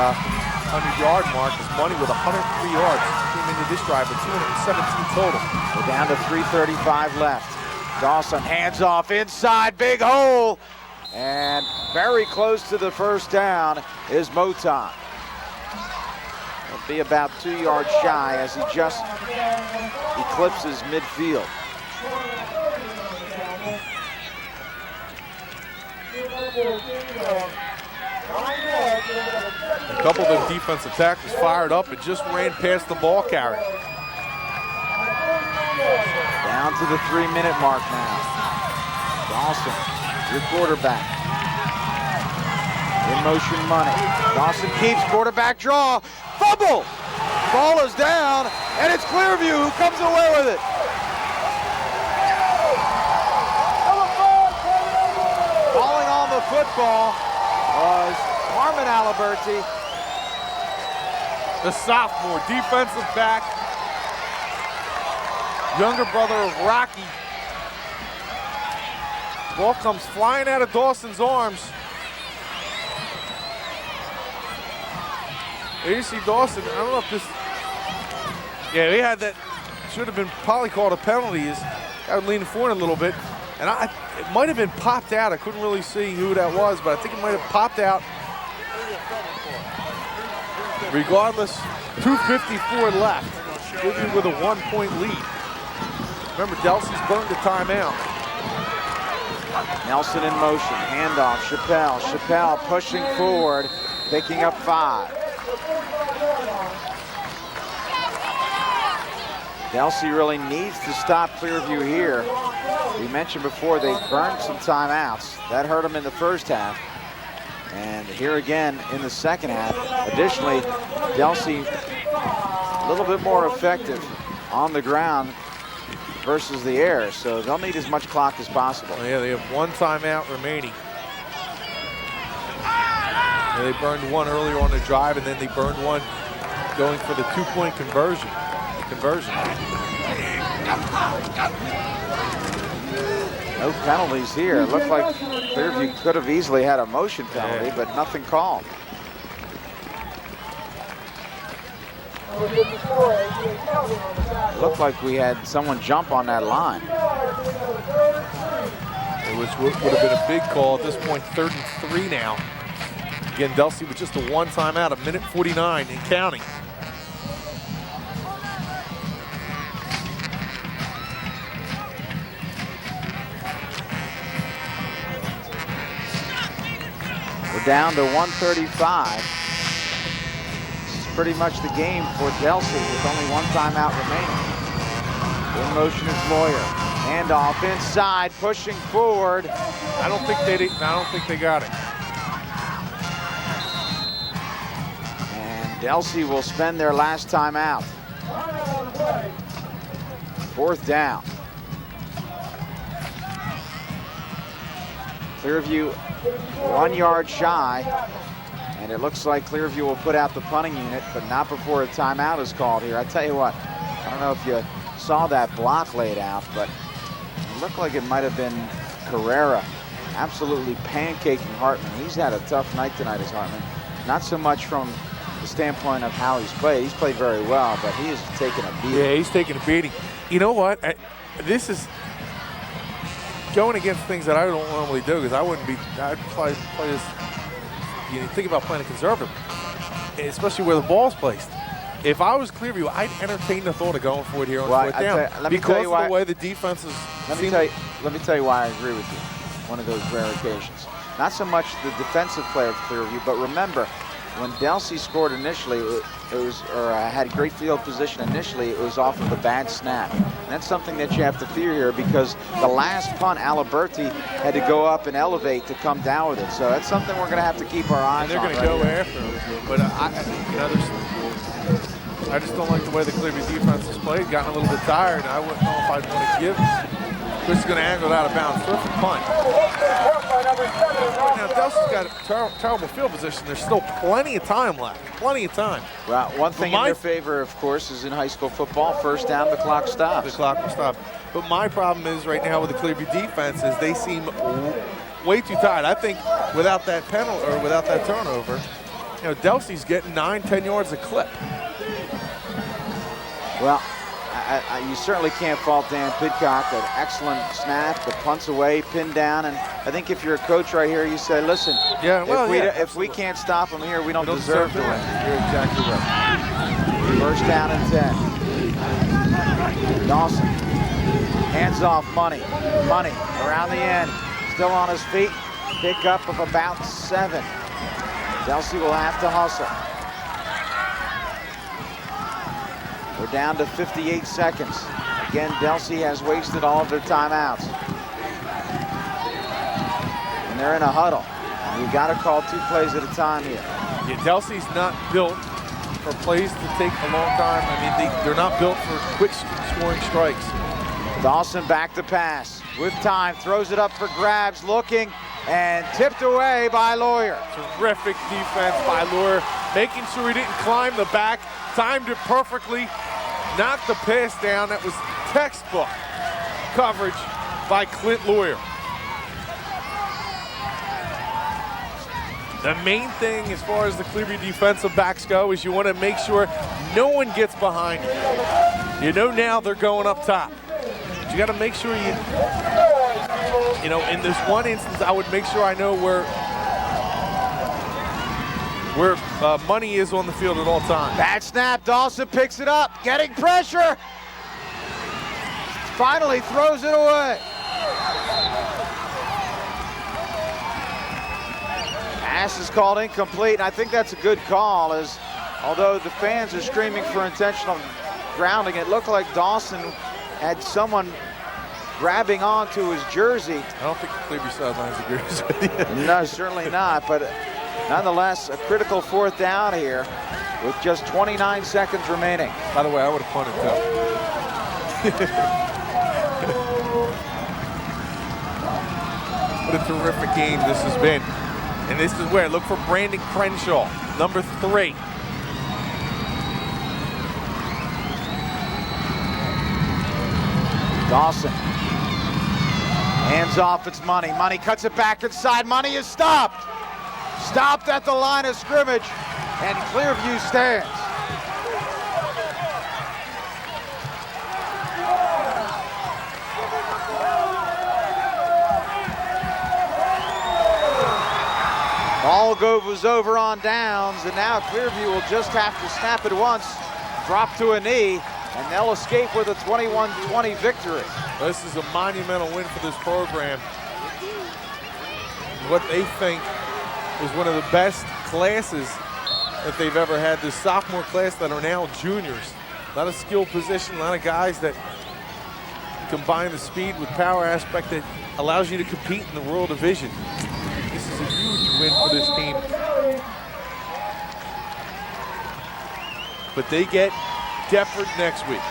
100-yard mark as Money with 103 yards came into this drive with 217 total. We're down to 3:35 left. Dawson hands off inside, big hole, and very close to the first down is Moton. He'll be about 2 yards shy as he just eclipses midfield. A couple of the defensive tackles fired up and just ran past the ball carrier. Down to the 3-minute mark now. Dawson, your quarterback. In motion Money. Dawson keeps quarterback draw. Fumble! Ball is down, and it's Clearview who comes away with it. Falling on the football was Armin Aliberti. The sophomore defensive back, younger brother of Rocky. Ball comes flying out of Dawson's arms. There you see Dawson. I don't know if this. Yeah, they had that. Should have been probably called a penalty. He's got leaning forward a little bit. And it might have been popped out. I couldn't really see who that was, but I think it might have popped out. Regardless, 2:54 left. Clearview with a 1-point lead. Remember, Delsea's burned a timeout. Nelson in motion, handoff, Chappelle. Chappelle pushing forward, picking up 5. Delsea really needs to stop Clearview here. We mentioned before they burned some timeouts. That hurt them in the first half. And here again in the second half. Additionally, Delsea a little bit more effective on the ground versus the air, so they'll need as much clock as possible. Oh, yeah, they have 1 timeout remaining. Yeah, they burned one earlier on the drive, and then they burned one going for the 2-point conversion. No penalties here. It looked like Clearview could have easily had a motion penalty, but nothing called. It looked like we had someone jump on that line. It would have been a big call at this point. 3rd and 3 now. Again, Delsea with just a 1 timeout, 1:49 and counting. We're down to 1:35. This is pretty much the game for Delsea with only 1 timeout remaining. In motion is Lawyer. Handoff inside, pushing forward. I don't think they got it. And Delsea will spend their last timeout. 4th down. Clearview 1 yard shy, and it looks like Clearview will put out the punting unit, but not before a timeout is called here. I tell you what, I don't know if you saw that block laid out, but it looked like it might have been Carrera absolutely pancaking Hartman. He's had a tough night tonight as Hartman. Not so much from the standpoint of how he's played. He's played very well, but he has taken a beating. Yeah, he's taking a beating. You know what? This is going against things that I don't normally do, because I'd play this. You think about playing a conservative, especially where the ball's placed. If I was Clearview, I'd entertain the thought of going for it here on 4th down because of the way the defense is. Let me tell you why I agree with you. One of those rare occasions. Not so much the defensive player of Clearview, but remember, when Delsea scored initially, had great field position initially, it was off of the bad snap. And that's something that you have to fear here, because the last punt, Aliberti had to go up and elevate to come down with it. So that's something we're going to have to keep our eyes on. They're going to go after him. But I just don't like the way the Clearview defense has played. Gotten a little bit tired. I wouldn't know if I'd want to give. Chris is going to angle it out of bounds. Terrific punt. Now, Delsea's got a terrible field position. There's still plenty of time left. Plenty of time. Well, one thing in their favor, of course, is in high school football, 1st down, the clock stops. The clock will stop. But my problem is right now with the Clearview defense is they seem way too tired. I think without that penalty or without that turnover, you know, Delsea's getting 9-10 yards a clip. Well, you certainly can't fault Dan Pidcock. An excellent snap, the punts away, pinned down, and I think if you're a coach right here, you say, listen, yeah, well, if we can't stop them here, we don't deserve to win. You're exactly right. First down and 10. Dawson hands off Money around the end, still on his feet, pick up of about 7. Delsea will have to hustle. We're down to 58 seconds. Again, Delsea has wasted all of their timeouts. And they're in a huddle. You've got to call 2 plays at a time here. Yeah, Delsea's not built for plays to take a long time. I mean, they're not built for quick scoring strikes. Dawson back to pass. With time, throws it up for grabs, looking, and tipped away by Lawyer. Terrific defense by Lawyer, making sure he didn't climb the back, timed it perfectly, knocked the pass down. That was textbook coverage by Clint Lawyer. The main thing as far as the Clearview defensive backs go is you want to make sure no one gets behind you. You know now they're going up top. But you got to make sure you know, in this one instance, I would make sure I know where Money is on the field at all times. Bad snap, Dawson picks it up, getting pressure. Finally throws it away. Pass is called incomplete, and I think that's a good call, as although the fans are screaming for intentional grounding, it looked like Dawson had someone grabbing onto his jersey. I don't think the Clearview sidelines agree with you. No, certainly not, but nonetheless, a critical 4th down here with just 29 seconds remaining. By the way, I would have punted too. What a terrific game this has been. And this is where, look for Brandon Crenshaw, number 3. Dawson. Hands off, it's Money. Money cuts it back inside. Money is stopped. Stopped at the line of scrimmage, and Clearview stands. Ball goes over on downs, and now Clearview will just have to snap it once, drop to a knee, and they'll escape with a 21-20 victory. This is a monumental win for this program. What they think is one of the best classes that they've ever had, this sophomore class that are now juniors. A lot of skill position, a lot of guys that combine the speed with power aspect that allows you to compete in the Rural Division. This is a huge win for this team. But they get Deptford next week.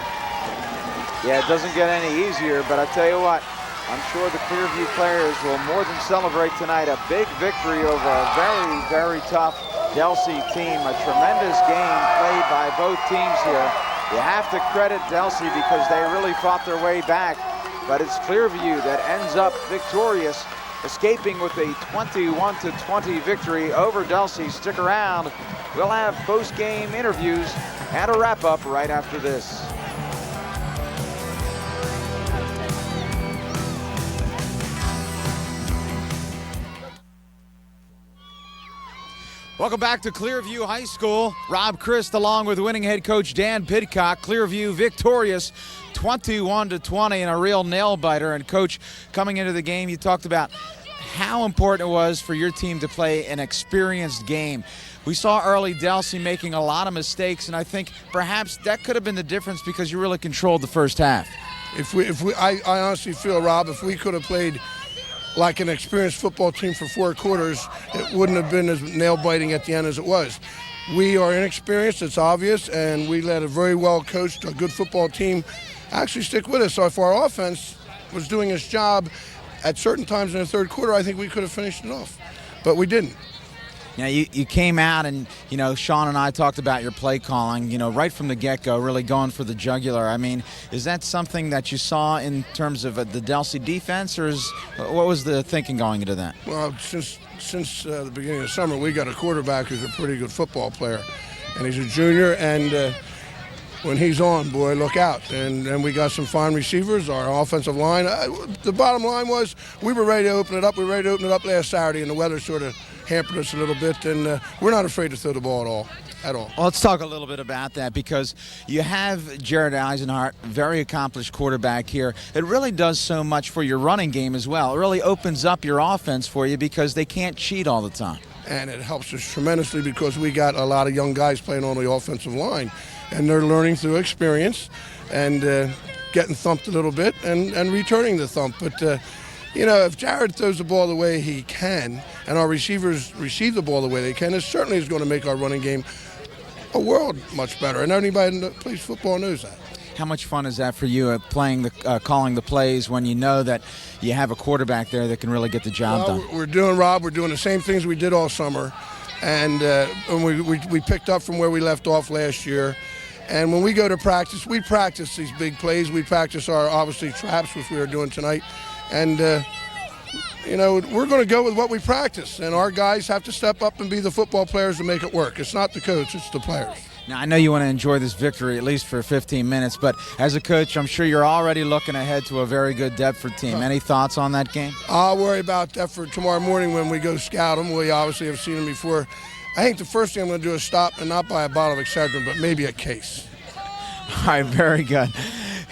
Yeah, it doesn't get any easier, but I tell you what, I'm sure the Clearview players will more than celebrate tonight. A big victory over a very, very tough Delsea team. A tremendous game played by both teams here. You have to credit Delsea because they really fought their way back, but it's Clearview that ends up victorious, escaping with a 21-20 victory over Delsea. Stick around. We'll have post-game interviews and a wrap-up right after this. Welcome back to Clearview High School. Rob Christ along with winning head coach Dan Pidcock. Clearview victorious 21-20 in a real nail-biter. And coach, coming into the game, you talked about how important it was for your team to play an experienced game. We saw early Delsea making a lot of mistakes, and I think perhaps that could have been the difference because you really controlled the first half. I honestly feel, Rob, if we could have played like an experienced football team for 4 quarters, it wouldn't have been as nail-biting at the end as it was. We are inexperienced, it's obvious, and we let a very well-coached, a good football team actually stick with us. So if our offense was doing its job at certain times in the third quarter, I think we could have finished it off, but we didn't. Now, you came out and, Shawn and I talked about your play calling, right from the get-go, really going for the jugular. I mean, is that something that you saw in terms of the Delsea defense, or what was the thinking going into that? Well, since the beginning of the summer, we got a quarterback who's a pretty good football player, and he's a junior, and when he's on, boy, look out. And we got some fine receivers, our offensive line. The bottom line was we were ready to open it up. We were ready to open it up last Saturday, and the weather sort of hampered us a little bit, and we're not afraid to throw the ball at all. Well, let's talk a little bit about that, because you have Jared Eisenhart, very accomplished quarterback here. It really does so much for your running game as well. It really opens up your offense for you because they can't cheat all the time. And it helps us tremendously because we got a lot of young guys playing on the offensive line, and they're learning through experience and getting thumped a little bit and returning the thump. But if Jared throws the ball the way he can and our receivers receive the ball the way they can, it certainly is going to make our running game a world much better. And anybody that plays football knows that. How much fun is that for you calling the plays when you know that you have a quarterback there that can really get the job done? We're doing the same things we did all summer. And we picked up from where we left off last year. And when we go to practice, we practice these big plays. We practice our, obviously, traps, which we are doing tonight. And, we're going to go with what we practice. And our guys have to step up and be the football players to make it work. It's not the coach, it's the players. Now, I know you want to enjoy this victory at least for 15 minutes, but as a coach, I'm sure you're already looking ahead to a very good Deptford team. Any thoughts on that game? I'll worry about Deptford tomorrow morning when we go scout them. We obviously have seen them before. I think the first thing I'm going to do is stop and not buy a bottle of Excedrin, but maybe a case. All right, very good.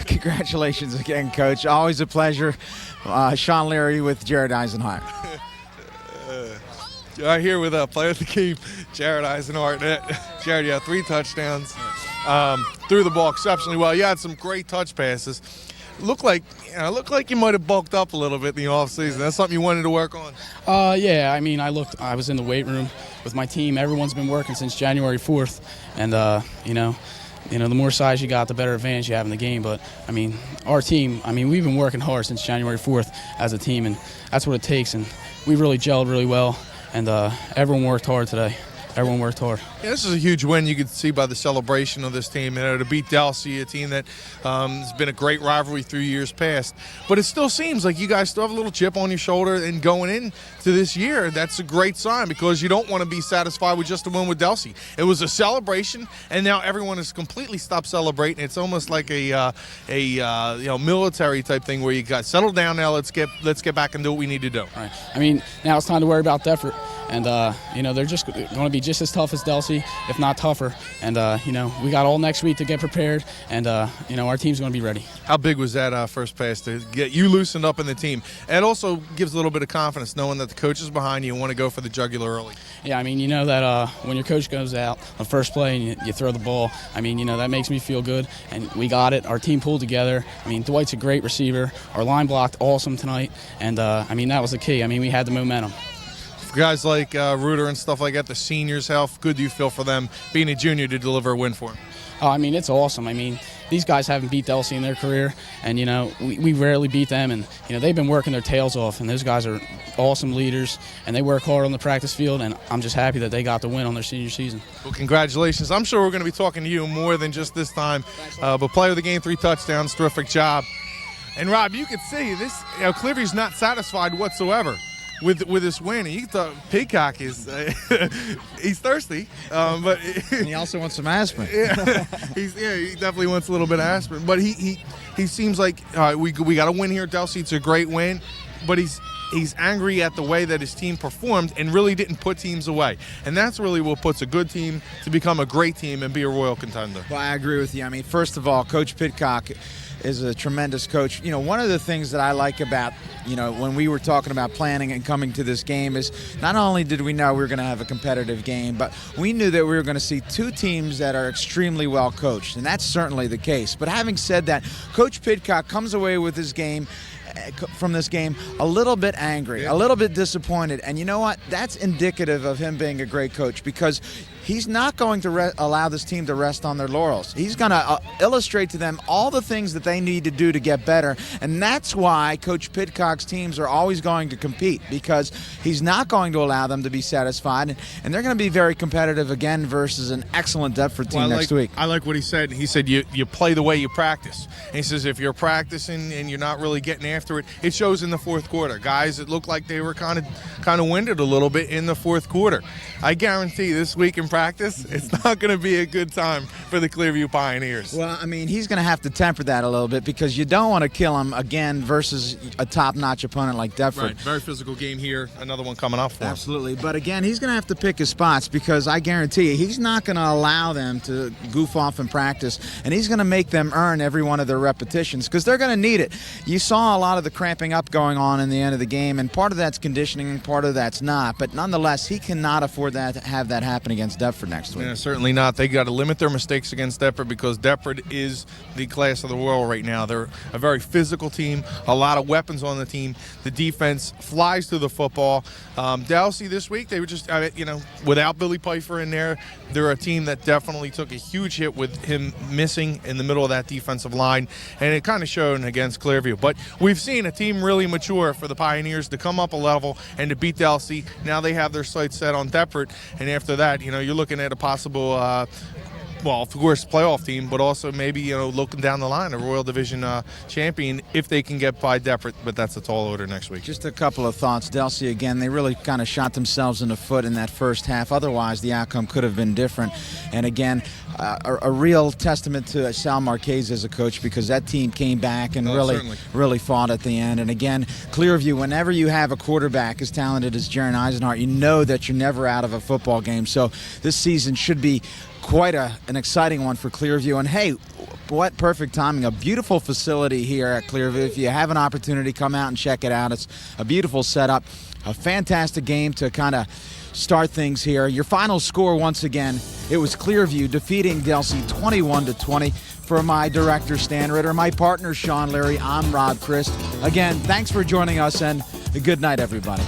Congratulations again, Coach. Always a pleasure. Shawn Leary with Jared Eisenhart. Right here with player of the game, Jared Eisenhart. Jared, you had 3 touchdowns. Threw the ball exceptionally well. You had some great touch passes. Looked like you might have bulked up a little bit in the offseason. That's something you wanted to work on? Yeah, I mean, I was in the weight room with my team. Everyone's been working since January 4th. And, the more size you got, the better advantage you have in the game. But, I mean, our team, we've been working hard since January 4th as a team, and that's what it takes. And we really gelled really well, and everyone worked hard today. Everyone worked hard. Yeah, this is a huge win. You could see by the celebration of this team, to beat Delsea, a team that has been a great rivalry through years past. But it still seems like you guys still have a little chip on your shoulder, and going into this year, that's a great sign, because you don't want to be satisfied with just a win with Delsea. It was a celebration, and now everyone has completely stopped celebrating. It's almost like a military type thing where you got settled down now. Let's get back and do what we need to do. Right. Now it's time to worry about Deptford. And, they're just going to be just as tough as Delsea, if not tougher. And, we got all next week to get prepared. And, our team's going to be ready. How big was that first pass to get you loosened up in the team? And it also gives a little bit of confidence knowing that the coach is behind you and want to go for the jugular early. Yeah, that when your coach goes out on first play and you throw the ball, that makes me feel good. And we got it. Our team pulled together. Dwight's a great receiver. Our line blocked awesome tonight. And, that was the key. We had the momentum. For guys like Reuter and stuff like that, the seniors, how good do you feel for them being a junior to deliver a win for them? It's awesome. These guys haven't beat Delsea in their career, and, we rarely beat them. And, they've been working their tails off, and those guys are awesome leaders, and they work hard on the practice field, and I'm just happy that they got the win on their senior season. Well, congratulations. I'm sure we're going to be talking to you more than just this time. But player of the game, 3 touchdowns, terrific job. And, Rob, you can see this, Clearview's not satisfied whatsoever with this win. And you thought Pigcock is he's thirsty, but and he also wants some aspirin. He definitely wants a little bit of aspirin. But he seems like we got a win here at Delsea. It's a great win, but he's angry at the way that his team performed and really didn't put teams away. And that's really what puts a good team to become a great team and be a royal contender. Well, I agree with you. First of all, Coach Pidcock is a tremendous coach. One of the things that I like about, when we were talking about planning and coming to this game is not only did we know we were going to have a competitive game, but we knew that we were going to see 2 teams that are extremely well coached, and that's certainly the case. But having said that, Coach Pidcock comes away with his game from this game a little bit angry, a little bit disappointed, and you know what? That's indicative of him being a great coach, because he's not going to allow this team to rest on their laurels. He's going to illustrate to them all the things that they need to do to get better, and that's why Coach Pidcock's teams are always going to compete, because he's not going to allow them to be satisfied, and they're going to be very competitive again versus an excellent Deptford team next week. I like what he said. He said you play the way you practice. And he says if you're practicing and you're not really getting after it, it shows in the fourth quarter. Guys, it looked like they were kind of winded a little bit in the fourth quarter. I guarantee this week in practice, it's not going to be a good time for the Clearview Pioneers. Well, I mean, he's going to have to temper that a little bit, because you don't want to kill him again versus a top-notch opponent like Deptford. Right, very physical game here. Another one coming up for him. Absolutely. But again, he's going to have to pick his spots, because I guarantee you he's not going to allow them to goof off in practice, and he's going to make them earn every one of their repetitions, because they're going to need it. You saw a lot of the cramping up going on in the end of the game, and part of that's conditioning and part of that's not. But nonetheless, he cannot afford that to have that happen against Deptford next week. Yeah, certainly not. They got to limit their mistakes against Deptford, because Deptford is the class of the world right now. They're a very physical team, a lot of weapons on the team. The defense flies through the football. Delsea this week, they were just, without Billy Pfeiffer in there, they're a team that definitely took a huge hit with him missing in the middle of that defensive line, and it kind of showed against Clearview. But we've seen a team really mature for the Pioneers to come up a level and to beat Delsea. Now they have their sights set on Deptford, and after that, you're looking at a possible well, of course, playoff team, but also maybe, looking down the line, a Royal Division champion if they can get by Deptford, but that's a tall order next week. Just a couple of thoughts. Delsea, again, they really kind of shot themselves in the foot in that first half. Otherwise, the outcome could have been different. And again, a real testament to Sal Marquez as a coach, because that team came back and really fought at the end. And again, Clearview, whenever you have a quarterback as talented as Jaron Eisenhart, you know that you're never out of a football game. So this season should be quite an exciting one for Clearview. And hey, what perfect timing. A beautiful facility here at Clearview. If you have an opportunity, come out and check it out. It's a beautiful setup, a fantastic game to kind of start things here. Your final score, once again, it was Clearview defeating Delsea 21-20. For my director, Stan Ritter, my partner, Shawn Leary, I'm Rob Christ. Again, thanks for joining us, and good night, everybody.